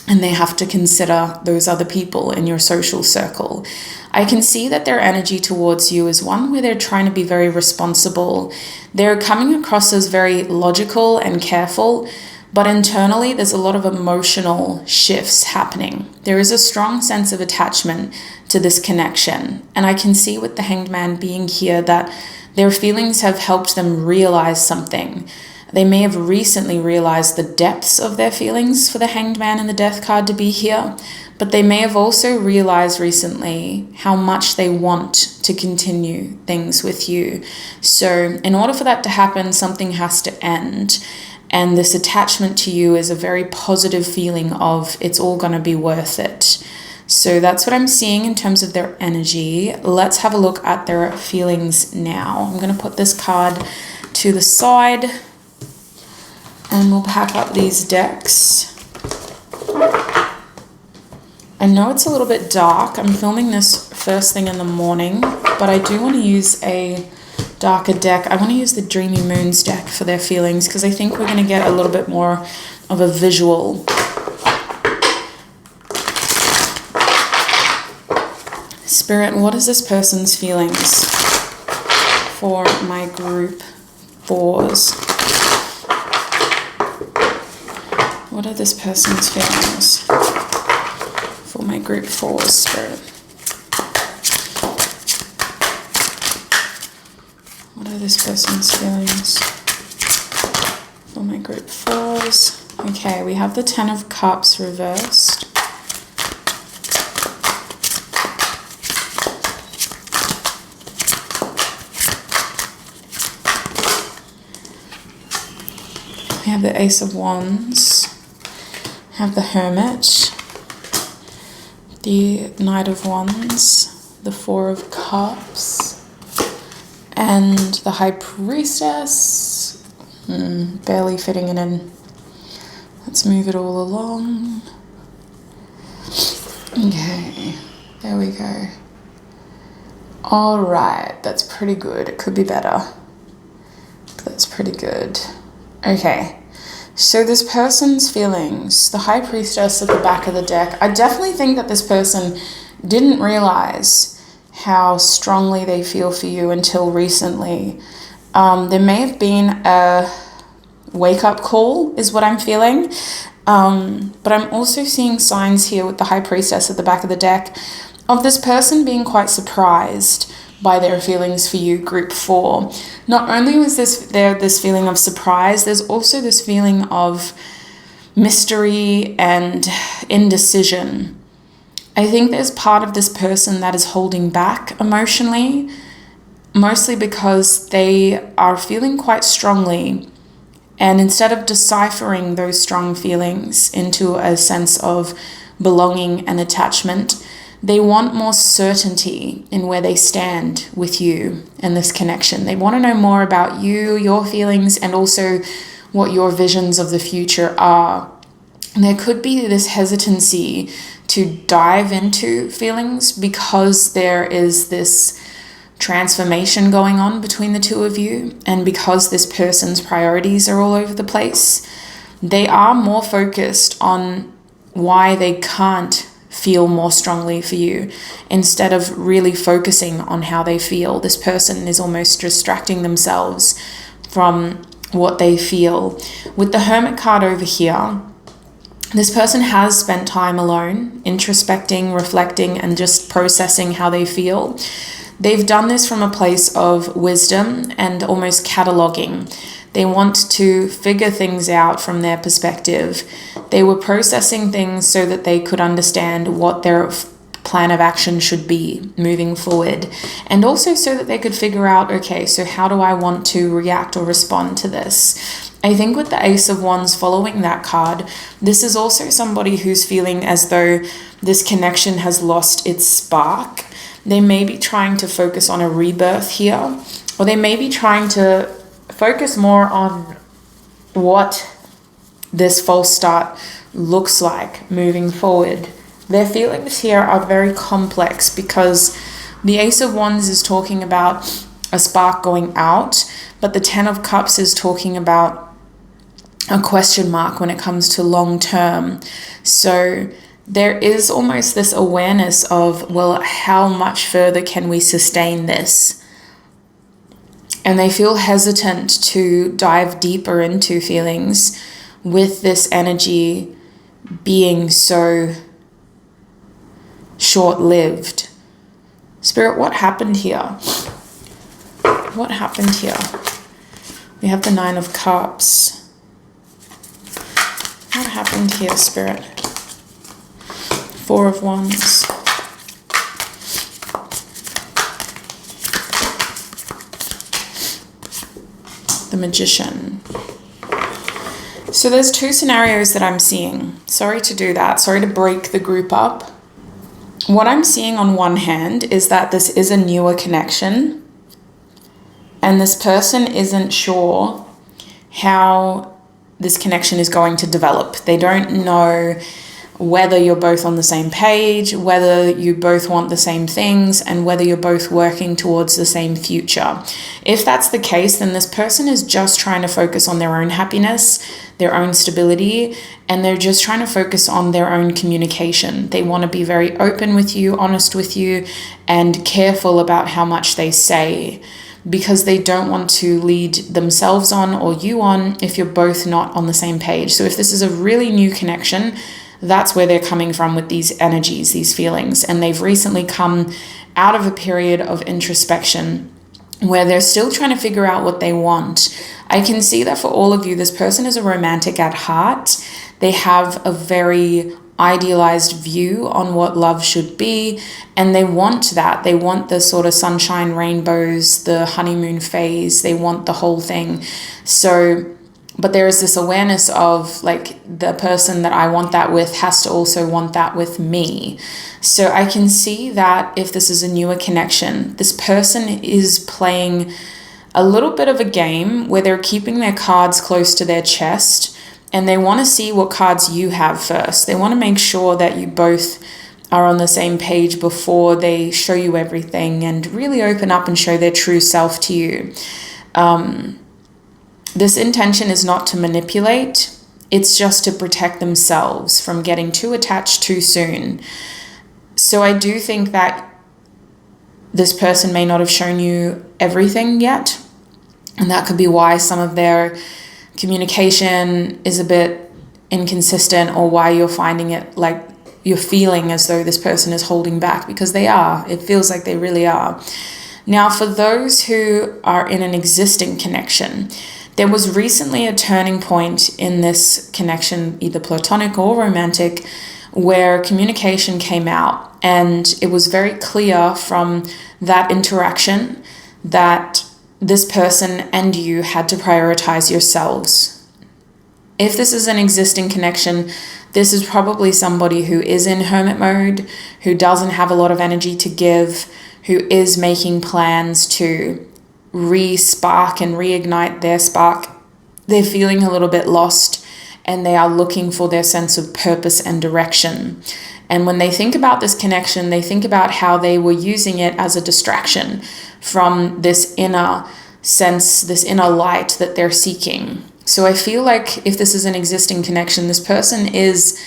and they have to consider those other people in your social circle. I can see that their energy towards you is one where they're trying to be very responsible. They're coming across as very logical and careful, but internally there's a lot of emotional shifts happening. There is a strong sense of attachment to this connection. And I can see with the Hanged Man being here that their feelings have helped them realize something. They may have recently realized the depths of their feelings for the Hanged Man and the Death card to be here, but they may have also realized recently how much they want to continue things with you. So in order for that to happen, something has to end. And this attachment to you is a very positive feeling of it's all going to be worth it. So that's what I'm seeing in terms of their energy. Let's have a look at their feelings now. I'm going to put this card to the side and we'll pack up these decks. I know it's a little bit dark. I'm filming this first thing in the morning, but I do want to use a darker deck. I want to use the Dreamy Moons deck for their feelings because I think we're going to get a little bit more of a visual. Spirit, what is this person's feelings for my group 4s? What are this person's feelings for my group 4s, Spirit? What are this person's feelings for my group 4s? Okay, we have the 10 of Cups reversed. We have the Ace of Wands. We have the Hermit. The Knight of Wands. The 4 of Cups. And the High Priestess. Barely fitting it in. Let's move it all along. Okay, there we go. Alright, that's pretty good. It could be better. That's pretty good. Okay, so this person's feelings, the High Priestess at the back of the deck, I definitely think that this person didn't realize how strongly they feel for you until recently. There may have been a wake-up call is what I'm feeling, but I'm also seeing signs here with the High Priestess at the back of the deck of this person being quite surprised by their feelings for you, group 4. Not only was there this feeling of surprise, there's also this feeling of mystery and indecision. I think there's part of this person that is holding back emotionally, mostly because they are feeling quite strongly. And instead of deciphering those strong feelings into a sense of belonging and attachment, they want more certainty in where they stand with you and this connection. They want to know more about you, your feelings, and also what your visions of the future are. And there could be this hesitancy to dive into feelings because there is this transformation going on between the two of you, and because this person's priorities are all over the place. They are more focused on why they can't feel more strongly for you instead of really focusing on how they feel. This person is almost distracting themselves from what they feel. With the Hermit card over here, this person has spent time alone, introspecting, reflecting, and just processing how they feel. They've done this from a place of wisdom and almost cataloging. They want to figure things out from their perspective. They were processing things so that they could understand what their plan of action should be moving forward. And also so that they could figure out, okay, so how do I want to react or respond to this? I think with the Ace of Wands following that card, this is also somebody who's feeling as though this connection has lost its spark. They may be trying to focus on a rebirth here, or they may be trying to focus more on what this false start looks like moving forward. Their feelings here are very complex because the Ace of Wands is talking about a spark going out, but the 10 of Cups is talking about a question mark when it comes to long term. So there is almost this awareness of, well, how much further can we sustain this? And they feel hesitant to dive deeper into feelings with this energy being so short-lived. Spirit, what happened here? What happened here? We have the 9 of Cups. What happened here, Spirit? 4 of Wands. The Magician. So there's two scenarios that I'm seeing. Sorry to do that. Sorry to break the group up. What I'm seeing on one hand is that this is a newer connection, and this person isn't sure how this connection is going to develop. They don't know whether you're both on the same page, whether you both want the same things, and whether you're both working towards the same future. If that's the case, then this person is just trying to focus on their own happiness, their own stability, and they're just trying to focus on their own communication. They want to be very open with you, honest with you, and careful about how much they say, because they don't want to lead themselves on or you on if you're both not on the same page. So if this is a really new connection, that's where they're coming from with these energies, these feelings. And they've recently come out of a period of introspection where they're still trying to figure out what they want. I can see that for all of you, this person is a romantic at heart. They have a very idealized view on what love should be, and they want that. They want the sort of sunshine, rainbows, the honeymoon phase. They want the whole thing. So, but there is this awareness of like, the person that I want that with has to also want that with me. So I can see that if this is a newer connection, this person is playing a little bit of a game where they're keeping their cards close to their chest, and they want to see what cards you have first. They want to make sure that you both are on the same page before they show you everything and really open up and show their true self to you. This intention is not to manipulate. It's just to protect themselves from getting too attached too soon. So I do think that this person may not have shown you everything yet. And that could be why some of their communication is a bit inconsistent, or why you're finding it like you're feeling as though this person is holding back, because they are. It feels like they really are. Now, for those who are in an existing connection, there was recently a turning point in this connection, either platonic or romantic, where communication came out, and it was very clear from that interaction that this person and you had to prioritize yourselves. If this is an existing connection, this is probably somebody who is in hermit mode, who doesn't have a lot of energy to give, who is making plans to re-spark and reignite their spark. They're feeling a little bit lost, and they are looking for their sense of purpose and direction. And when they think about this connection, they think about how they were using it as a distraction from this inner sense, this inner light that they're seeking. So I feel like if this is an existing connection, this person is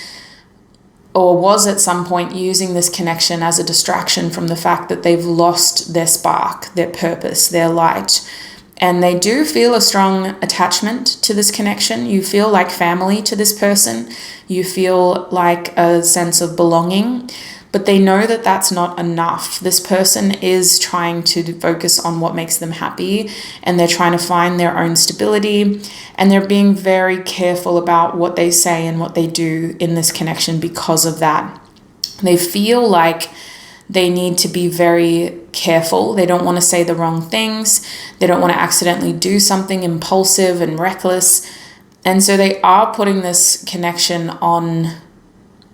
or was at some point using this connection as a distraction from the fact that they've lost their spark, their purpose, their light. And they do feel a strong attachment to this connection. You feel like family to this person. You feel like a sense of belonging, but they know that that's not enough. This person is trying to focus on what makes them happy, and they're trying to find their own stability, and they're being very careful about what they say and what they do in this connection because of that. They feel like they need to be very careful. They don't want to say the wrong things. They don't want to accidentally do something impulsive and reckless. And so they are putting this connection on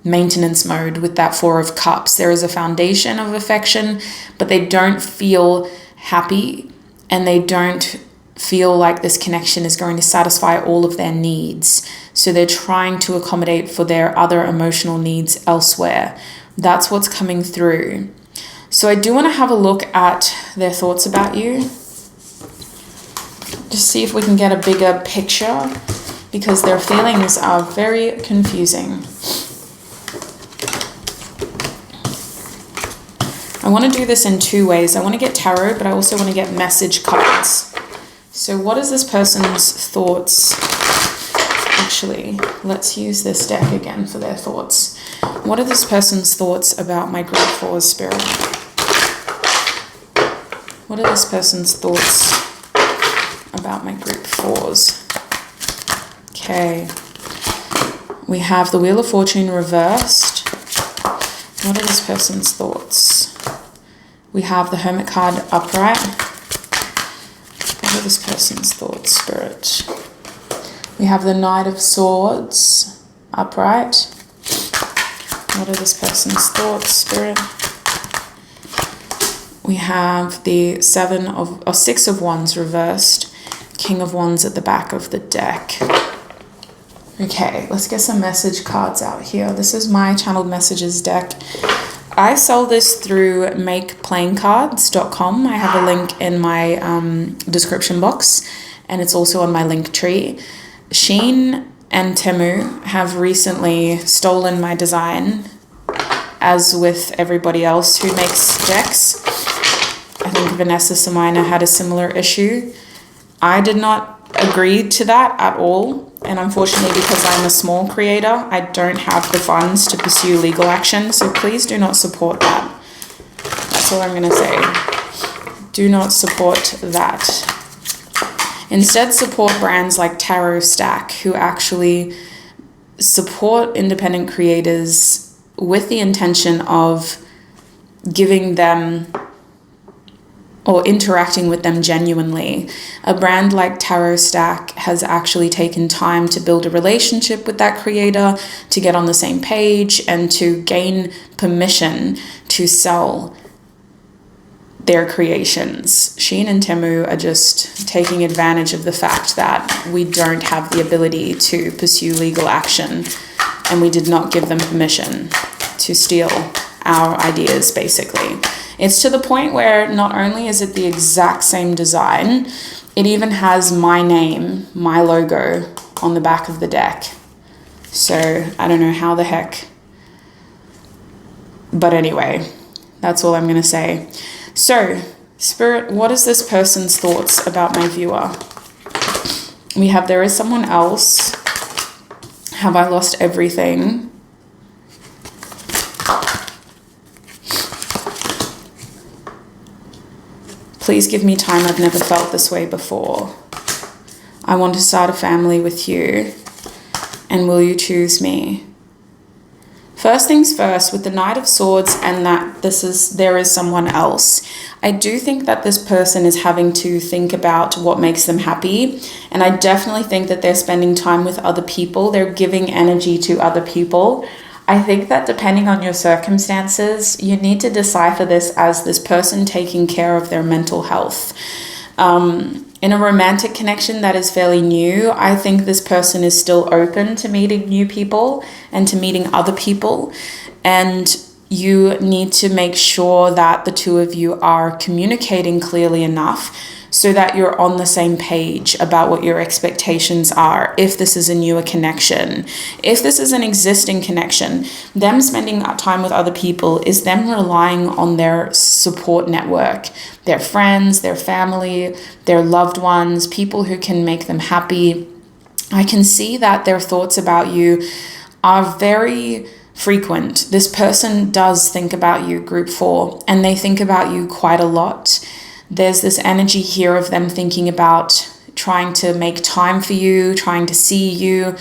maintenance mode with that Four of Cups. There is a foundation of affection, but they don't feel happy, and they don't feel like this connection is going to satisfy all of their needs. So they're trying to accommodate for their other emotional needs elsewhere. That's what's coming through. So I do want to have a look at their thoughts about you. Just see if we can get a bigger picture, because their feelings are very confusing. I want to do this in two ways. I want to get tarot, but I also want to get message cards. So what is this person's thoughts? Actually, let's use this deck again for their thoughts. What are this person's thoughts about my group 4's spirit? What are this person's thoughts about my group 4's? Okay. We have the Wheel of Fortune reversed. What are this person's thoughts? We have the Hermit card upright. What are this person's thoughts, Spirit? We have the Knight of Swords upright. What are this person's thoughts, Spirit? We have the Six of Wands reversed, King of Wands at the back of the deck. Okay, let's get some message cards out here. This is my channeled messages deck. I sell this through makeplayingcards.com. I have a link in my description box, and it's also on my link tree. Shein and Temu have recently stolen my design, as with everybody else who makes decks. I think Vanessa Samina had a similar issue. I did not agree to that at all, and unfortunately, because I'm a small creator, I don't have the funds to pursue legal action, so please do not support that. That's all I'm going to say. Do not support that. Instead, support brands like Tarot Stack, who actually support independent creators with the intention of giving them or interacting with them genuinely. A brand like Tarot Stack has actually taken time to build a relationship with that creator, to get on the same page, and to gain permission to sell their creations. Shein and Temu are just taking advantage of the fact that we don't have the ability to pursue legal action, and we did not give them permission to steal our ideas, basically. It's to the point where not only is it the exact same design, it even has my name, my logo on the back of the deck. So I don't know how the heck. But anyway, that's all I'm going to say. So, Spirit, what is this person's thoughts about my viewer? We have there is someone else. Have I lost everything? Please give me time. I've never felt this way before. I want to start a family with you. And will you choose me? First things first, with the Knight of Swords and that there is someone else, I do think that this person is having to think about what makes them happy. And I definitely think that they're spending time with other people. They're giving energy to other people. I think that depending on your circumstances, you need to decipher this as this person taking care of their mental health. In a romantic connection that is fairly new, I think this person is still open to meeting new people and to meeting other people. And you need to make sure that the two of you are communicating clearly enough so that you're on the same page about what your expectations are. If this is a newer connection, if this is an existing connection, them spending time with other people is them relying on their support network, their friends, their family, their loved ones, people who can make them happy. I can see that their thoughts about you are very frequent. This person does think about you, group 4, and they think about you quite a lot. There's this energy here of them thinking about trying to make time for you, trying to see you.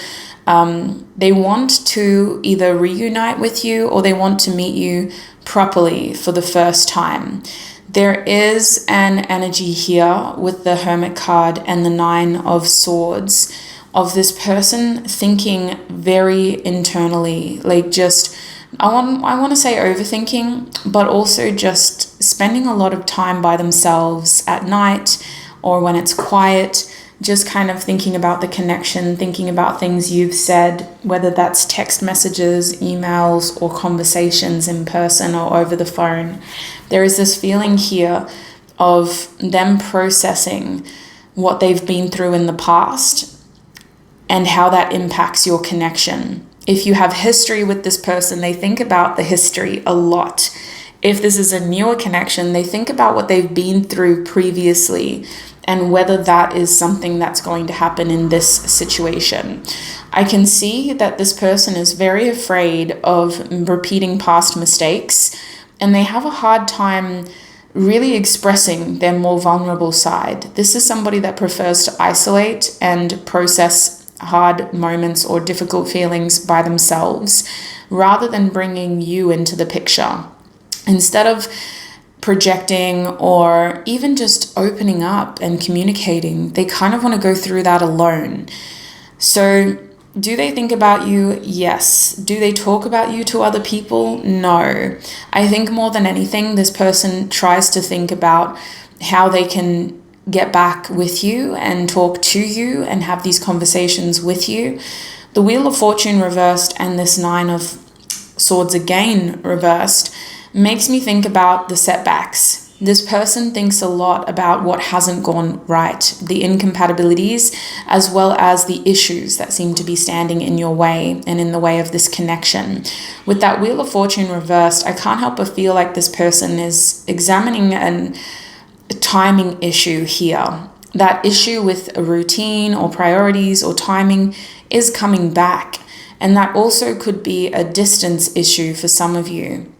They want to either reunite with you or they want to meet you properly for the first time. There is an energy here with the Hermit card and the 9 of Swords of this person thinking very internally, like just, I want to say overthinking, but also just spending a lot of time by themselves at night or when it's quiet, just kind of thinking about the connection, thinking about things you've said, whether that's text messages, emails, or conversations in person or over the phone. There is this feeling here of them processing what they've been through in the past and how that impacts your connection. If you have history with this person, they think about the history a lot. If this is a newer connection, they think about what they've been through previously and whether that is something that's going to happen in this situation. I can see that this person is very afraid of repeating past mistakes, and they have a hard time really expressing their more vulnerable side. This is somebody that prefers to isolate and process hard moments or difficult feelings by themselves rather than bringing you into the picture. Instead of projecting or even just opening up and communicating, they kind of want to go through that alone. So do they think about you? Yes. Do they talk about you to other people? No. I think more than anything, this person tries to think about how they can get back with you and talk to you and have these conversations with you. The Wheel of Fortune reversed and this Nine of Swords again reversed makes me think about the setbacks. This person thinks a lot about what hasn't gone right, the incompatibilities, as well as the issues that seem to be standing in your way and in the way of this connection. With that Wheel of Fortune reversed, I can't help but feel like this person is examining a timing issue here. That issue with a routine or priorities or timing is coming back. And that also could be a distance issue for some of you.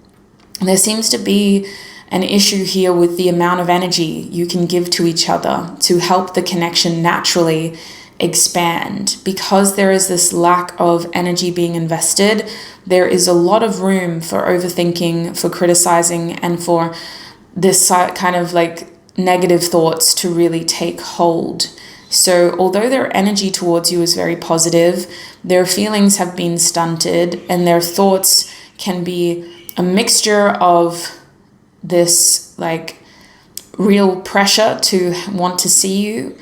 There seems to be an issue here with the amount of energy you can give to each other to help the connection naturally expand. Because there is this lack of energy being invested, there is a lot of room for overthinking, for criticizing, and for this kind of like negative thoughts to really take hold. So although their energy towards you is very positive, their feelings have been stunted and their thoughts can be a mixture of this like real pressure to want to see you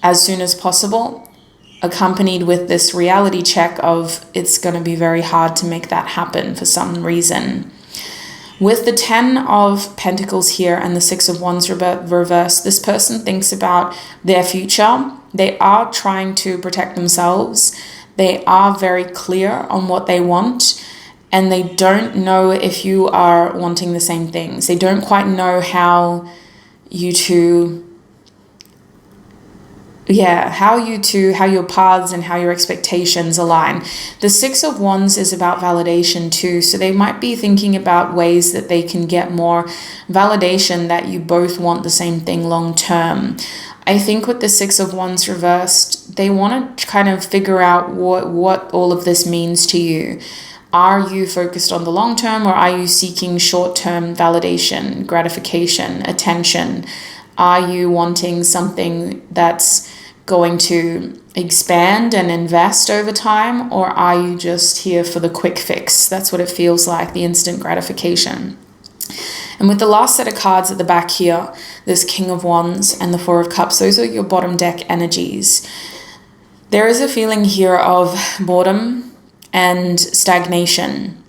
as soon as possible, accompanied with this reality check of it's going to be very hard to make that happen for some reason. With the 10 of Pentacles here and the 6 of Wands reversed, this person thinks about their future. They are trying to protect themselves. They are very clear on what they want. And they don't know if you are wanting the same things. They don't quite know how your paths and how your expectations align. The 6 of Wands is about validation too. So they might be thinking about ways that they can get more validation that you both want the same thing long term. I think with the 6 of Wands reversed, they want to kind of figure out what all of this means to you. Are you focused on the long term, or are you seeking short-term validation, gratification, attention? Are you wanting something that's going to expand and invest over time, or are you just here for the quick fix? That's what it feels like, the instant gratification. And with the last set of cards at the back here, this King of Wands and the Four of Cups, those are your bottom deck energies. There is a feeling here of boredom and stagnation.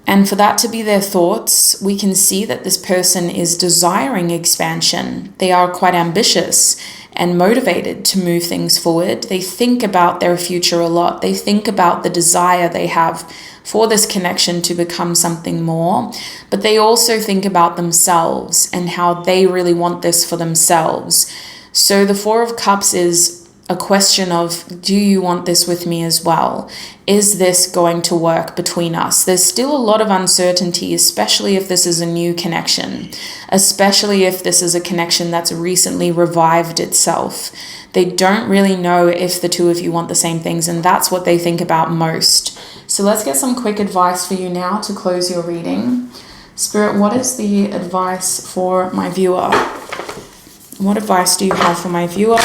And for that to be their thoughts, we can see that this person is desiring expansion. They are quite ambitious and motivated to move things forward. They think about their future a lot. They think about the desire they have for this connection to become something more. But they also think about themselves and how they really want this for themselves. So the Four of Cups is a question of, do you want this with me as well? Is this going to work between us? There's still a lot of uncertainty, especially if this is a new connection, especially if this is a connection that's recently revived itself. They don't really know if the two of you want the same things, and that's what they think about most. So let's get some quick advice for you now to close your reading. Spirit, what is the advice for my viewer? What advice do you have for my viewer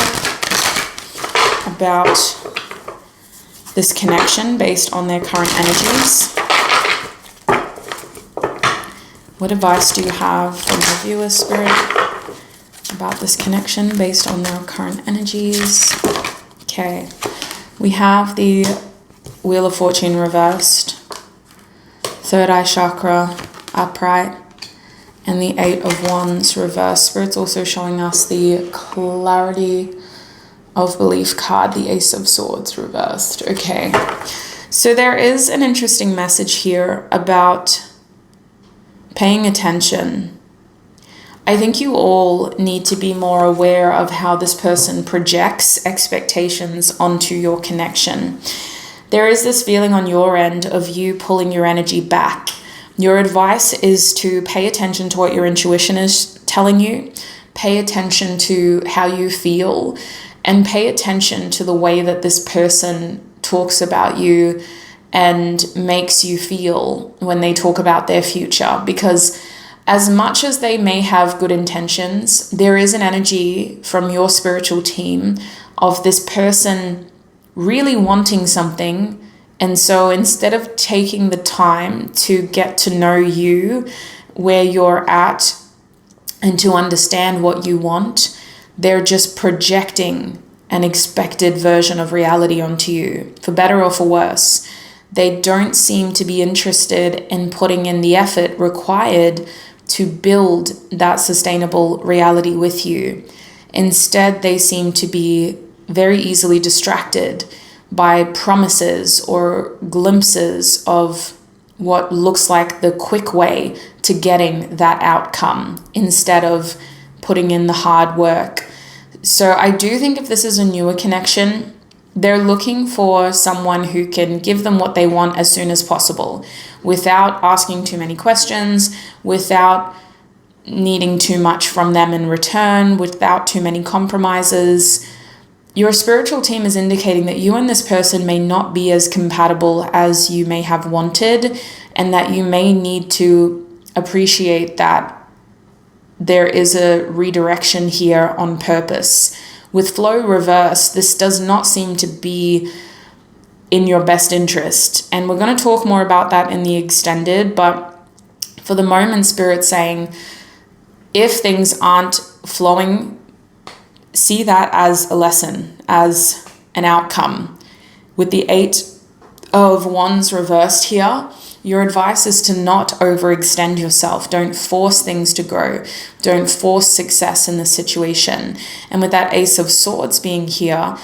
about this connection based on their current energies? What advice do you have for my viewer, Spirit, about this connection based on their current energies? Okay, we have the Wheel of Fortune reversed, third eye chakra upright, and the Eight of Wands reversed. Spirit's also showing us the clarity of belief card, the Ace of Swords reversed. Okay, so there is an interesting message here about paying attention. I think you all need to be more aware of how this person projects expectations onto your connection. There is this feeling on your end of you pulling your energy back. Your advice is to pay attention to what your intuition is telling you, pay attention to how you feel, and pay attention to the way that this person talks about you and makes you feel when they talk about their future. Because as much as they may have good intentions, there is an energy from your spiritual team of this person really wanting something. And so instead of taking the time to get to know you, where you're at, and to understand what you want, they're just projecting an expected version of reality onto you, for better or for worse. They don't seem to be interested in putting in the effort required to build that sustainable reality with you. Instead, they seem to be very easily distracted by promises or glimpses of what looks like the quick way to getting that outcome instead of putting in the hard work. So I do think if this is a newer connection, they're looking for someone who can give them what they want as soon as possible without asking too many questions, without needing too much from them in return, without too many compromises. Your spiritual team is indicating that you and this person may not be as compatible as you may have wanted, and that you may need to appreciate that there is a redirection here on purpose. With flow reverse, this does not seem to be in your best interest. And we're going to talk more about that in the extended, but for the moment, Spirit's saying, if things aren't flowing, see that as a lesson, as an outcome. With the 8 of Wands reversed here, your advice is to not overextend yourself. Don't force things to grow. Don't force success in the situation. And with that Ace of Swords being here,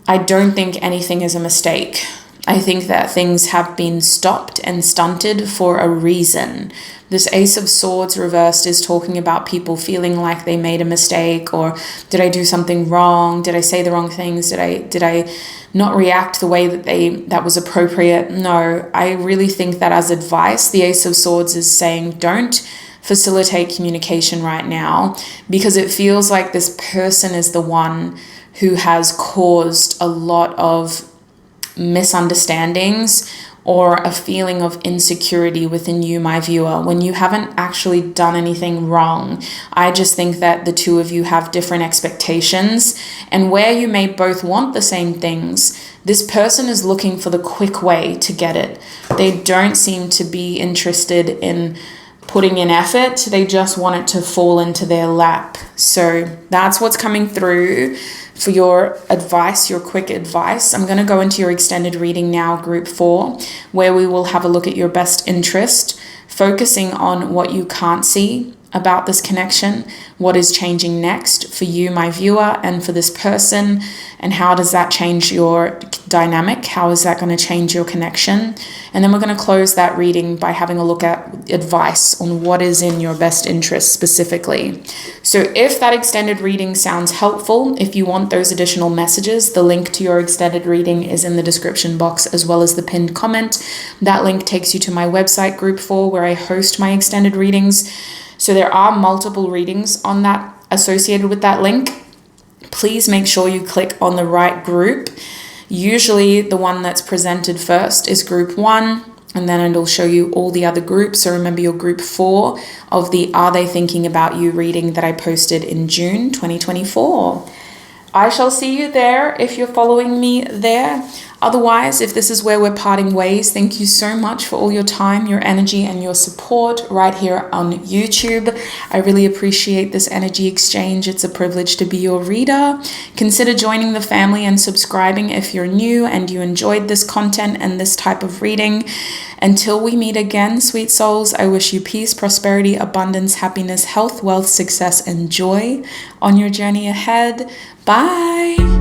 I don't think anything is a mistake. I think that things have been stopped and stunted for a reason. This Ace of Swords reversed is talking about people feeling like they made a mistake, or did I do something wrong? Did I say the wrong things? Did I not react the way that was appropriate? No, I really think that as advice, the Ace of Swords is saying don't facilitate communication right now, because it feels like this person is the one who has caused a lot of misunderstandings or a feeling of insecurity within you, my viewer, when you haven't actually done anything wrong. I just think that the two of you have different expectations, and where you may both want the same things, this person is looking for the quick way to get it. They don't seem to be interested in putting in effort. They just want it to fall into their lap. So that's what's coming through for your advice, your quick advice. I'm going to go into your extended reading now, group 4, where we will have a look at your best interest, focusing on what you can't see about this connection, what is changing next for you, my viewer, and for this person, and how does that change your dynamic? How is that going to change your connection? And then we're going to close that reading by having a look at advice on what is in your best interest specifically. So if that extended reading sounds helpful, if you want those additional messages, the link to your extended reading is in the description box as well as the pinned comment. That link takes you to my website, group 4, where I host my extended readings. So there are multiple readings on that associated with that link. Please make sure you click on the right group. Usually the one that's presented first is group 1, and then it'll show you all the other groups. So remember your group 4 of the Are They Thinking About You reading that I posted in June 2024. I shall see you there if you're following me there. Otherwise, if this is where we're parting ways, thank you so much for all your time, your energy, and your support right here on YouTube. I really appreciate this energy exchange. It's a privilege to be your reader. Consider joining the family and subscribing if you're new and you enjoyed this content and this type of reading. Until we meet again, sweet souls, I wish you peace, prosperity, abundance, happiness, health, wealth, success, and joy on your journey ahead. Bye.